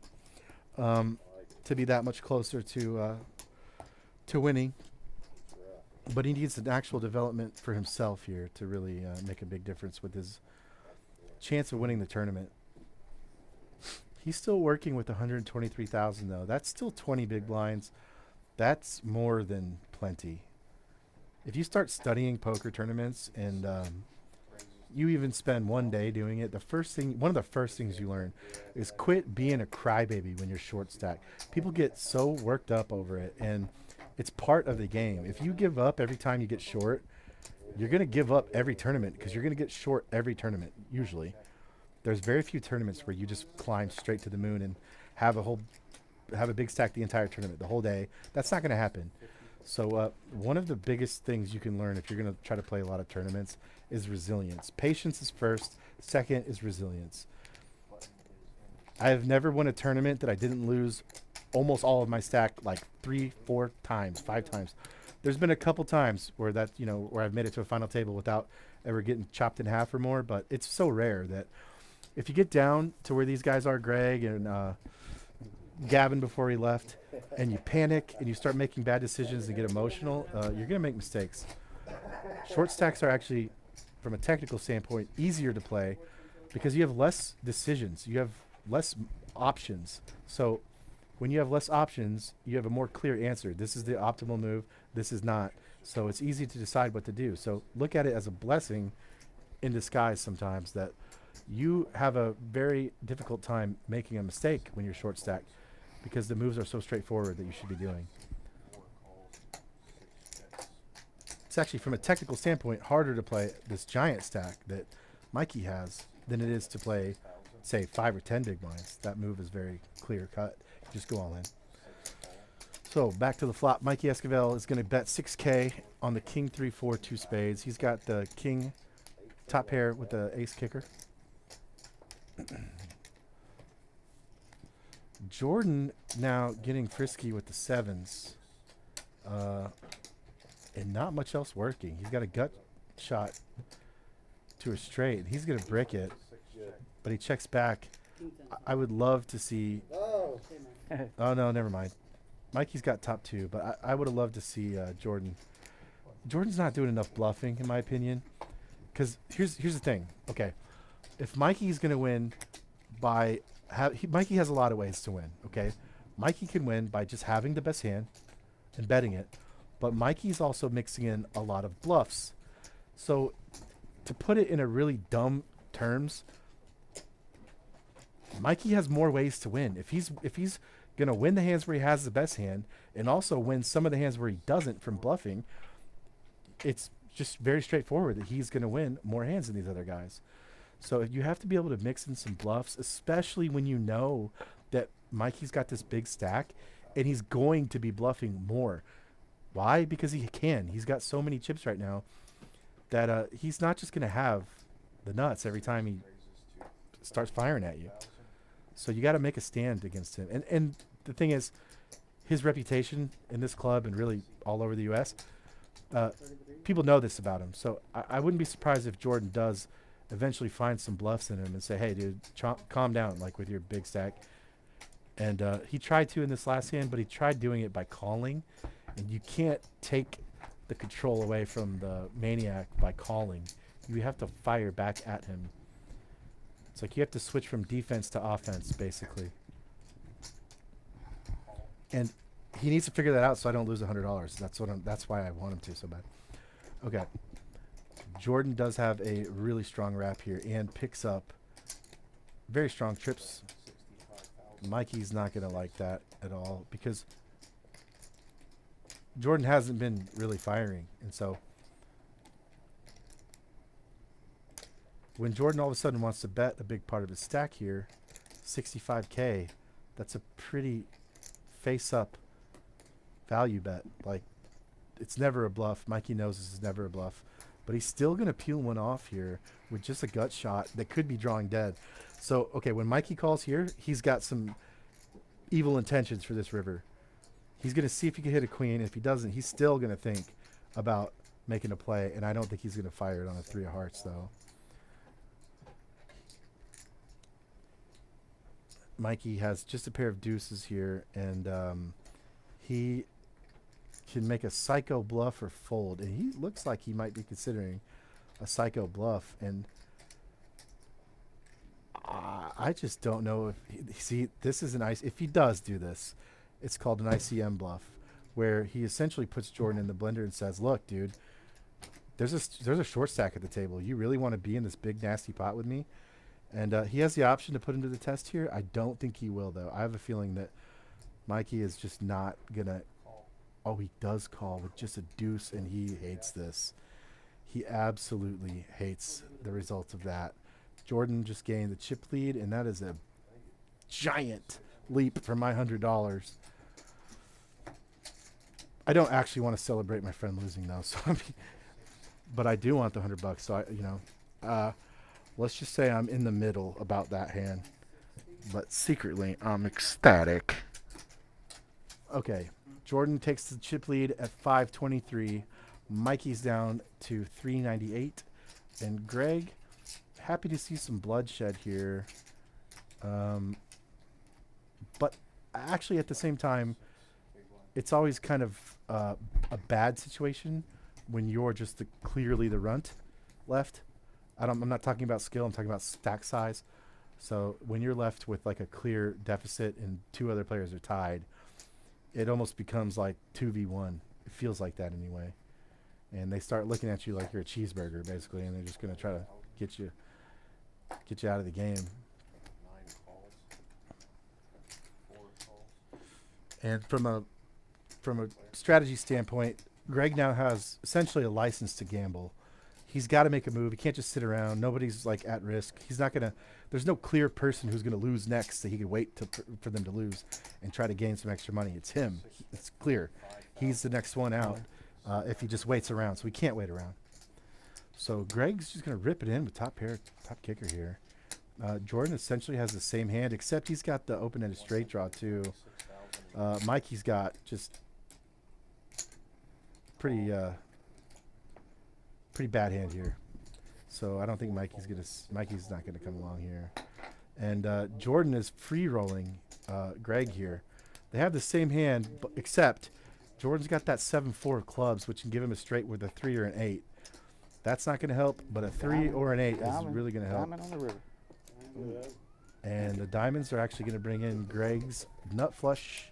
to be that much closer to winning. But he needs an actual development for himself here to really make a big difference with his chance of winning the tournament. He's still working with 123,000 though. That's still 20 big blinds. That's more than plenty. If you start studying poker tournaments and you even spend one day doing it, one of the first things you learn is quit being a crybaby when you're short stack. People get so worked up over it, and it's part of the game. If you give up every time you get short, you're going to give up every tournament because you're going to get short every tournament, usually. There's very few tournaments where you just climb straight to the moon and have a big stack the entire tournament, the whole day. That's not going to happen. So one of the biggest things you can learn if you're going to try to play a lot of tournaments is resilience. Patience is first. Second is resilience. I have never won a tournament that I didn't lose almost all of my stack like 3, 4 times, 5 times. There's been a couple times where where I've made it to a final table without ever getting chopped in half or more, but it's so rare that if you get down to where these guys are, Greg and Gavin before he left, and you panic and you start making bad decisions and get emotional, you're going to make mistakes. Short stacks are actually, from a technical standpoint, easier to play because you have less decisions. You have less options. So when you have less options, you have a more clear answer. This is the optimal move. This is not. So it's easy to decide what to do. So look at it as a blessing in disguise sometimes that you have a very difficult time making a mistake when you're short stacked because the moves are so straightforward that you should be doing. It's actually, from a technical standpoint, harder to play this giant stack that Mikey has than it is to play, say, 5 or 10 big blinds. That move is very clear cut. Just go all in. So back to the flop. Mikey Esquivel is going to bet 6K on the king 3-4 2 spades. He's got the king top pair with the ace kicker. Jordan now getting frisky with the sevens. And not much else working. He's got a gut shot to a straight. He's going to brick it, but he checks back. I would love to see... Oh, no, never mind. Mikey's got top 2, but I would have loved to see Jordan. Jordan's not doing enough bluffing, in my opinion. Because here's the thing. Okay, if Mikey's going to win by... Mikey has a lot of ways to win, okay? Mikey can win by just having the best hand and betting it. But Mikey's also mixing in a lot of bluffs. So to put it in a really dumb terms, Mikey has more ways to win. If he's going to win the hands where he has the best hand and also win some of the hands where he doesn't from bluffing, it's just very straightforward that he's going to win more hands than these other guys. So you have to be able to mix in some bluffs, especially when you know that Mikey's got this big stack and he's going to be bluffing more. Why? Because he can. He's got so many chips right now that he's not just going to have the nuts every time he starts firing at you. So you got to make a stand against him. And the thing is, his reputation in this club and really all over the U.S., people know this about him. So I wouldn't be surprised if Jordan does eventually find some bluffs in him and say, hey, dude, calm down, like with your big stack. And he tried to in this last hand, but he tried doing it by calling. And you can't take the control away from the maniac by calling. You have to fire back at him. It's like you have to switch from defense to offense, basically. And he needs to figure that out so I don't lose $100. That's why I want him to so bad. Okay. Jordan does have a really strong wrap here and picks up very strong trips. Mikey's not going to like that at all because Jordan hasn't been really firing. And so when Jordan all of a sudden wants to bet a big part of his stack here, 65K, that's a pretty face-up value bet. Like, it's never a bluff. Mikey knows this is never a bluff. But he's still going to peel one off here with just a gut shot that could be drawing dead. So, okay, when Mikey calls here, he's got some evil intentions for this river. He's going to see if he can hit a queen. If he doesn't, he's still going to think about making a play, and I don't think he's going to fire it on a 3 of hearts, though. Mikey has just a pair of deuces here, and he can make a psycho bluff or fold, and he looks like he might be considering a psycho bluff, and I just don't know if see, this is an ice. If he does do this, it's called an ICM bluff, where he essentially puts Jordan in the blender and says, "Look, dude, there's a short stack at the table. You really want to be in this big nasty pot with me?" And he has the option to put him to the test here. I don't think he will, though. I have a feeling that Mikey is just not gonna. Oh, he does call with just a deuce, and he hates this. He absolutely hates the results of that. Jordan just gained the chip lead, and that is a giant leap for my $100. I don't actually want to celebrate my friend losing, though. So, I mean, but I do want the $100. So let's just say I'm in the middle about that hand, but secretly I'm ecstatic. Okay, Jordan takes the chip lead at 523. Mikey's down to 398, and Greg, happy to see some bloodshed here. But actually, at the same time, it's always kind of a bad situation when you're just clearly the runt left. I'm not talking about skill. I'm talking about stack size. So when you're left with like a clear deficit and 2 other players are tied, it almost becomes like 2v1. It feels like that anyway. And they start looking at you like you're a cheeseburger, basically, and they're just going to try to get you out of the game. 9 calls. 4 calls. And from a strategy standpoint, Greg now has essentially a license to gamble. He's got to make a move. He can't just sit around. Nobody's like at risk. He's not gonna. There's no clear person who's gonna lose next that he could wait for them to lose and try to gain some extra money. It's him. It's clear. He's the next one out if he just waits around. So he can't wait around. So Greg's just gonna rip it in with top kicker here. Jordan essentially has the same hand, except he's got the open-ended straight draw too. Mikey's got just pretty bad hand here, so I don't think Mikey's not gonna come along here. And Jordan is free rolling Greg here. They have the same hand, except Jordan's got that 7-4 of clubs, which can give him a straight with a 3 or an 8. That's not gonna help, but a 3 or an 8 is really gonna help. Diamond on the river. And the diamonds are actually gonna bring in Greg's nut flush.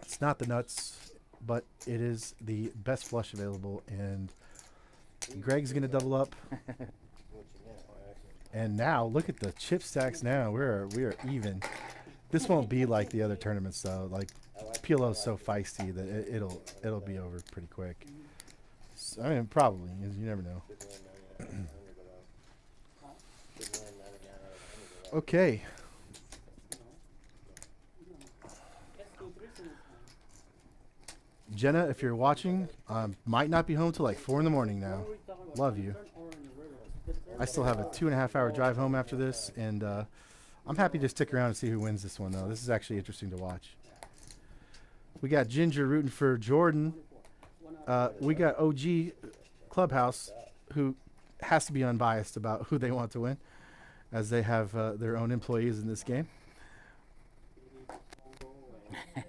It's not the nuts, but it is the best flush available, and Greg's gonna double up. And now look at the chip stacks. Now we are even. This won't be like the other tournaments though. Like PLO is so feisty that it'll be over pretty quick. So, I mean, probably. You never know. Okay. Jenna, if you're watching, might not be home till like 4 in the morning now. Love you. I still have a 2.5 hour drive home after this, and I'm happy to stick around and see who wins this one, though. This is actually interesting to watch. We got Ginger rooting for Jordan. We got OG Clubhouse, who has to be unbiased about who they want to win, as they have their own employees in this game.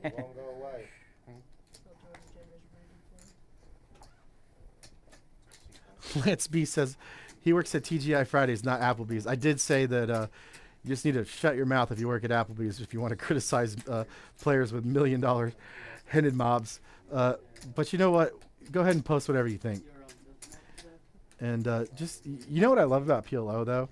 Won't go away. Lance B says he works at TGI Fridays, not Applebee's. I did say that you just need to shut your mouth if you work at Applebee's if you want to criticize players with $1 million headed mobs. But you know what? Go ahead and post whatever you think. And just, you know what I love about PLO, though?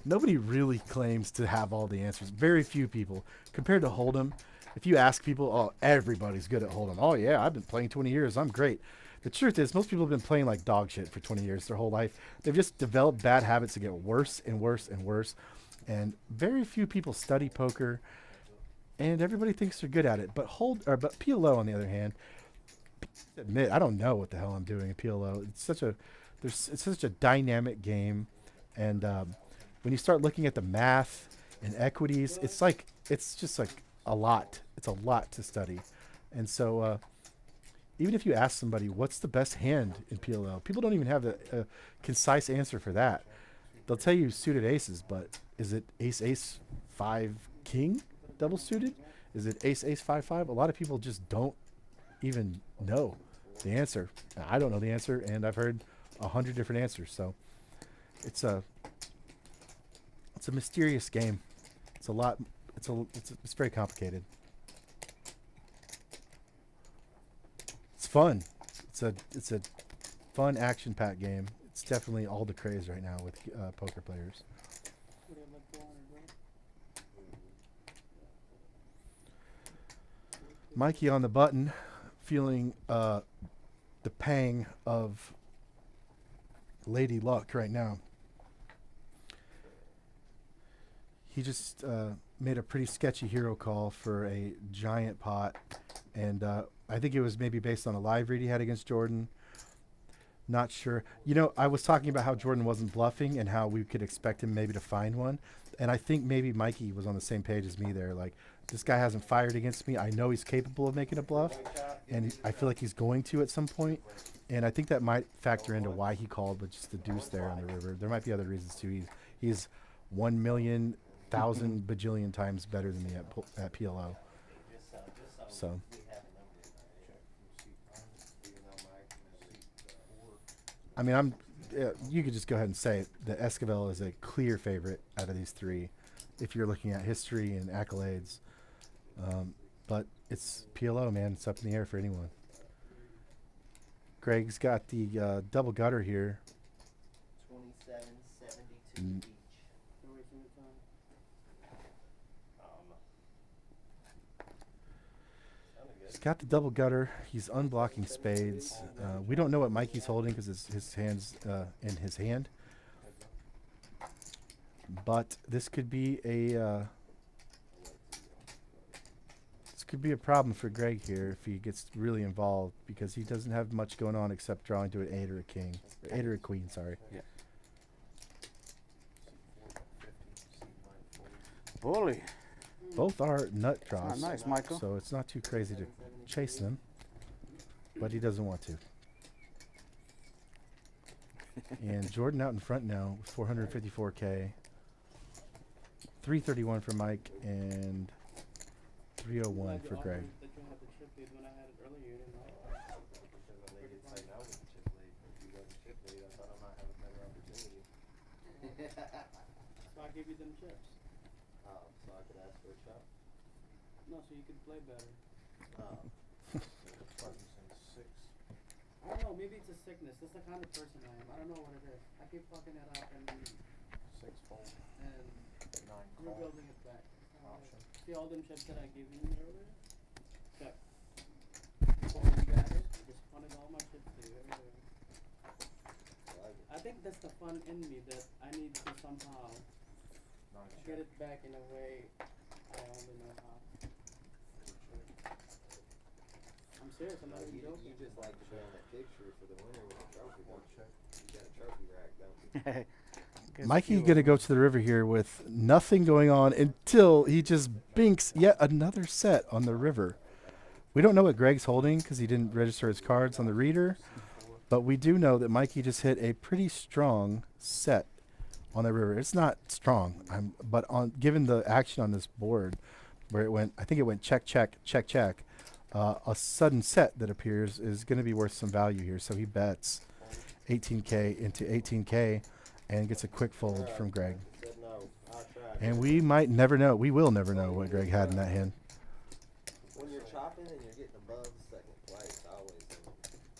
Nobody really claims to have all the answers. Very few people. Compared to Hold'em, if you ask people, oh, everybody's good at Hold'em. Oh, yeah, I've been playing 20 years. I'm great. The truth is, most people have been playing like dog shit for 20 years, their whole life. They've just developed bad habits that get worse and worse and worse. And very few people study poker, and everybody thinks they're good at it. But PLO, on the other hand, admit, I don't know what the hell I'm doing in PLO. It's such a dynamic game, and when you start looking at the math and equities, it's just like a lot. It's a lot to study, and so even if you ask somebody what's the best hand in PLO, people don't even have a concise answer for that. They'll tell you suited aces, but is it ace ace 5 king double suited? Is it ace ace 5 5? A lot of people just don't even know the answer. I don't know the answer, and I've heard 100 different answers. So it's a mysterious game. It's a lot. It's very complicated. It's fun. It's a fun action-packed game. It's definitely all the craze right now with poker players. What do you have, like 400, bro? Mikey on the button, feeling the pang of Lady Luck right now. He just made a pretty sketchy hero call for a giant pot, and I think it was maybe based on a live read he had against Jordan. Not sure. You know, I was talking about how Jordan wasn't bluffing and how we could expect him maybe to find one, and I think maybe Mikey was on the same page as me there. Like, this guy hasn't fired against me. I know he's capable of making a bluff, and I feel like he's going to at some point. And I think that might factor into why he called with just the deuce there on the river. There might be other reasons too. He's 1,000,000 bajillion times better than me at PLO. So I mean, you could just go ahead and say it, that Esquivel is a clear favorite out of these three if you're looking at history and accolades. But it's PLO, man. It's up in the air for anyone. Greg's got the double gutter here. 27.72 each. He's got the double gutter. He's unblocking spades. We don't know what Mikey's holding because his hand's in his hand. But this could be a problem for Greg here if he gets really involved, because he doesn't have much going on except drawing to an 8 or a king, or 8 or a queen. Sorry. Yeah. Bully. Both are nut draws. Nice, Michael. So it's not too crazy to chase them, but he doesn't want to. And Jordan out in front now with 454K. 331 for Mike and 301 for Greg. That you had the chip lead when I had it earlier, you didn't like it. Because when they did say no with the chip lead, if you got the chip lead, I thought I might have a better opportunity. So I gave you them chips. Oh, so I could ask for a shot? No, so you could play better. Oh. I don't know, maybe it's a sickness. That's the kind of person I am. I don't know what it is. I keep fucking it up and rebuilding it back. See all them chips that I gave you earlier? Check. Before you got it, just funded all my chips to you. I think that's the fun in me, that I need to somehow get it back in a way I only know how. I'm serious, I'm not even You joking. just like to be on that picture for the winner with a trophy, don't you? You got a trophy rack, don't you? Mikey gonna go to the river here with nothing going on until he just binks yet another set on the river. We don't know what Greg's holding because he didn't register his cards on the reader, but we do know that Mikey just hit a pretty strong set on the river. It's not strong, but given the action on this board, where it went, I think it went check, check, check, check. A sudden set that appears is going to be worth some value here, so he bets 18K into 18K and gets a quick fold from Greg. Said no. I tried. And we might never know. We will never know what Greg had in that hand. When you're chopping and you're getting above second place, I always think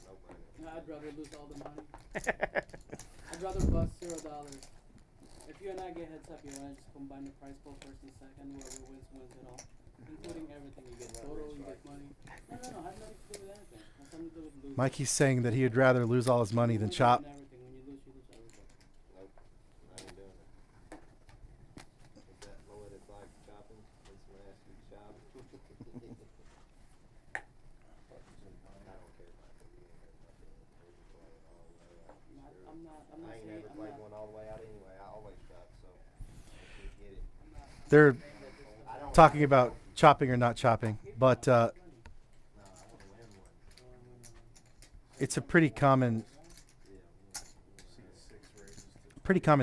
no brainer. I'd rather lose all the money. I'd rather bust $0. If you and I get heads up, you want to just combine the price pool first and second, whoever wins it all. Including everything. You get total, you get money. No, I have nothing to do with anything. It has something to do with losing. Mikey's saying that he would rather lose all his money than chop. Everything. When you lose everything. Nope. I ain't doing it. Is that what it's like chopping? When someone asks you to chop? I don't care about it. You ain't heard nothing. We're just playing all the way out. I'm not I ain't saying, never played one all the way out anyway. I always chop, so I just get it. They're I don't talking about chopping or not chopping, but No, I want to win one. it's a pretty common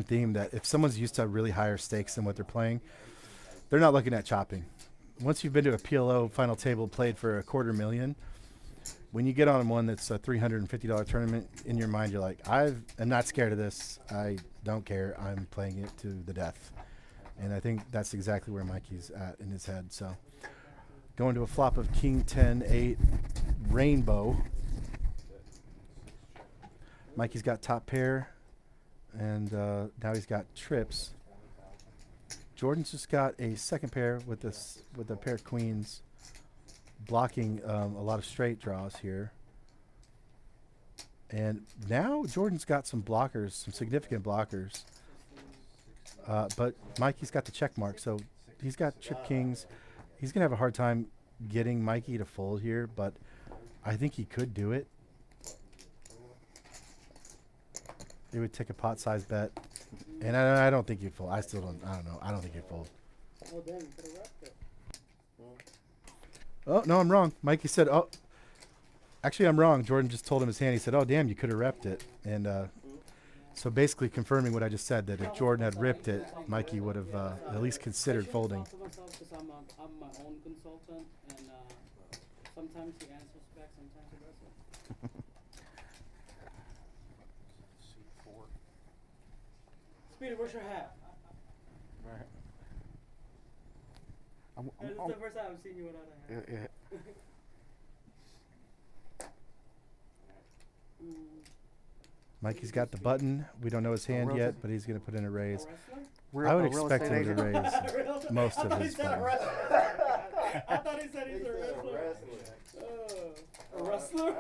theme that if someone's used to really higher stakes than what they're playing, they're not looking at chopping. Once you've been to a PLO final table played for $250,000, when you get on one that's a $350 tournament, in your mind you're like, I'm not scared of this. I don't care. I'm playing it to the death. And I think that's exactly where Mikey's at in his head. So going to a flop of King 10-8 Rainbow. Mikey's got top pair, and now he's got trips. Jordan's just got a second pair with a pair of queens, blocking a lot of straight draws here. And now Jordan's got some blockers, some significant blockers. But Mikey's got the check mark, so he's got trip kings. He's going to have a hard time getting Mikey to fold here, but I think he could do it. It would take a pot-sized bet. And I don't think he'd fold. I don't know. I don't think he'd fold. Oh, damn, you could have wrapped it. Oh, no, I'm wrong. Mikey said, oh. Actually, I'm wrong. Jordan just told him his hand. He said, oh, damn, you could have repped it. And so basically confirming what I just said, that if Jordan had ripped it, Mikey would have at least considered folding. I'm my own consultant, and sometimes he answers back, sometimes he doesn't. Speedy, where's your hat? This is the first time I've seen you without a hat. Yeah. Mikey's got the button. We don't know his hand yet, but he's going to put in a raise. Real- I would a real expect estate him to agent? raise most of his buttons. I thought he said he's a wrestler. A wrestler?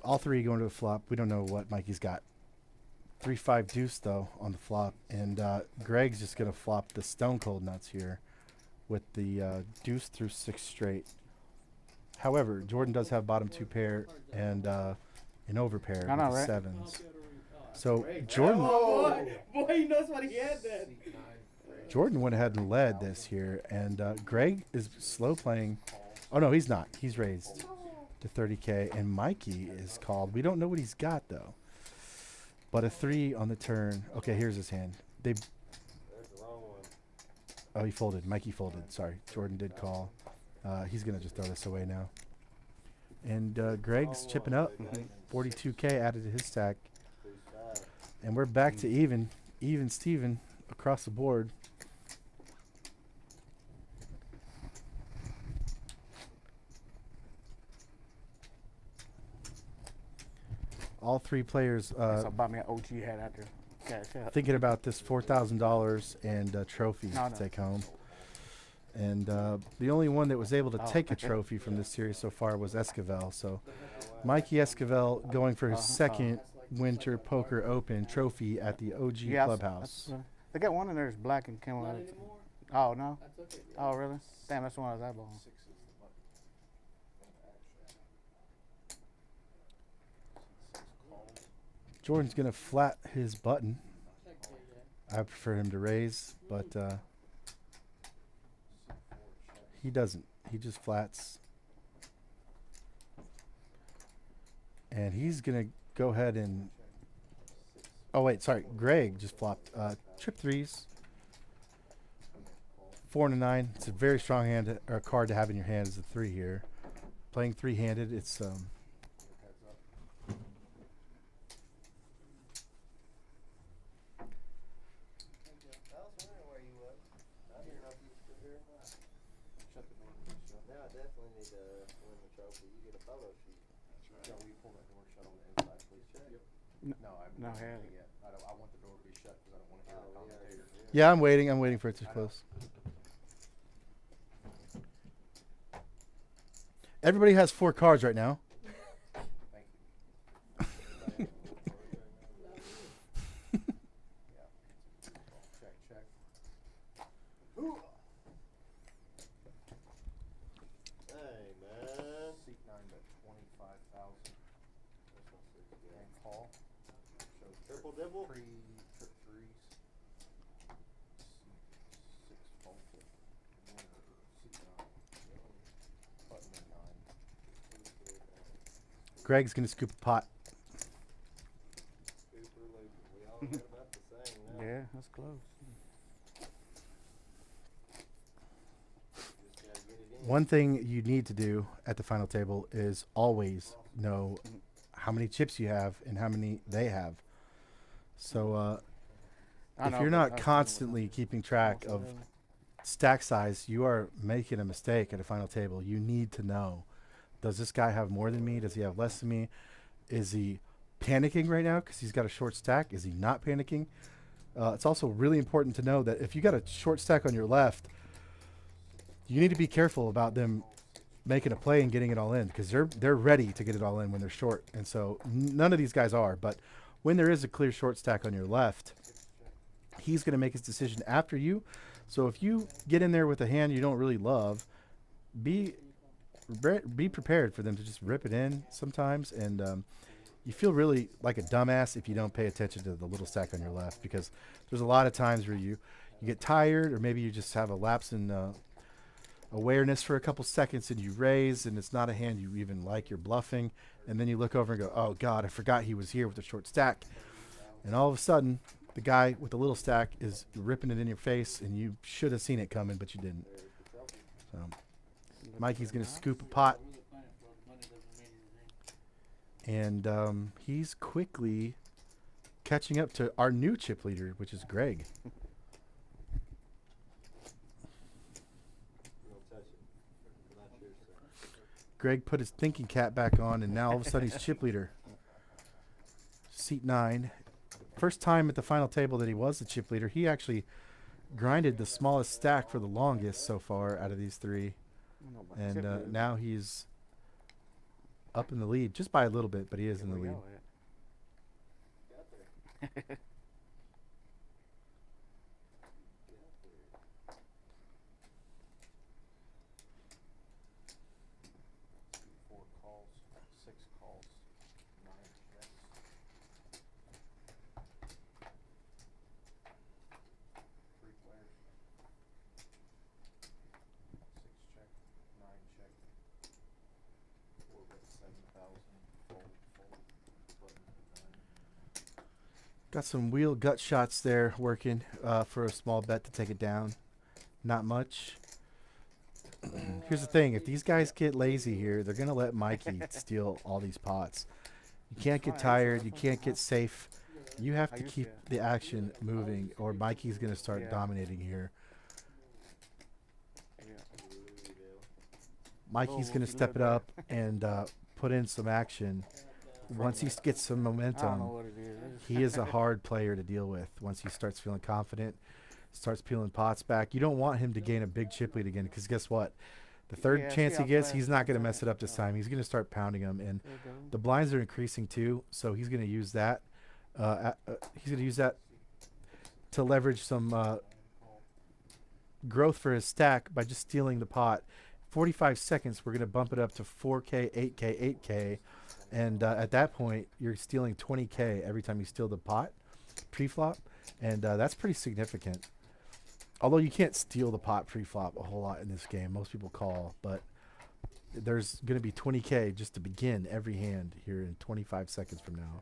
All three going to a flop. We don't know what Mikey's got. 3-5 deuce, though, on the flop. And Greg's just going to flop the stone cold nuts here with the deuce through 6 straight. However, Jordan does have bottom 2 pair and an overpair I know, with the right? sevens. So Jordan, Boy, he knows what he had then. Jordan went ahead and led this here. And Greg is slow playing. Oh, no, he's not. He's raised to 30K. And Mikey is called. We don't know what he's got, though. But a 3 on the turn. Okay, here's his hand. Oh, he folded. Mikey folded. Sorry. Jordan did call. He's going to just throw this away now. And Greg's chipping up. 42K added to his stack. And we're back to even. Even Steven across the board. All three players So buy me an OG hat after cash out. thinking about this $4,000 and a trophy No, to no. take home. And the only one that was able to take a trophy from this series so far was Esquivel. So Mikey Esquivel going for his second Winter Poker Open trophy at the OG Yeah, Clubhouse. They got one in there that's black and came Not out. anymore. Oh, no? I took it. Oh, really? Damn, that's one of those eyeballs. Jordan's going to flat his button. Check it, yeah. I prefer him to raise, but he doesn't. He just flats. And he's going to go ahead and... Oh, wait, sorry. Greg just flopped. Trip threes. 4 and a 9. It's a very strong hand or card to have in your hand as a 3 here. Playing 3-handed, it's... I was wondering where you was. I didn't know if you were still here or not. Shut the door, please, shut. Now I definitely need to win the trophy. You get a photo shoot. Joe, will you pull that door shut on the inside, please, check? No, I haven't No, done hell. anything yet. I want the door to be shut because I don't want to hear the commentator. Yeah, I'm waiting. I'm waiting for it to close. Everybody has 4 cards right now. Thank you. Check, check. Hey, man. Seat 9 bet 25,000. And call. Shows Triple dibble? Trip threes. Seat 6 fold. Seat 9. Button in Greg's gonna scoop a pot. Super looper. We all got about the same now. Yeah, that's close. Just gotta get it in. One thing you need to do at the final table is always know how many chips you have and how many they have. So if you're not constantly keeping track of stack size, you are making a mistake at a final table. You need to know, does this guy have more than me? Does he have less than me? Is he panicking right now because he's got a short stack? Is he not panicking? It's also really important to know that if you got a short stack on your left, you need to be careful about them making a play and getting it all in, because they're ready to get it all in when they're short. And so none of these guys are, but when there is a clear short stack on your left, he's going to make his decision after you. So if you get in there with a hand you don't really love, be prepared for them to just rip it in sometimes. And you feel really like a dumbass if you don't pay attention to the little stack on your left, because there's a lot of times where you get tired, or maybe you just have a lapse in awareness for a couple seconds and you raise and it's not a hand you even like, you're bluffing, and then you look over and go, oh God, I forgot he was here with a short stack. And all of a sudden the guy with the little stack is ripping it in your face, and you should have seen it coming, but you didn't. So Mikey's going to scoop a pot, and he's quickly catching up to our new chip leader, which is Greg. Greg put his thinking cap back on, and now all of a sudden he's chip leader. Seat 9. First time at the final table that he was the chip leader. He actually grinded the smallest stack for the longest so far out of these three. And now he's up in the lead, just by a little bit, but he is in the lead. Got some wheel gut shots there working for a small bet to take it down. Not much. Here's the thing. If these guys get lazy here, they're going to let Mikey steal all these pots. You can't get tired. You can't get safe. You have to keep the action moving, or Mikey's going to start dominating here. Mikey's going to step it up and put in some action. Once he gets some momentum, he is a hard player to deal with. Once he starts feeling confident, starts peeling pots back. You don't want him to gain a big chip lead again, because guess what? The third chance he gets, he's not going to mess it up this time. He's going to start pounding them, and the blinds are increasing too, so he's going to use that. He's going to use that to leverage some growth for his stack by just stealing the pot. 45 seconds, we're going to bump it up to 4K, 8K, 8K. And at that point, you're stealing 20K every time you steal the pot pre-flop. And that's pretty significant. Although you can't steal the pot pre-flop a whole lot in this game. Most people call. But there's going to be 20K just to begin every hand here in 25 seconds from now.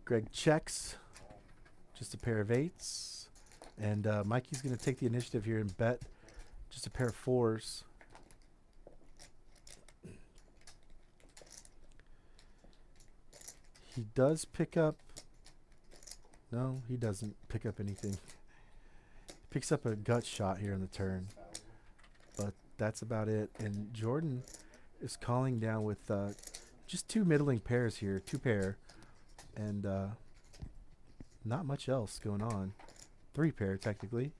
Greg checks. Just a pair of 8s. And Mikey's going to take the initiative here and bet just a pair of 4s. He does pick up. No, he doesn't pick up anything. He picks up a gut shot here in the turn. But that's about it. And Jordan is calling down with just 2 middling pairs here. 2 pair. And not much else going on. 3 pair, technically.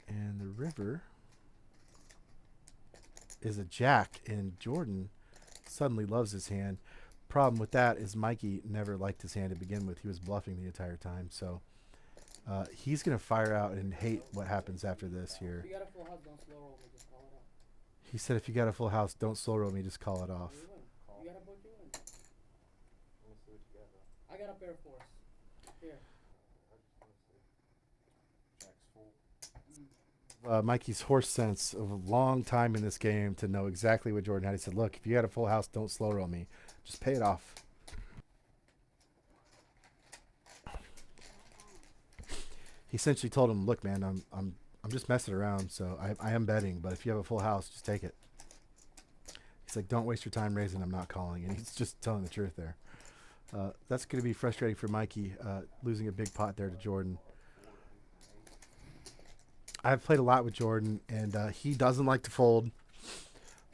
And the river is a jack, and Jordan suddenly loves his hand. Problem with that is Mikey never liked his hand to begin with. He was bluffing the entire time, so he's going to fire out and hate what happens after this here. If you got a full house, don't slow roll me, just call it off. He said if you got a full house, don't slow roll me, just call it off. You got a book, you win. I got a pair of 4s. Here. Mikey's horse sense of a long time in this game to know exactly what Jordan had. He said, look, if you had a full house, don't slow roll me. Just pay it off. He essentially told him, look, man, I'm just messing around, so I am betting, but if you have a full house, just take it. He's like, don't waste your time raising, I'm not calling. And he's just telling the truth there. That's going to be frustrating for Mikey, losing a big pot there to Jordan. I've played a lot with Jordan, and he doesn't like to fold.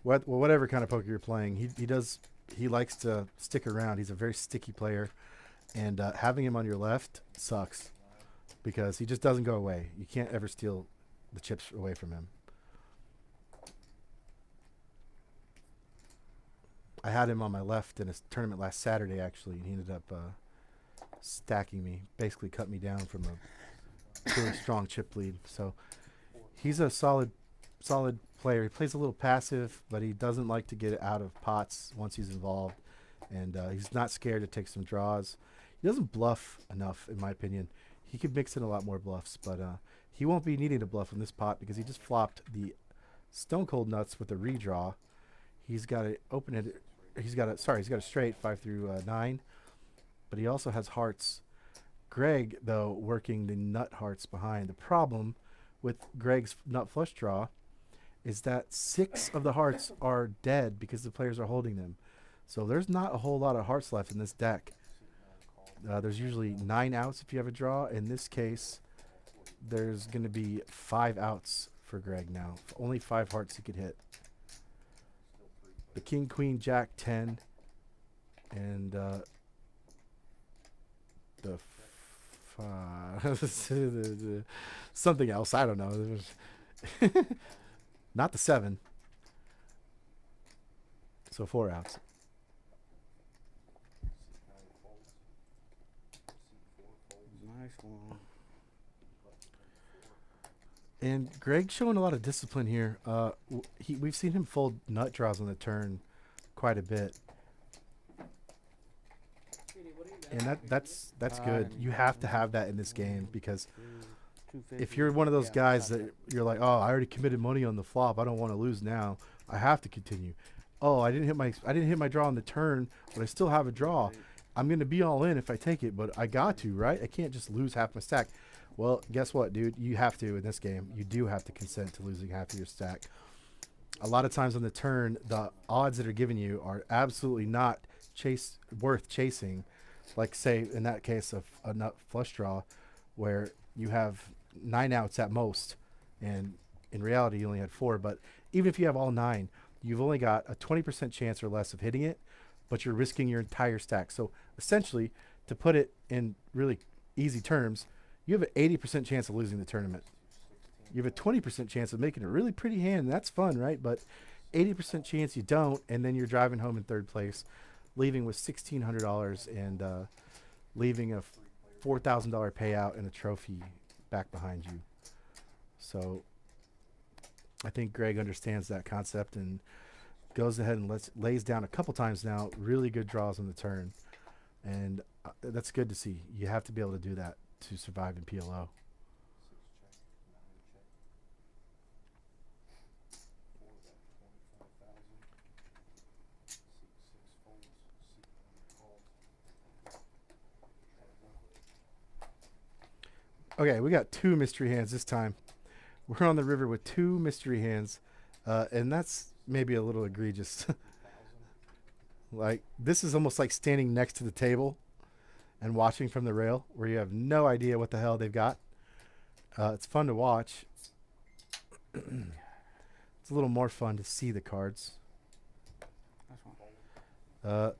Whatever kind of poker you're playing, he likes to stick around. He's a very sticky player, and having him on your left sucks because he just doesn't go away. You can't ever steal the chips away from him. I had him on my left in a tournament last Saturday, actually, and he ended up stacking me, basically cut me down from a really strong chip lead. So he's a solid player. He plays a little passive, but he doesn't like to get out of pots once he's involved, and he's not scared to take some draws. He doesn't bluff enough, in my opinion. He could mix in a lot more bluffs, but he won't be needing to bluff in this pot because he just flopped the stone cold nuts with a redraw. He's got an open-ended. He's got a straight 5 through 9, but he also has hearts. Greg, though, working the nut hearts behind. The problem with Greg's nut flush draw is that 6 of the hearts are dead because the players are holding them. So there's not a whole lot of hearts left in this deck. There's usually 9 outs if you have a draw. In this case, there's going to be 5 outs for Greg now. Only 5 hearts he could hit. The king, queen, jack, 10, and the something else. I don't know. Not the 7. So 4 outs. Nice one. And Greg's showing a lot of discipline here. We've seen him fold nut draws on the turn quite a bit, and that's good. You have to have that in this game because if you're one of those guys that you're like, oh, I already committed money on the flop, I don't want to lose now, I have to continue. Oh, I didn't hit my draw on the turn, but I still have a draw. I'm gonna be all in if I take it, but I got to, right? I can't just lose half my stack. Well, guess what, dude? You have to in this game. You do have to consent to losing half of your stack. A lot of times on the turn, the odds that are given you are absolutely not worth chasing. Like, say, in that case of a nut flush draw, where you have 9 outs at most, and in reality you only had 4. But even if you have all 9, you've only got a 20% chance or less of hitting it, but you're risking your entire stack. So essentially, to put it in really easy terms, you have an 80% chance of losing the tournament. You have a 20% chance of making a really pretty hand, and that's fun, right? But 80% chance you don't, and then you're driving home in 3rd place, leaving with $1,600 and leaving a $4,000 payout and a trophy back behind you. So I think Greg understands that concept and goes ahead and lays down a couple times now really good draws on the turn. And that's good to see. You have to be able to do that to survive in PLO. Okay, we got 2 mystery hands this time. We're on the river with 2 mystery hands, and that's maybe a little egregious. Like, this is almost like standing next to the table and watching from the rail, where you have no idea what the hell they've got. It's fun to watch. It's a little more fun to see the cards.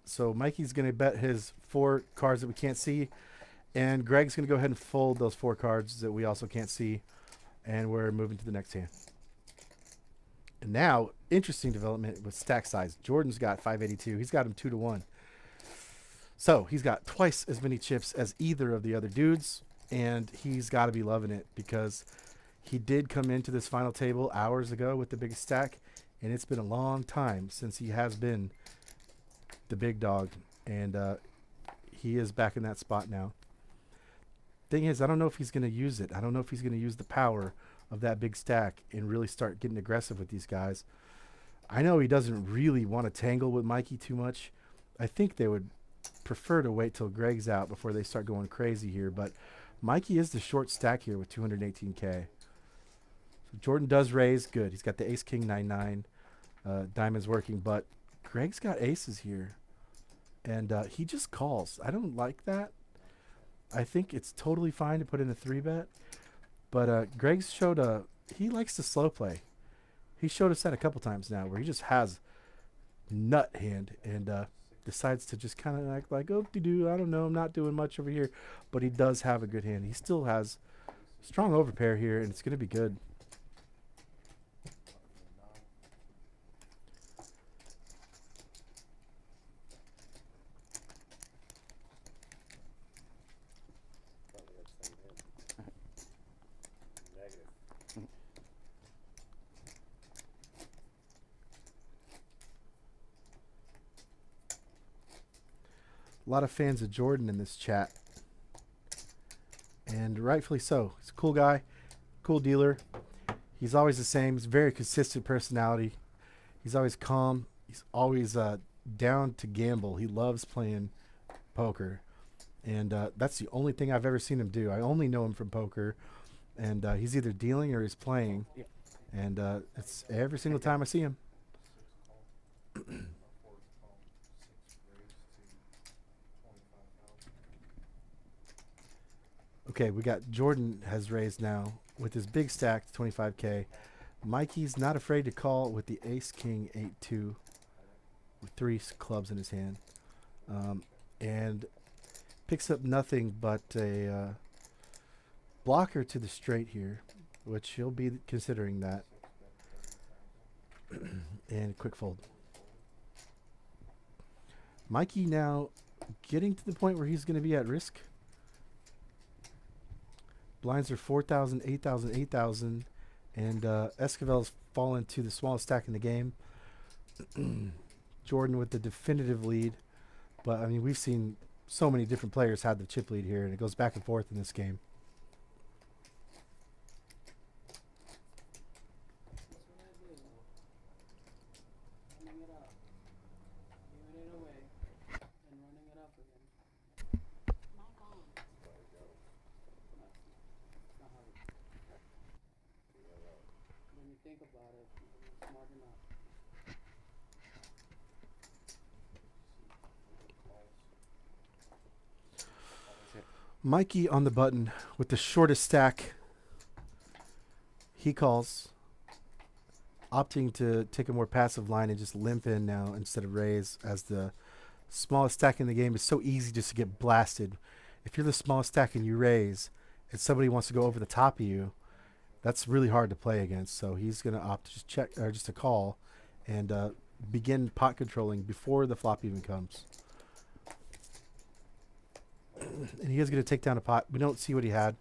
So Mikey's going to bet his 4 cards that we can't see, and Greg's going to go ahead and fold those 4 cards that we also can't see, and we're moving to the next hand. And now, interesting development with stack size. Jordan's got 582. He's got him 2-1. So he's got twice as many chips as either of the other dudes, and he's got to be loving it because he did come into this final table hours ago with the biggest stack, and it's been a long time since he has been the big dog, and he is back in that spot now. Thing is, I don't know if he's going to use it. I don't know if he's going to use the power of that big stack and really start getting aggressive with these guys. I know he doesn't really want to tangle with Mikey too much. I think they would prefer to wait till Greg's out before they start going crazy here, but Mikey is the short stack here with 218K. So Jordan does raise. Good. He's got the ace king 9-9. Diamond's working, but Greg's got aces here. And he just calls. I don't like that. I think it's totally fine to put in a 3-bet. But Greg's showed he likes to slow play. He showed us that a couple times now where he just has nut hand and decides to just kind of act like, oh, I don't know, I'm not doing much over here. But he does have a good hand. He still has strong overpair here, and it's going to be good. A lot of fans of Jordan in this chat. And rightfully so. He's a cool guy, cool dealer. He's always the same. He's a very consistent personality. He's always calm. He's always down to gamble. He loves playing poker. And that's the only thing I've ever seen him do. I only know him from poker. And he's either dealing or he's playing. And it's every single time I see him. Okay, we got Jordan has raised now with his big stack, 25K. Mikey's not afraid to call with the ace king 8-2 with 3 clubs in his hand. And picks up nothing but a blocker to the straight here, which he'll be considering that. And quick fold. Mikey now getting to the point where he's going to be at risk. Blinds are 4,000, 8,000, 8,000. And Esquivel's fallen to the smallest stack in the game. Jordan with the definitive lead. But, I mean, we've seen so many different players have the chip lead here, and it goes back and forth in this game. Mikey on the button with the shortest stack. He calls, opting to take a more passive line and just limp in now instead of raise, as the smallest stack in the game is so easy just to get blasted. If you're the smallest stack and you raise and somebody wants to go over the top of you, that's really hard to play against. So he's going to opt to just check, or just to call and begin pot controlling before the flop even comes. And he is going to take down a pot. We don't see what he had.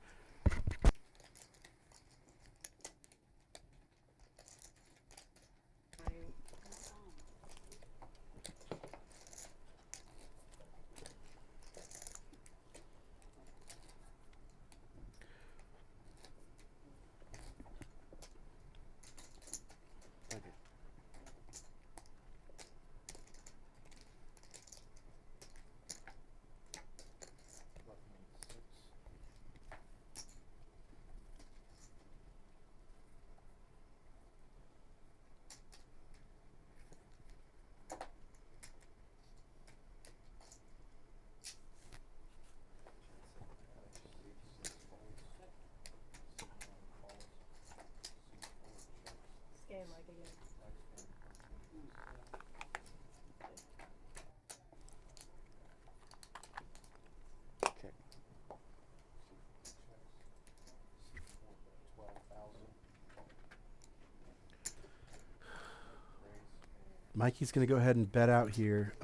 Mikey's going to go ahead and bet out here.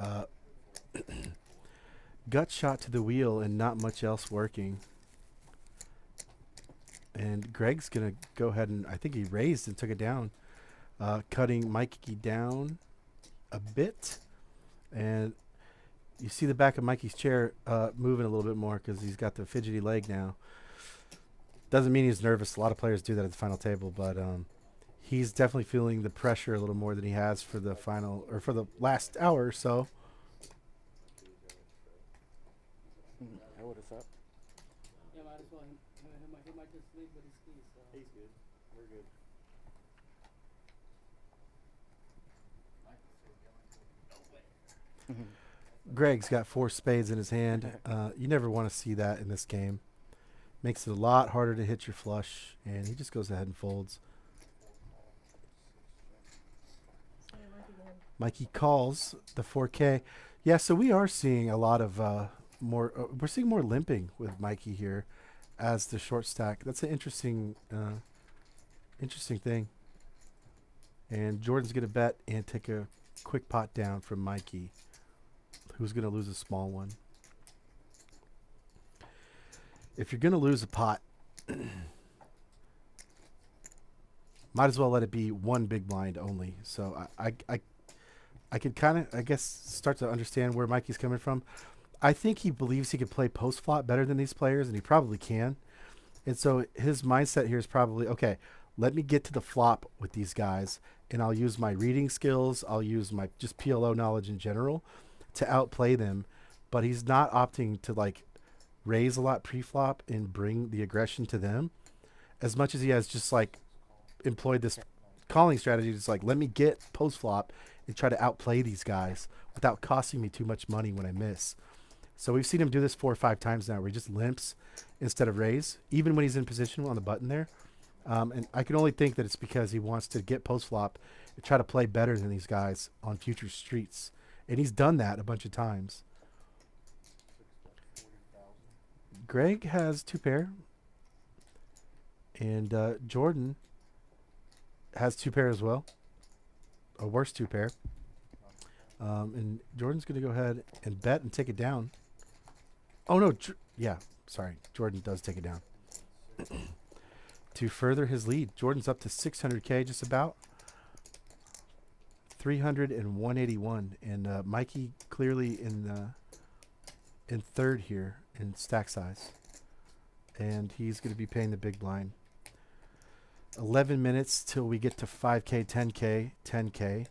Gut shot to the wheel and not much else working. And Greg's going to go ahead and, I think he raised and took it down. Cutting Mikey down a bit. And you see the back of Mikey's chair moving a little bit more because he's got the fidgety leg now. Doesn't mean he's nervous. A lot of players do that at the final table, but he's definitely feeling the pressure a little more than he has for the final or for the last hour or so. Hey, what is up? Yeah, might as well. He might just leave with his keys. So. He's good. We're good. Greg's got 4 spades in his hand. You never want to see that in this game. Makes it a lot harder to hit your flush, and he just goes ahead and folds. Mikey calls the 4K. Yeah, so we are seeing a lot of more. We're seeing more limping with Mikey here as the short stack. That's an interesting thing. And Jordan's gonna bet and take a quick pot down from Mikey, who's gonna lose a small one. If you're gonna lose a pot, might as well let it be one big blind only. So I could kind of, I guess, start to understand where Mikey's coming from. I think he believes he could play post flop better than these players, and he probably can. And so his mindset here is probably, okay, let me get to the flop with these guys, and I'll use my reading skills. I'll use my just PLO knowledge in general to outplay them. But he's not opting to like raise a lot pre-flop and bring the aggression to them as much as he has just like employed this calling strategy. Just like, let me get post flop and try to outplay these guys without costing me too much money when I miss. So we've seen him do this 4 or 5 times now where he just limps instead of raise, even when he's in position on the button there. And I can only think that it's because he wants to get post flop and try to play better than these guys on future streets. And he's done that a bunch of times. Greg has 2 pair. And Jordan has 2 pair as well. A worse 2 pair. And Jordan's going to go ahead and bet and take it down. Oh, no. Yeah, sorry. Jordan does take it down. To further his lead, Jordan's up to 600K just about. 300 and 181. And Mikey clearly in third here in stack size. And he's going to be paying the big blind. 11 minutes till we get to 5K, 10K, 10K.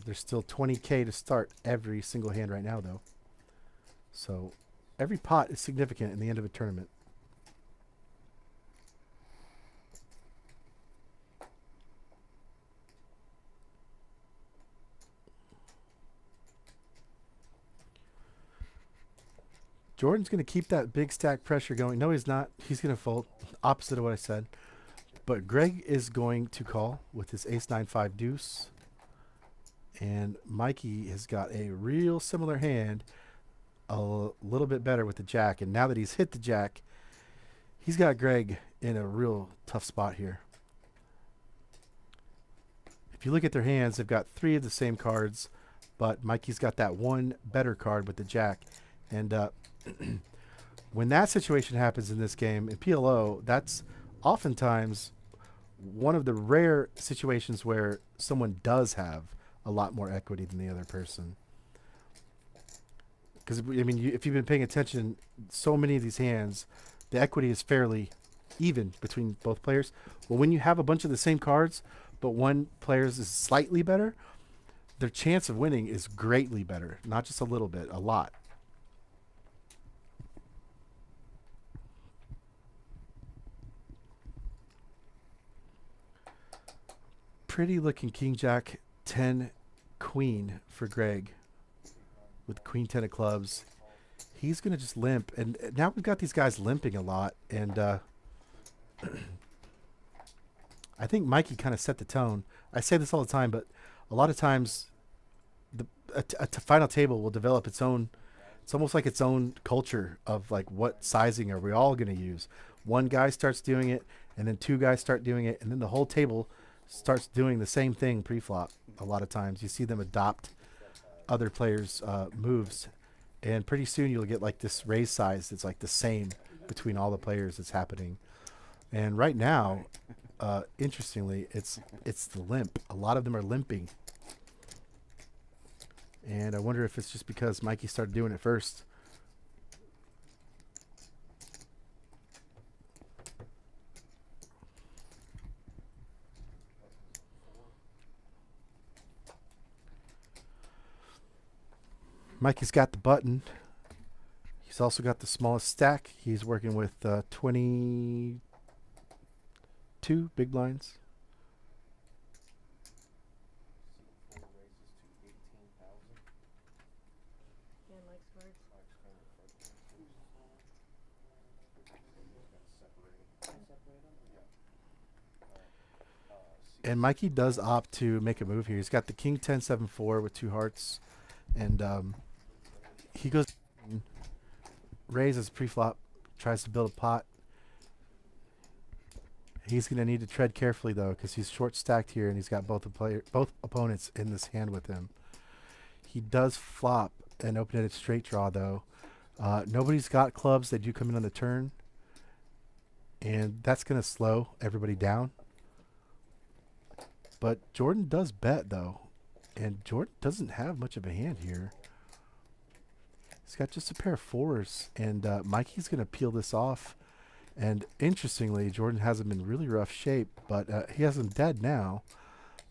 There's still 20K to start every single hand right now, though. So every pot is significant in the end of a tournament. Jordan's going to keep that big stack pressure going. No, he's not. He's going to fold. Opposite of what I said. But Greg is going to call with his ace-9-5 deuce. And Mikey has got a real similar hand, a little bit better with the jack. And now that he's hit the jack, he's got Greg in a real tough spot here. If you look at their hands, they've got 3 of the same cards, but Mikey's got that one better card with the jack. And when that situation happens in this game, in PLO, that's oftentimes one of the rare situations where someone does have a lot more equity than the other person. Because, I mean, if you've been paying attention, so many of these hands, the equity is fairly even between both players. Well, when you have a bunch of the same cards, but one player's is slightly better, their chance of winning is greatly better. Not just a little bit, a lot. Pretty looking King Jack 10 Queen for Greg with Queen 10 of clubs. He's going to just limp. And now we've got these guys limping a lot. And I think Mikey kind of set the tone. I say this all the time, but a lot of times a final table will develop its own. It's almost like its own culture of like what sizing are we all going to use. One guy starts doing it, and then 2 guys start doing it, and then the whole table starts doing the same thing pre-flop. A lot of times you see them adopt other players' moves, and pretty soon you'll get like this raise size that's like the same between all the players that's happening. And right now, interestingly, it's the limp. A lot of them are limping. And I wonder if it's just because Mikey started doing it first. Mikey's got the button. He's also got the smallest stack. He's working with 22 big blinds. Four raises to 18,000. Yeah, Mike's cards. Mike's kind of separated. Yeah. And Mikey does opt to make a move here. He's got the king 10 7 4 with 2 hearts, and he goes raises pre-flop, tries to build a pot. He's going to need to tread carefully though, because he's short stacked here, and he's got both opponents in this hand with him. He does flop and open-ended straight draw though. Nobody's got clubs. They do come in on the turn, and that's going to slow everybody down. But Jordan does bet though, and Jordan doesn't have much of a hand here. He's got just a pair of 4s, and Mikey's going to peel this off. And interestingly, Jordan has him in really rough shape, but he has him dead now.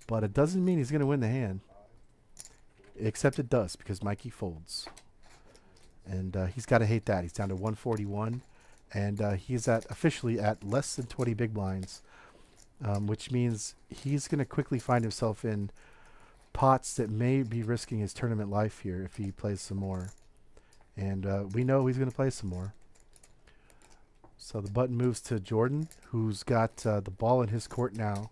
But it doesn't mean he's going to win the hand. Except it does, because Mikey folds. And he's got to hate that. He's down to 141, and he's officially at less than 20 big blinds, which means he's going to quickly find himself in pots that may be risking his tournament life here if he plays some more. And we know he's going to play some more. So the button moves to Jordan, who's got the ball in his court now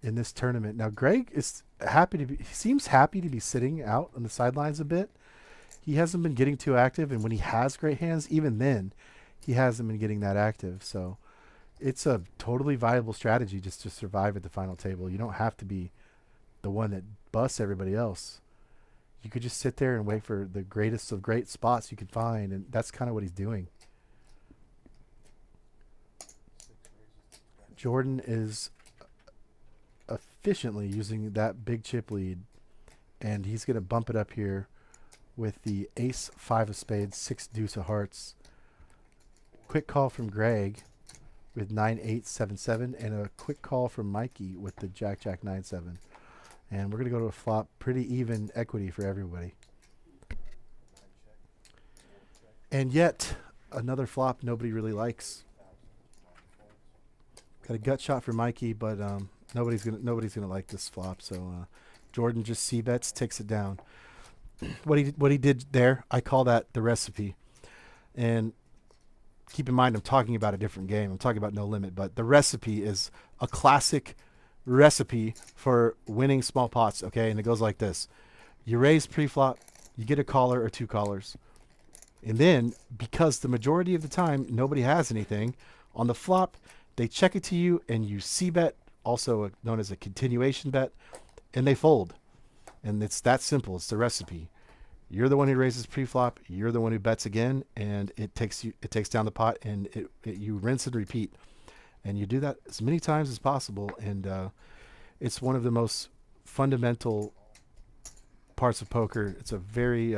in this tournament. Now Greg is happy to be, he seems happy to be sitting out on the sidelines a bit. He hasn't been getting too active, and when he has great hands, even then, he hasn't been getting that active. So it's a totally viable strategy just to survive at the final table. You don't have to be the one that busts everybody else. You could just sit there and wait for the greatest of great spots you can find, and that's kind of what he's doing. Jordan is efficiently using that big chip lead, and he's going to bump it up here with the ace 5 of spades, 6 deuce of hearts. Quick call from Greg with 9 8 7 7, and a quick call from Mikey with the jack jack 9 7. And we're going to go to a flop, pretty even equity for everybody. And yet another flop nobody really likes. Got a gut shot for Mikey, but nobody's gonna like this flop. So Jordan just c-bets, takes it down. What he did there, I call that the recipe. And keep in mind, I'm talking about a different game. I'm talking about No Limit, but the recipe is a classic recipe for winning small pots. Okay, and it goes like this: you raise pre-flop, you get a caller or 2 callers, and then because the majority of the time nobody has anything on the flop, they check it to you, and you c-bet, also known as a continuation bet, and they fold. And it's that simple. It's the recipe. You're the one who raises pre-flop. You're the one who bets again, and it takes down the pot, and you rinse and repeat. And you do that as many times as possible, and it's one of the most fundamental parts of poker. It's a very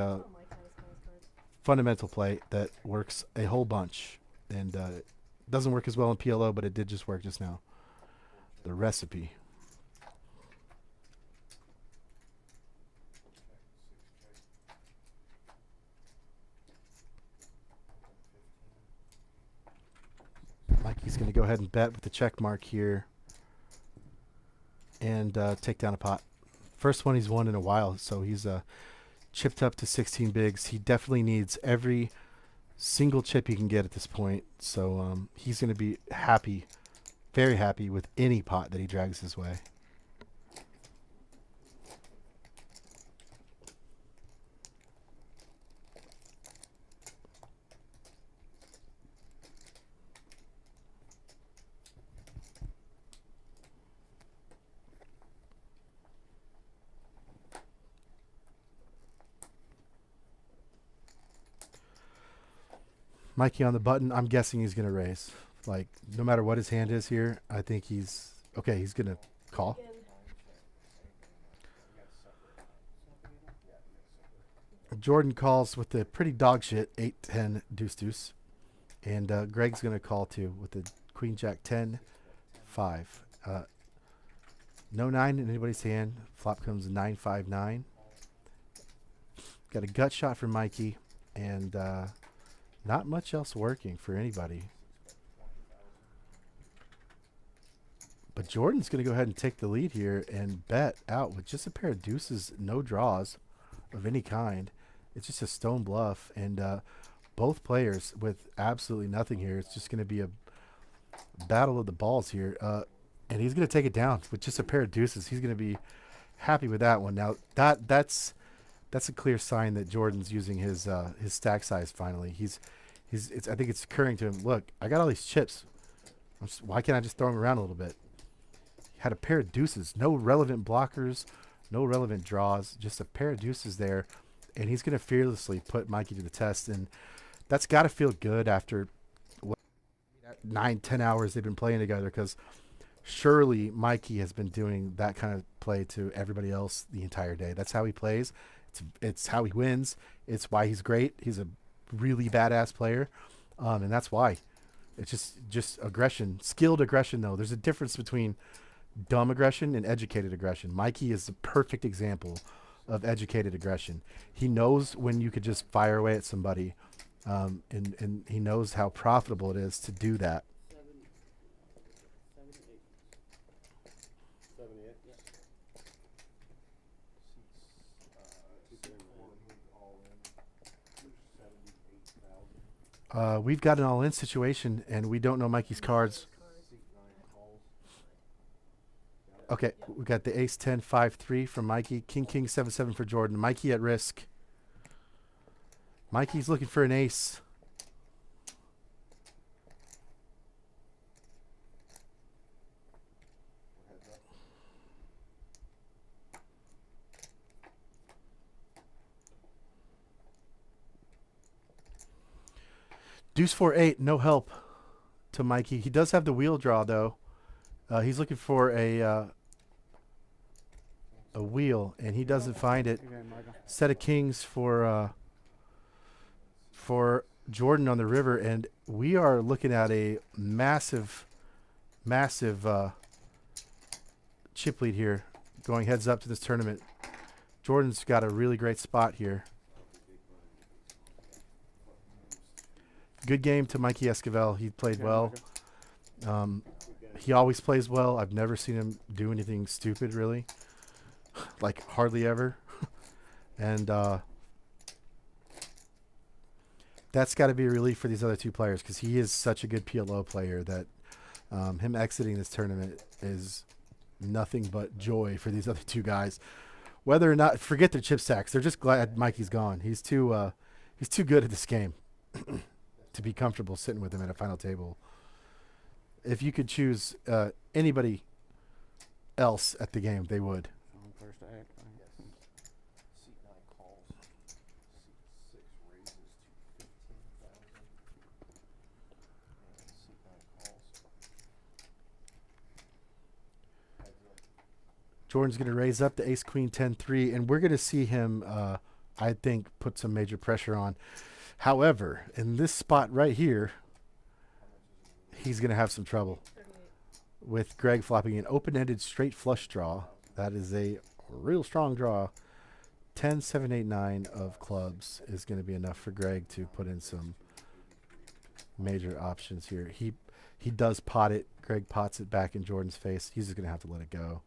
fundamental play that works a whole bunch, and doesn't work as well in PLO, but it did just work just now. The recipe. Mikey's going to go ahead and bet with the check mark here and take down a pot. First one he's won in a while, so he's chipped up to 16 bigs. He definitely needs every single chip he can get at this point, so he's going to be happy, very happy with any pot that he drags his way. Mikey on the button. I'm guessing he's going to raise. Like, no matter what his hand is here, I think he's... Okay, he's going to call. Jordan calls with the pretty dog shit 8-10 deuce-deuce. And Greg's going to call too with the queen jack 10-5. No 9 in anybody's hand. Flop comes 9-5-9. Got a gut shot from Mikey, and not much else working for anybody. But Jordan's going to go ahead and take the lead here and bet out with just a pair of deuces, no draws of any kind. It's just a stone bluff, and both players with absolutely nothing here. It's just going to be a battle of the balls here, and he's going to take it down with just a pair of deuces. He's going to be happy with that one. Now that's a clear sign that Jordan's using his stack size finally. I think it's occurring to him. Look, I got all these chips. Why can't I just throw them around a little bit? Had a pair of deuces, no relevant blockers, no relevant draws, just a pair of deuces there, and he's going to fearlessly put Mikey to the test, and that's got to feel good after 9-10 hours they've been playing together, because surely Mikey has been doing that kind of play to everybody else the entire day. That's how he plays. It's how he wins. It's why he's great. He's a really badass player, and that's why. It's just aggression, skilled aggression, though. There's a difference between dumb aggression and educated aggression. Mikey is the perfect example of educated aggression. He knows when you could just fire away at somebody, and he knows how profitable it is to do that. 78. We've got an all-in situation, and we don't know Mikey's cards. Okay, we got the ace 10 5-3 from Mikey, king 7-7 for Jordan. Mikey at risk. Mikey's looking for an ace. Deuce 4-8, no help to Mikey. He does have the wheel draw though. He's looking for a wheel, and he doesn't find it. Set of kings for Jordan on the river, and we are looking at a massive chip lead here, going heads up to this tournament. Jordan's got a really great spot here. Good game to Mikey Esquivel. He played well. He always plays well. I've never seen him do anything stupid, really. Like, hardly ever. And that's got to be a relief for these other two players, because he is such a good PLO player that him exiting this tournament is nothing but joy for these other two guys. Whether or not, forget their chip stacks. They're just glad Mikey's gone. He's too good at this game to be comfortable sitting with him at a final table. If you could choose anybody else at the game, they would. First to act. Seat 9 calls. Seat 6 raises to 15,000. And seat 9 calls. Heads up. Jordan's going to raise up the ace queen 10-3, and we're going to see him, I think, put some major pressure on. However, in this spot right here, he's going to have some trouble with Greg flopping an open-ended straight flush draw. That is a real strong draw. 10, 7, 8, 9 of clubs is going to be enough for Greg to put in some major options here. He does pot it. Greg pots it back in Jordan's face. He's just going to have to let it go.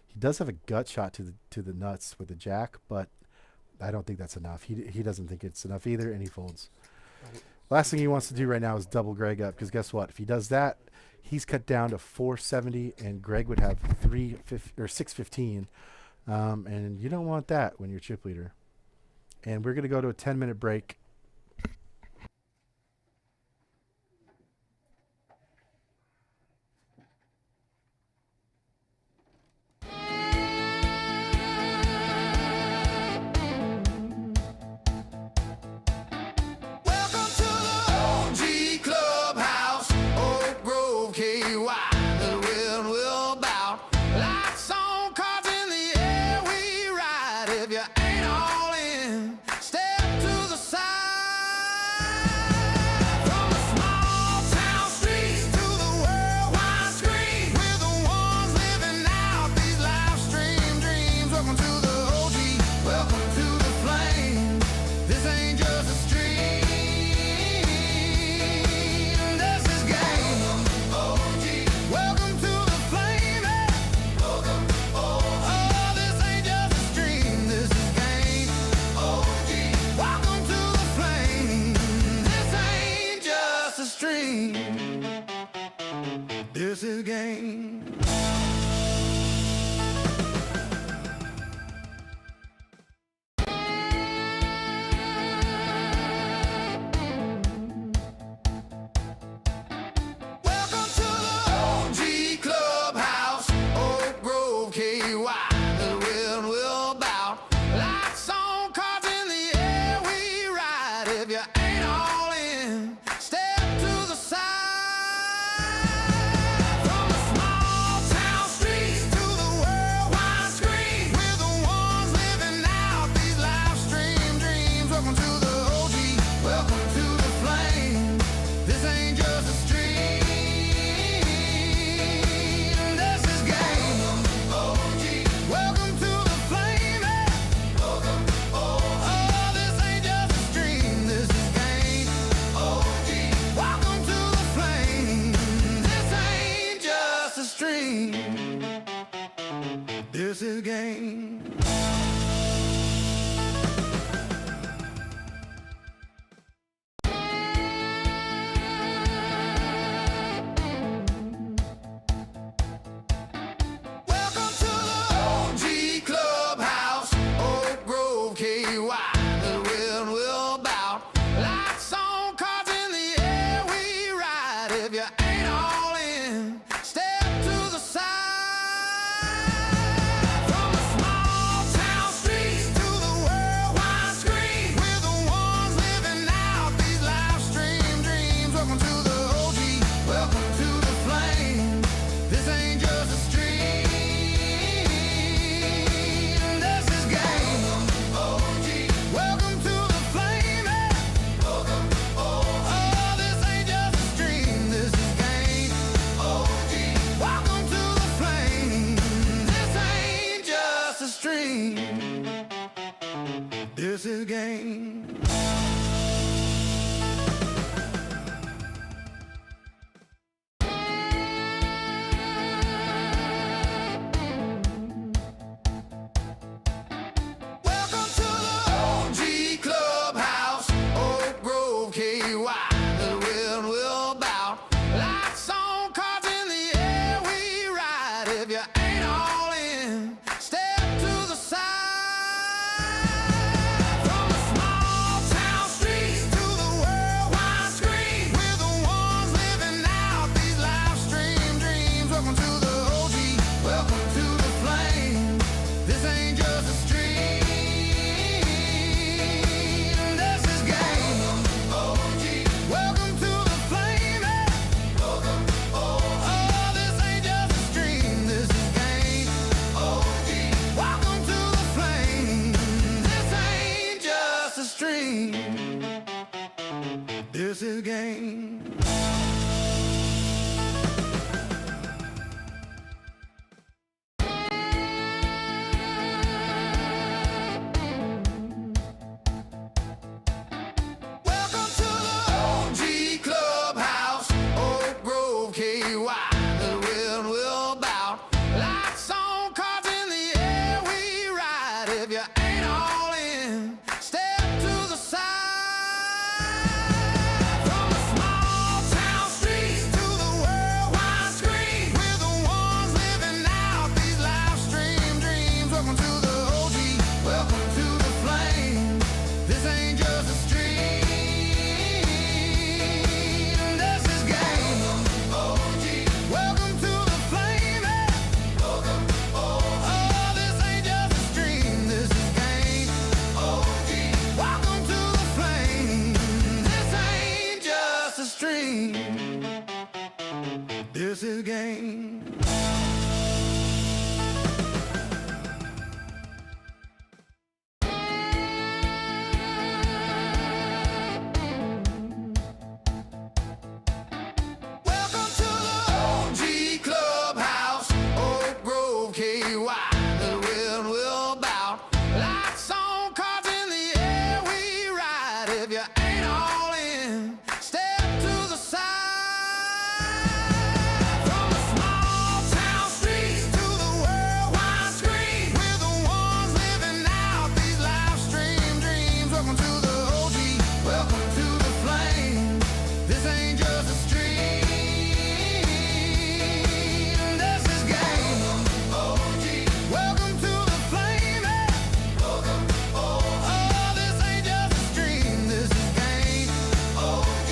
He does have a gut shot to the nuts with the jack, but I don't think that's enough. He doesn't think it's enough either, and he folds. Last thing he wants to do right now is double Greg up, because guess what? If he does that, he's cut down to 470, and Greg would have 615. And you don't want that when you're chip leader. And we're going to go to a 10-minute break. Welcome to the OG Clubhouse, Oak Grove, KY. The wind will bout. Lights on, cards in the air, we ride. If you ain't all in, step to the side. if you ain't all in. Step to the side. From the small town streets to the worldwide screen, we're the ones living out these live stream dreams. Welcome to the OG, welcome to the flame. This ain't just a stream, this is game. OG, welcome to the flame. Welcome, oh, this ain't just a stream, this is game. OG, welcome to the flame. This ain't just a stream, this is game. Welcome to the OG Clubhouse, Oak Grove, KY. The wind will bout. Lights on, cards in the air, we ride. If you ain't all in, step to the side. From the small town streets to the worldwide screen, we're the ones living out these live stream dreams. Welcome to the OG, welcome to the flame. This ain't just a stream, this is game. OG, welcome to the flame. Welcome, oh, this ain't just a stream, this is game. OG, welcome to the flame. This ain't just a stream, this is game. Welcome to the OG Clubhouse, Oak Grove, KY. The wind will bout. Lights on, cards in the air, we ride. If you ain't all in, step to the side. From the small town streets to the worldwide screen, we're the ones living out these live stream dreams. Welcome to the OG, welcome to the flame. This ain't just a stream, this is game. OG, welcome to the flame. Welcome, oh, this ain't just a stream, this is game. OG, welcome to the flame. This ain't just a stream, this is game. Welcome to the OG Clubhouse, Oak Grove, KY. The wind will bout. Lights on, cards in the air, we ride. If you ain't all in, step to the side. From the small town streets to the worldwide screen, we're the ones living out these live stream dreams. Welcome to the OG, welcome to the flame. This ain't just a stream, this is game. OG, welcome to the flame. Welcome, oh, this ain't just a stream, this is game. OG, welcome to the flame. This ain't just a stream, this is game. Welcome to the OG Clubhouse, Oak Grove, KY. The wind will bout. Lights on, cards in the air, we ride. If you ain't all in, step to the side. From the small town streets to the worldwide screen, we're the ones living out these live stream dreams. Welcome to the OG, welcome to the flame. This ain't just a stream, this is game. OG, welcome to the flame. Welcome, oh, this ain't just a stream, this is game. OG,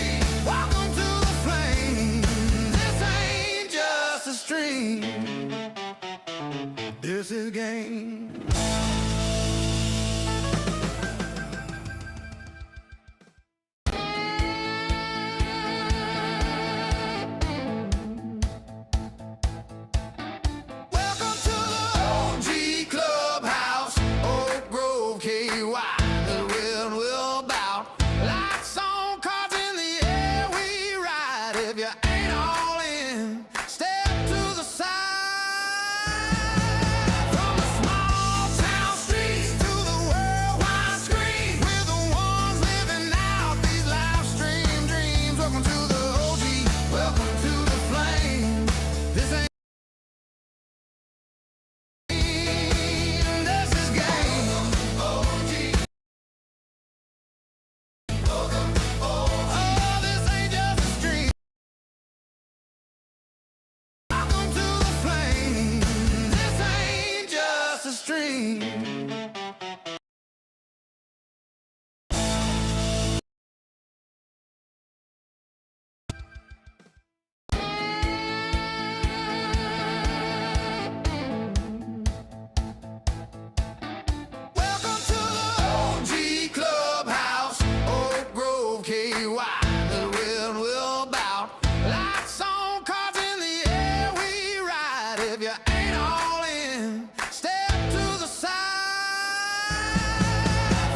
The wind will bout. Lights on, cards in the air, we ride. If you ain't all in, step to the side.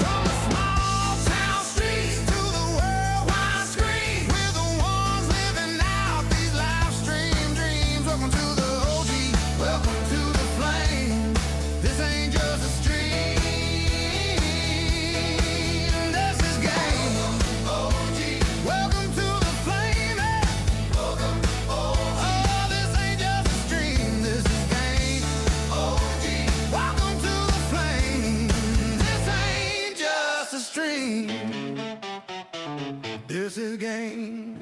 From the small town streets to the worldwide screen, we're the ones living out these live stream dreams. Welcome to the OG, welcome to the flame. This ain't just a stream, this is game. OG, welcome to the flame. Welcome, oh, this ain't just a stream, this is game. OG, welcome to the flame. This ain't just a stream, this is game.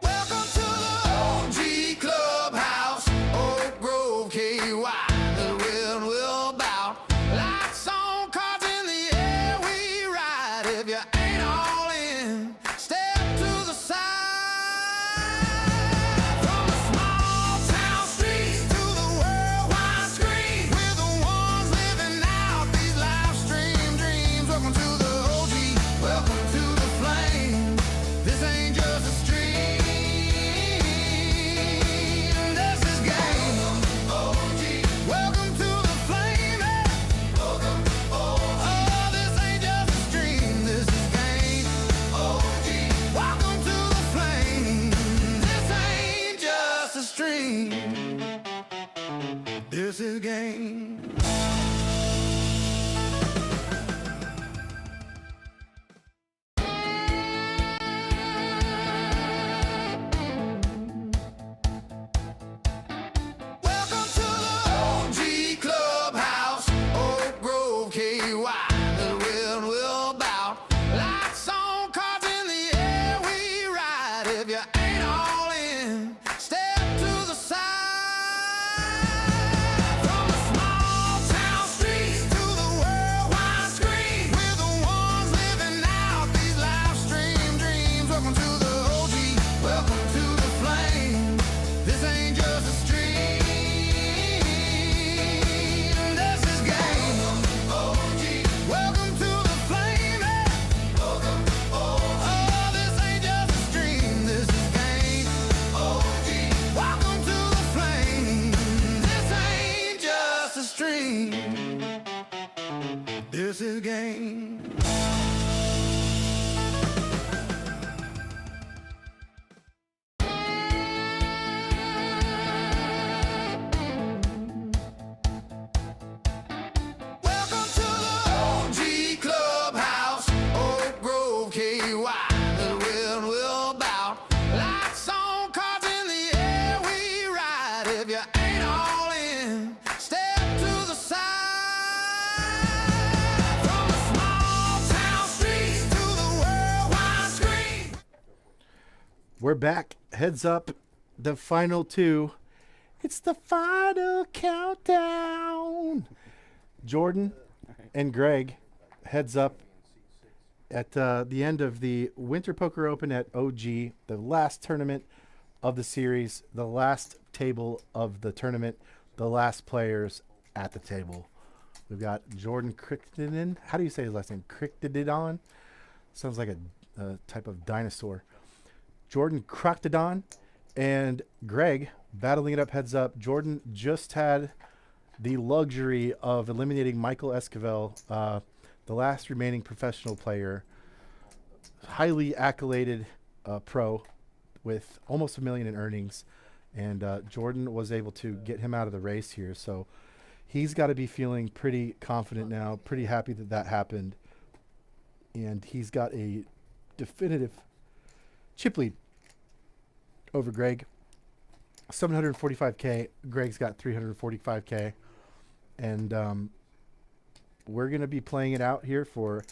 Welcome to the OG Clubhouse, Oak Grove, KY. The wind will bout. Lights on, cards in the air, we ride. If you ain't all in, step to the side. From the small town streets to the worldwide screen, we're the ones living out these live stream dreams. Welcome to the OG, welcome to the flame. This ain't just a stream, this is game. OG, welcome to the flame. Welcome, oh, this ain't just a stream, this is game. OG, welcome to the flame. This ain't just a stream, this is game. Welcome to the OG Clubhouse, Oak Grove, KY. The wind will bout. Lights on, cards in the air, we ride. If you ain't all in, step to the side. From the small town streets to the worldwide screen, we're the ones living out these live stream dreams. Welcome to the OG, welcome to the flame. This ain't just a stream, this is game. OG, welcome to the flame. Welcome, oh, this ain't just a stream, this is game. OG, welcome to the flame. This ain't just a stream, this is game. Welcome to the OG Clubhouse, Oak Grove, KY. The wind will bout. Lights on, cards in the air, we ride. If you ain't all in, step to the side. From the small town streets to the worldwide screen. We're back. Heads up. The final two. It's the final countdown. Jordan and Greg, heads up at the end of the Winter Poker Open at OG, the last tournament of the series, the last table of the tournament, the last players at the table. We've got Jordan Crittenden. How do you say his last name? Crittenden? Sounds like a type of dinosaur. Jordan Croctodon and Greg battling it up heads up. Jordan just had the luxury of eliminating Michael Esquivel, the last remaining professional player, highly accoladed pro with almost $1 million in earnings. And Jordan was able to get him out of the race here. So he's got to be feeling pretty confident now, pretty happy that that happened. And he's got a definitive chip lead over Greg. 745K. Greg's got 345K. And we're going to be playing it out here for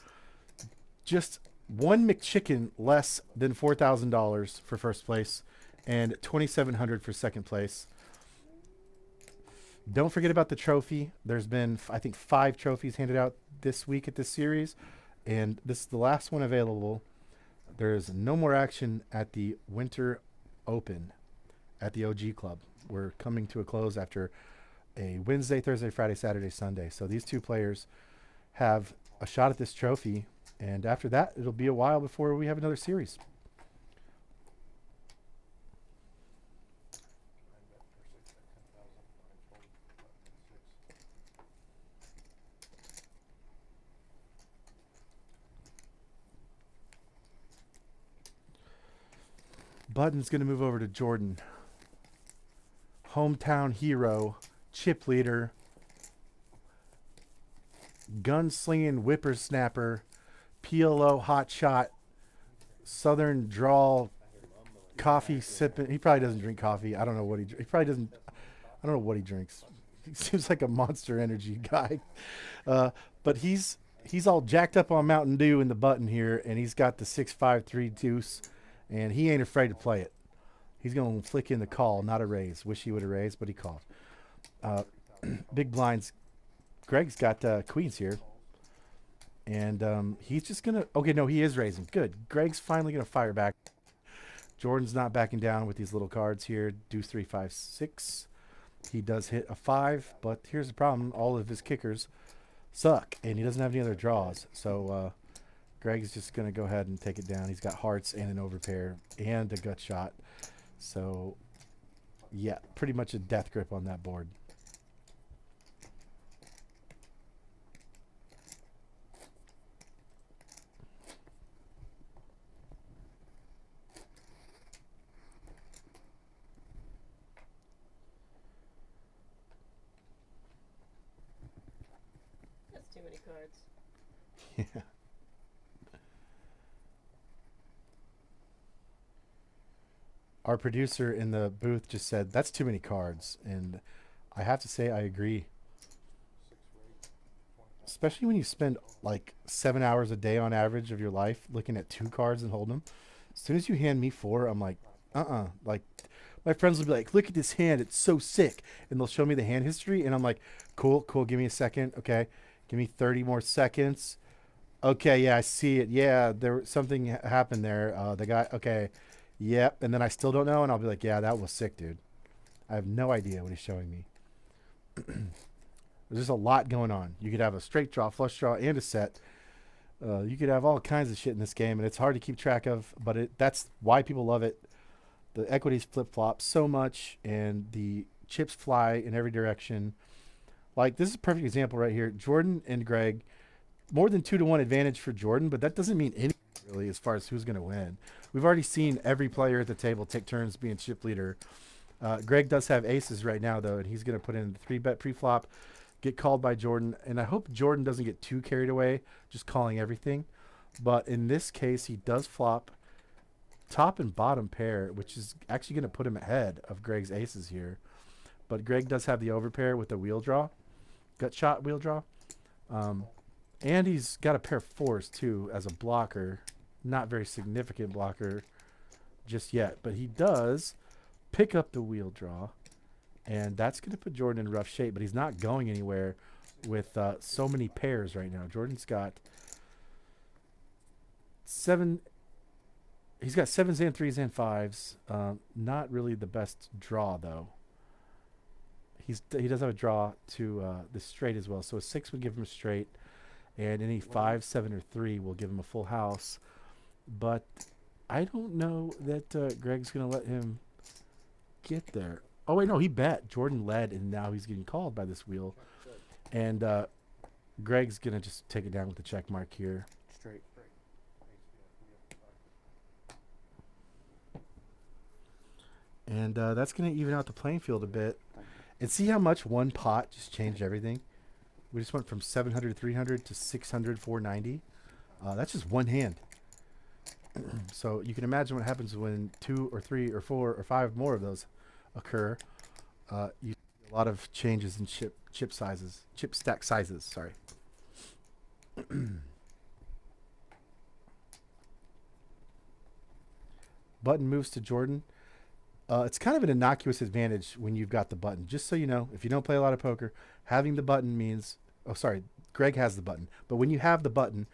just one McChicken less than $4,000 for first place and $2,700 for second place. Don't forget about the trophy. There's been, I think, 5 trophies handed out this week at this series, and this is the last one available. There's no more action at the Winter Open. at the OG Club. We're coming to a close after a Wednesday, Thursday, Friday, Saturday, Sunday. So these two players have a shot at this trophy, and after that, it'll be a while before we have another series. Button's going to move over to Jordan. Hometown hero, chip leader, gunslinging whippersnapper, PLO hotshot, southern drawl, coffee sipping. He probably doesn't drink coffee. I don't know what he probably doesn't. I don't know what he drinks. He seems like a Monster Energy guy. But he's all jacked up on Mountain Dew in the button here, and he's got the 6-5-3 deuce, and he ain't afraid to play it. He's going to flick in the call, not a raise. Wish he would have raised, but he called. Big blinds. Greg's got queens here. And he's just going to... Okay, no, he is raising. Good. Greg's finally going to fire back. Jordan's not backing down with these little cards here. Deuce 3, 5, 6. He does hit a 5, but here's the problem. All of his kickers suck, and he doesn't have any other draws. So Greg's just going to go ahead and take it down. He's got hearts and an overpair and a gut shot. So, yeah, pretty much a death grip on that board. That's too many cards. Yeah. Our producer in the booth just said, that's too many cards. And I have to say, I agree. Especially when you spend like 7 hours a day on average of your life looking at 2 cards and holding them. As soon as you hand me 4, I'm like, Like, my friends will be like, look at this hand. It's so sick. And they'll show me the hand history. And I'm like, cool. Give me a second. Okay. Give me 30 more seconds. Okay. Yeah, I see it. Yeah, something happened there. The guy, okay. Yep, and then I still don't know, and I'll be like, yeah, that was sick, dude. I have no idea what he's showing me. There's just a lot going on. You could have a straight draw, flush draw, and a set. You could have all kinds of shit in this game, and it's hard to keep track of, but that's why people love it. The equities flip-flop so much, and the chips fly in every direction. Like, this is a perfect example right here. Jordan and Greg, more than 2-to-1 advantage for Jordan, but that doesn't mean anything really as far as who's going to win. We've already seen every player at the table take turns being chip leader. Greg does have aces right now, though, and he's going to put in the 3-bet pre-flop, get called by Jordan. And I hope Jordan doesn't get too carried away just calling everything. But in this case, he does flop top and bottom pair, which is actually going to put him ahead of Greg's aces here. But Greg does have the overpair with the wheel draw, gut shot wheel draw. And he's got a pair of 4s, too, as a blocker. Not very significant blocker just yet. But he does pick up the wheel draw. And that's going to put Jordan in rough shape. But he's not going anywhere with so many pairs right now. Jordan's got 7. He's got 7s and 3s and 5s. Not really the best draw, though. He does have a draw to the straight as well. So a 6 would give him a straight. And any 5, 7, or 3 will give him a full house. But I don't know that Greg's going to let him get there. Oh, wait, no, he bet. Jordan led, and now he's getting called by this wheel. And Greg's going to just take it down with the check mark here. Straight. And that's going to even out the playing field a bit. And see how much one pot just changed everything? We just went from 700, 300 to 600, 490. That's just one hand. So you can imagine what happens when 2 or 3 or 4 or 5 more of those occur. You see a lot of changes in chip sizes, chip stack sizes, sorry. Button moves to Jordan. It's kind of an innocuous advantage when you've got the button. Just so you know, if you don't play a lot of poker, having the button means... Oh, sorry. Greg has the button. But when you have the button,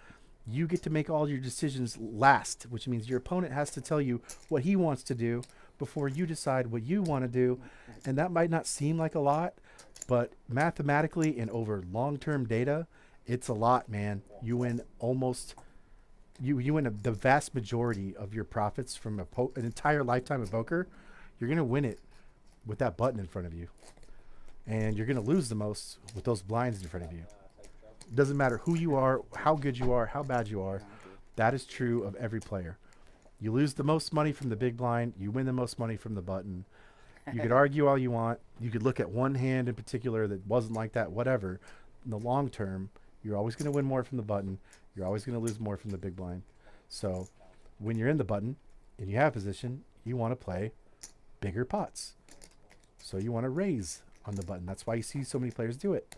you get to make all your decisions last, which means your opponent has to tell you what he wants to do before you decide what you want to do. And that might not seem like a lot, but mathematically and over long-term data, it's a lot, man. You win almost, you win the vast majority of your profits from an entire lifetime of poker. You're going to win it with that button in front of you. And you're going to lose the most with those blinds in front of you. It doesn't matter who you are, how good you are, how bad you are. That is true of every player. You lose the most money from the big blind. You win the most money from the button. You could argue all you want. You could look at one hand in particular that wasn't like that, whatever. In the long term, you're always going to win more from the button. You're always going to lose more from the big blind. So when you're in the button and you have position, you want to play bigger pots. So you want to raise on the button. That's why you see so many players do it.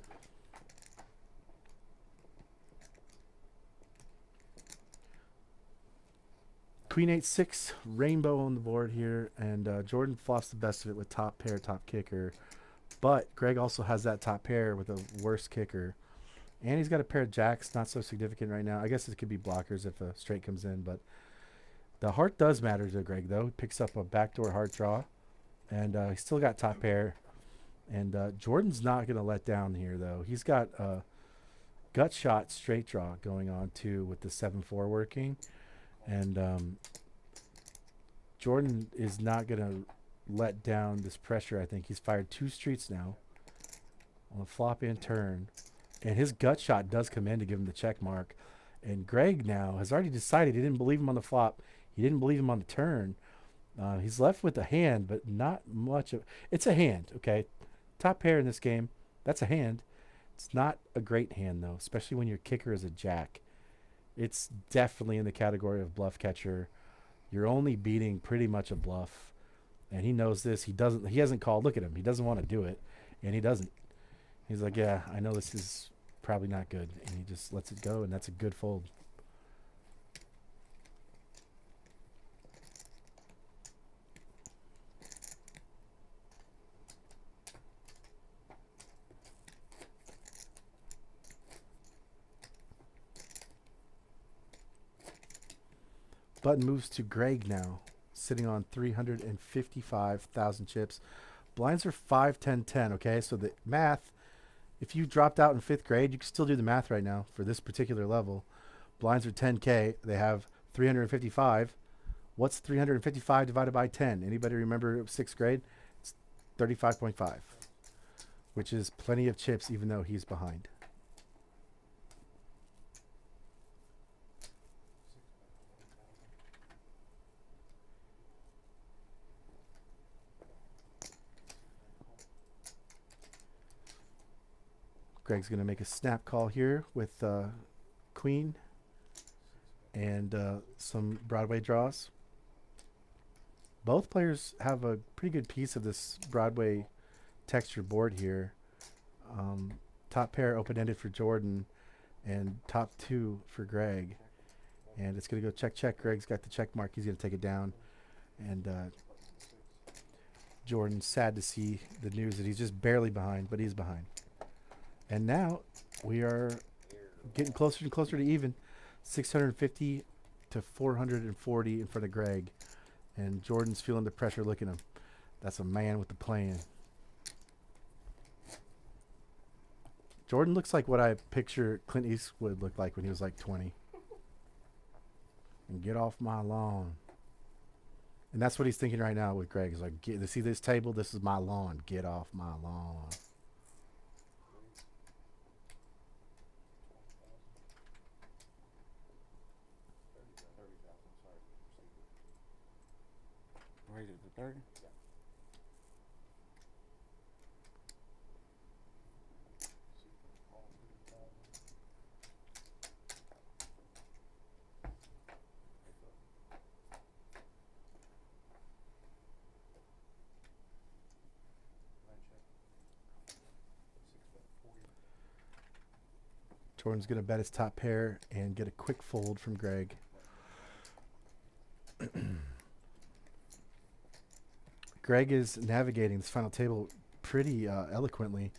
Queen 8-6, rainbow on the board here, and Jordan flops the best of it with top pair, top kicker. But Greg also has that top pair with a worse kicker. And he's got a pair of jacks, not so significant right now. I guess it could be blockers if a straight comes in, but the heart does matter to Greg, though. He picks up a backdoor heart draw, and he's still got top pair. And Jordan's not going to let down here, though. He's got a gut shot straight draw going on, too, with the 7-4 working. And Jordan is not going to let down this pressure, I think. He's fired 2 streets now on a flop and turn. And his gut shot does come in to give him the check mark. And Greg now has already decided he didn't believe him on the flop. He didn't believe him on the turn. He's left with a hand, but not much of... It's a hand, okay? Top pair in this game, that's a hand. It's not a great hand, though, especially when your kicker is a jack. It's definitely in the category of bluff catcher. You're only beating pretty much a bluff. And he knows this. He hasn't called. Look at him. He doesn't want to do it. And he doesn't. He's like, yeah, I know this is probably not good. And he just lets it go, and that's a good fold. Button moves to Greg now, sitting on 355,000 chips. Blinds are 5, 10, 10, okay? So the math, if you dropped out in 5th grade, you can still do the math right now for this particular level. Blinds are 10K. They have 355. What's 355 divided by 10? Anybody remember 6th grade? It's 35.5, which is plenty of chips even though he's behind. Greg's going to make a snap call here with Queen and some Broadway draws. Both players have a pretty good piece of this Broadway texture board here. Top pair open-ended for Jordan and top 2 for Greg. And it's going to go check, check. Greg's got the check mark. He's going to take it down. And Jordan's sad to see the news that he's just barely behind, but he's behind. And now we are getting closer and closer to even. 650 to 440 in front of Greg. And Jordan's feeling the pressure. Look at him. That's a man with a plan. Jordan looks like what I picture Clint Eastwood looked like when he was like 20. And get off my lawn. And that's what he's thinking right now with Greg. He's like, see this table? This is my lawn. Get off my lawn. Raise it to 30? Jordan's going to bet his top pair and get a quick fold from Greg. Greg is navigating this final table pretty eloquently.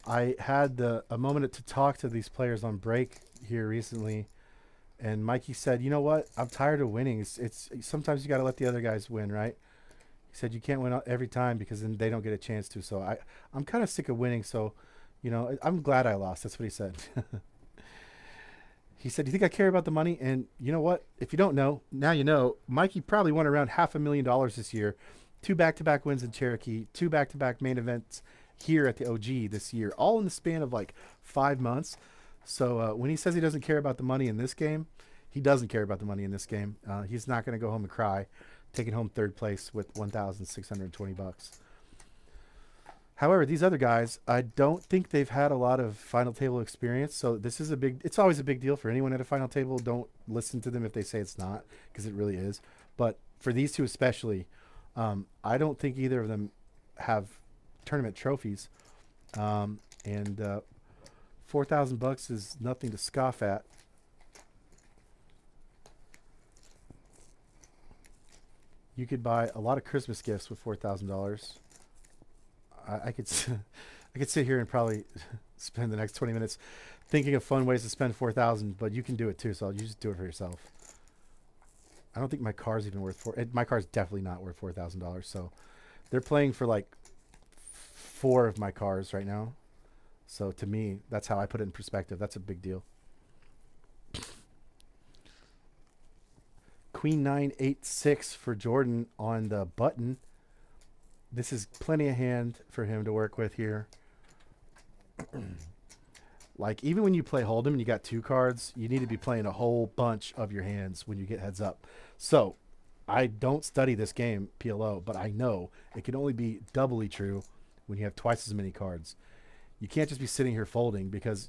I had a moment to talk to these players on break here recently, and Mikey said, "You know what? I'm tired of winning. It's sometimes you got to let the other guys win, right?" He said you can't win every time because then they don't get a chance to. So I'm kind of sick of winning. So, you know, I'm glad I lost. That's what he said. He said, "Do you think I care about the money?" And you know what? If you don't know, now you know. Mikey probably won around $500,000 this year. 2 back-to-back wins in Cherokee, 2 back-to-back main events here at the OG this year, all in the span of like 5 months. So when he says he doesn't care about the money in this game, he doesn't care about the money in this game. He's not going to go home and cry, taking home 3rd place with $1,620. However, these other guys, I don't think they've had a lot of final table experience. So this is it's always a big deal for anyone at a final table. Don't listen to them if they say it's not, because it really is. But for these two especially, I don't think either of them have tournament trophies. And $4,000 is nothing to scoff at. You could buy a lot of Christmas gifts with $4,000. I could sit here and probably spend the next 20 minutes thinking of fun ways to spend $4,000, but you can do it too. So you just do it for yourself. I don't think my car's even worth my car's definitely not worth $4,000. So they're playing for like 4 of my cars right now. So to me, that's how I put it in perspective. That's a big deal. Queen 9-8-6 for Jordan on the button. This is plenty of hand for him to work with here. Like, even when you play Hold'em and you got 2 cards, you need to be playing a whole bunch of your hands when you get heads up. So, I don't study this game, PLO, but I know it can only be doubly true when you have twice as many cards. You can't just be sitting here folding, because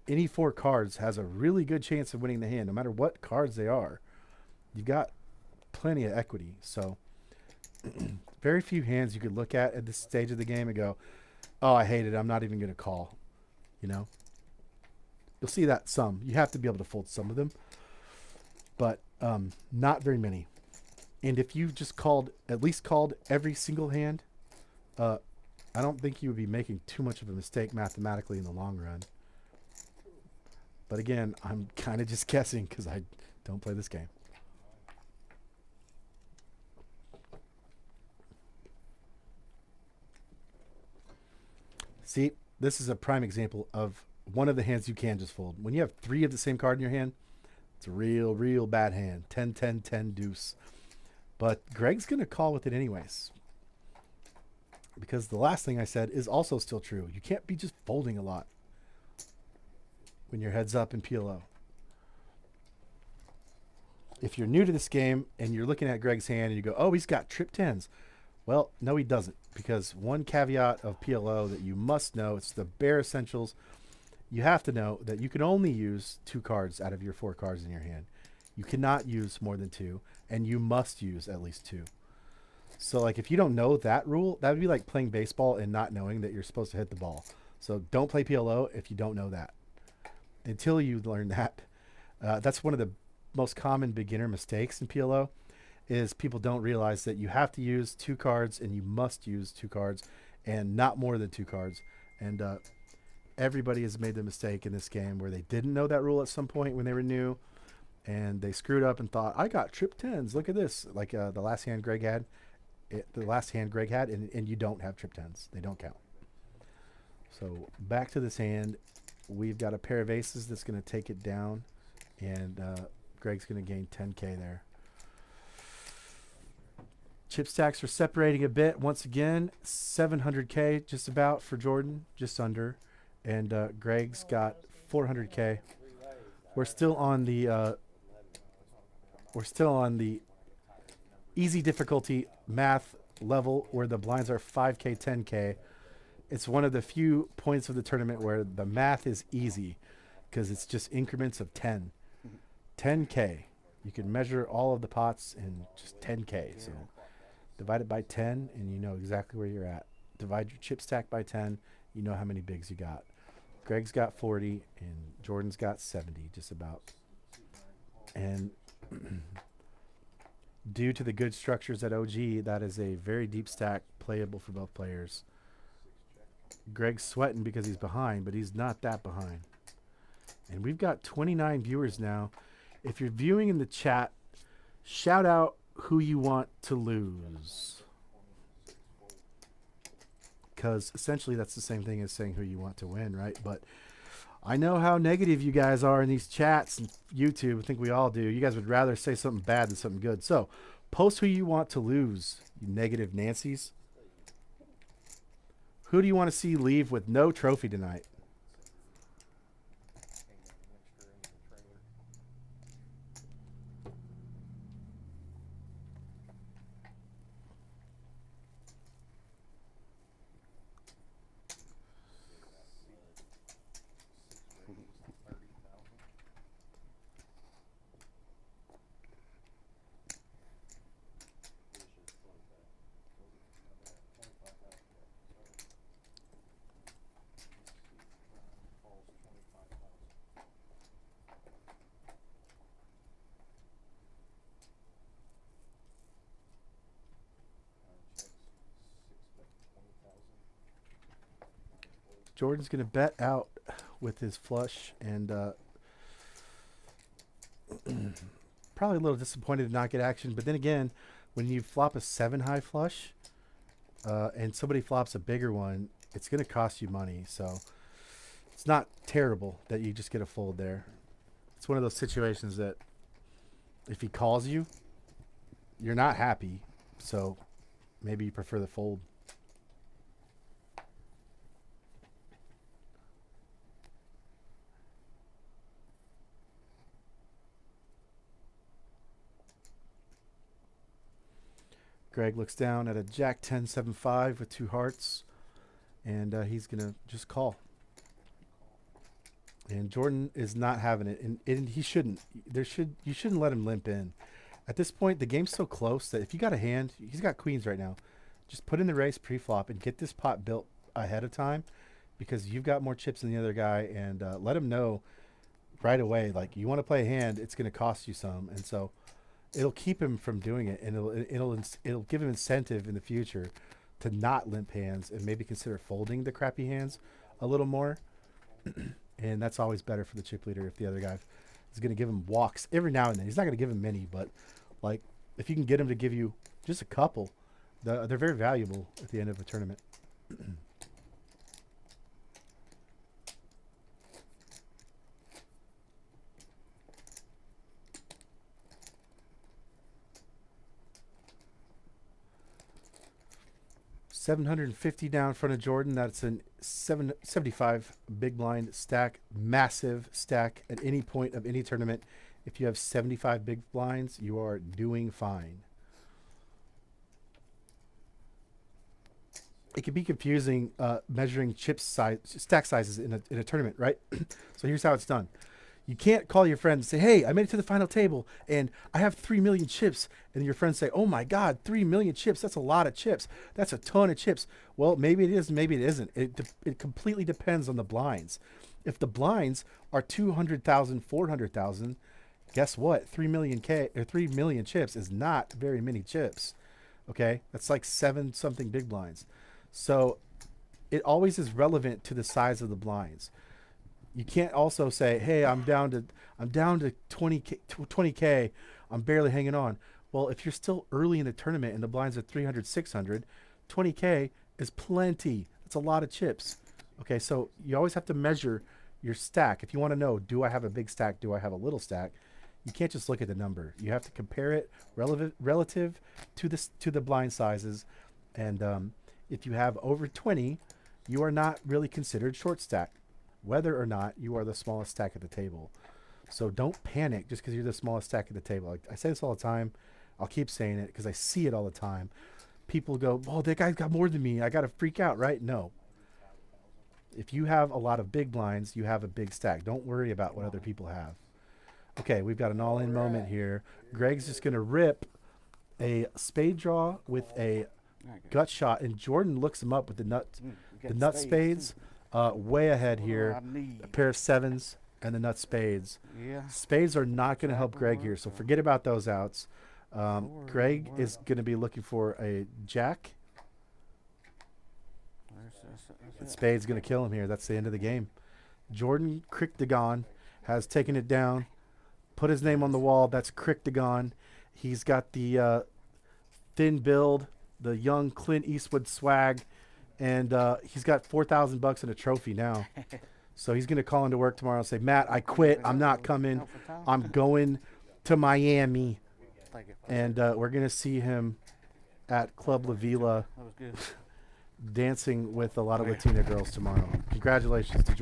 any 4 cards has a really good chance of winning the hand, no matter what cards they are. You've got plenty of equity, so... Very few hands you could look at this stage of the game and go, "Oh, I hate it. I'm not even going to call." You know, you'll see that some. You have to be able to fold some of them, but not very many. And if you just at least called every single hand, I don't think you would be making too much of a mistake mathematically in the long run. But again, I'm kind of just guessing because I don't play this game. See, this is a prime example of one of the hands you can just fold. When you have 3 of the same card in your hand, it's a real bad hand. 10, 10, 10, deuce. But Greg's going to call with it anyways. Because the last thing I said is also still true. You can't be just folding a lot when your head's up in PLO. If you're new to this game and you're looking at Greg's hand and you go, "Oh, he's got trip 10s." Well, no, he doesn't, because one caveat of PLO that you must know, it's the bare essentials. You have to know that you can only use 2 cards out of your 4 cards in your hand. You cannot use more than 2, and you must use at least 2. So, like, if you don't know that rule, that would be like playing baseball and not knowing that you're supposed to hit the ball. So don't play PLO if you don't know that. Until you learn that. That's one of the most common beginner mistakes in PLO. Is people don't realize that you have to use 2 cards and you must use 2 cards and not more than 2 cards. And everybody has made the mistake in this game where they didn't know that rule at some point when they were new, and they screwed up and thought, "I got trip 10s. Look at this." Like the last hand Greg had, and you don't have trip 10s. They don't count. So back to this hand. We've got a pair of aces that's going to take it down, and Greg's going to gain 10K there. Chip stacks are separating a bit once again. 700K just about for Jordan, just under, and Greg's got 400K. We're still on the easy difficulty math level where the blinds are 5K, 10K. It's one of the few points of the tournament where the math is easy because it's just increments of 10. 10K. You can measure all of the pots in just 10K. So divide it by 10 and you know exactly where you're at. Divide your chip stack by 10, you know how many bigs you got. Greg's got 40 and Jordan's got 70 just about. And due to the good structures at OG, that is a very deep stack playable for both players. Greg's sweating because he's behind, but he's not that behind. And we've got 29 viewers now. If you're viewing in the chat, shout out who you want to lose. because essentially that's the same thing as saying who you want to win, right? But I know how negative you guys are in these chats and YouTube. I think we all do. You guys would rather say something bad than something good. So post who you want to lose, you negative Nancy's. Who do you want to see leave with no trophy tonight? Jordan's going to bet out with his flush and probably a little disappointed to not get action. But then again, when you flop a 7 high flush and somebody flops a bigger one, it's going to cost you money. So it's not terrible that you just get a fold there. It's one of those situations that if he calls you, you're not happy. So maybe you prefer the fold. Greg looks down at a Jack 10-7-5 with 2 hearts, and he's going to just call. And Jordan is not having it, and he shouldn't. You shouldn't let him limp in. At this point, the game's so close that if you got a hand, he's got queens right now. Just put in the race pre-flop and get this pot built ahead of time, because you've got more chips than the other guy, and let him know right away, like, you want to play a hand, it's going to cost you some, and so it'll keep him from doing it, and it'll give him incentive in the future to not limp hands and maybe consider folding the crappy hands a little more. And that's always better for the chip leader if the other guy is going to give him walks every now and then. He's not going to give him many, but like if you can get him to give you just a couple, they're very valuable at the end of a tournament. 750 down in front of Jordan. That's a 75 big blind stack, massive stack at any point of any tournament. If you have 75 big blinds, you are doing fine. It can be confusing measuring chip size, stack sizes in a tournament, right? So here's how it's done. You can't call your friend and say, hey, I made it to the final table and I have 3 million chips. And your friends say, oh my God, 3 million chips. That's a lot of chips. That's a ton of chips. Well, maybe it is, maybe it isn't. It completely depends on the blinds. If the blinds are 200,000, 400,000, guess what? 3 million chips is not very many chips. Okay. That's like 7 something big blinds. So it always is relevant to the size of the blinds. You can't also say, hey, I'm down to 20K. I'm barely hanging on. Well, if you're still early in the tournament and the blinds are 300, 600, 20K is plenty. That's a lot of chips. Okay, so you always have to measure your stack. If you want to know, do I have a big stack? Do I have a little stack? You can't just look at the number. You have to compare it relative to the blind sizes. And if you have over 20, you are not really considered short stack, whether or not you are the smallest stack at the table. So don't panic just because you're the smallest stack at the table. Like, I say this all the time. I'll keep saying it because I see it all the time. People go, oh, that guy's got more than me. I got to freak out, right? No. If you have a lot of big blinds, you have a big stack. Don't worry about what other people have. Okay, we've got an all-in moment here. Greg's just going to rip a spade draw with a gut shot, and Jordan looks him up with the nut spades. Way ahead here. A pair of 7s and the nut spades. Yeah. Spades are not going to help Greg here, so forget about those outs. Greg is going to be looking for a jack. And spades going to kill him here. That's the end of the game. Jordan Crickdagon has taken it down, put his name on the wall. That's Crickdagon. He's got the thin build, the young Clint Eastwood swag, and he's got $4,000 in a trophy now. So he's gonna call into work tomorrow and say, Matt, I quit. I'm not coming. I'm going to Miami, and we're gonna see him at Club La Vila, dancing with a lot of Latina girls tomorrow. Congratulations to George.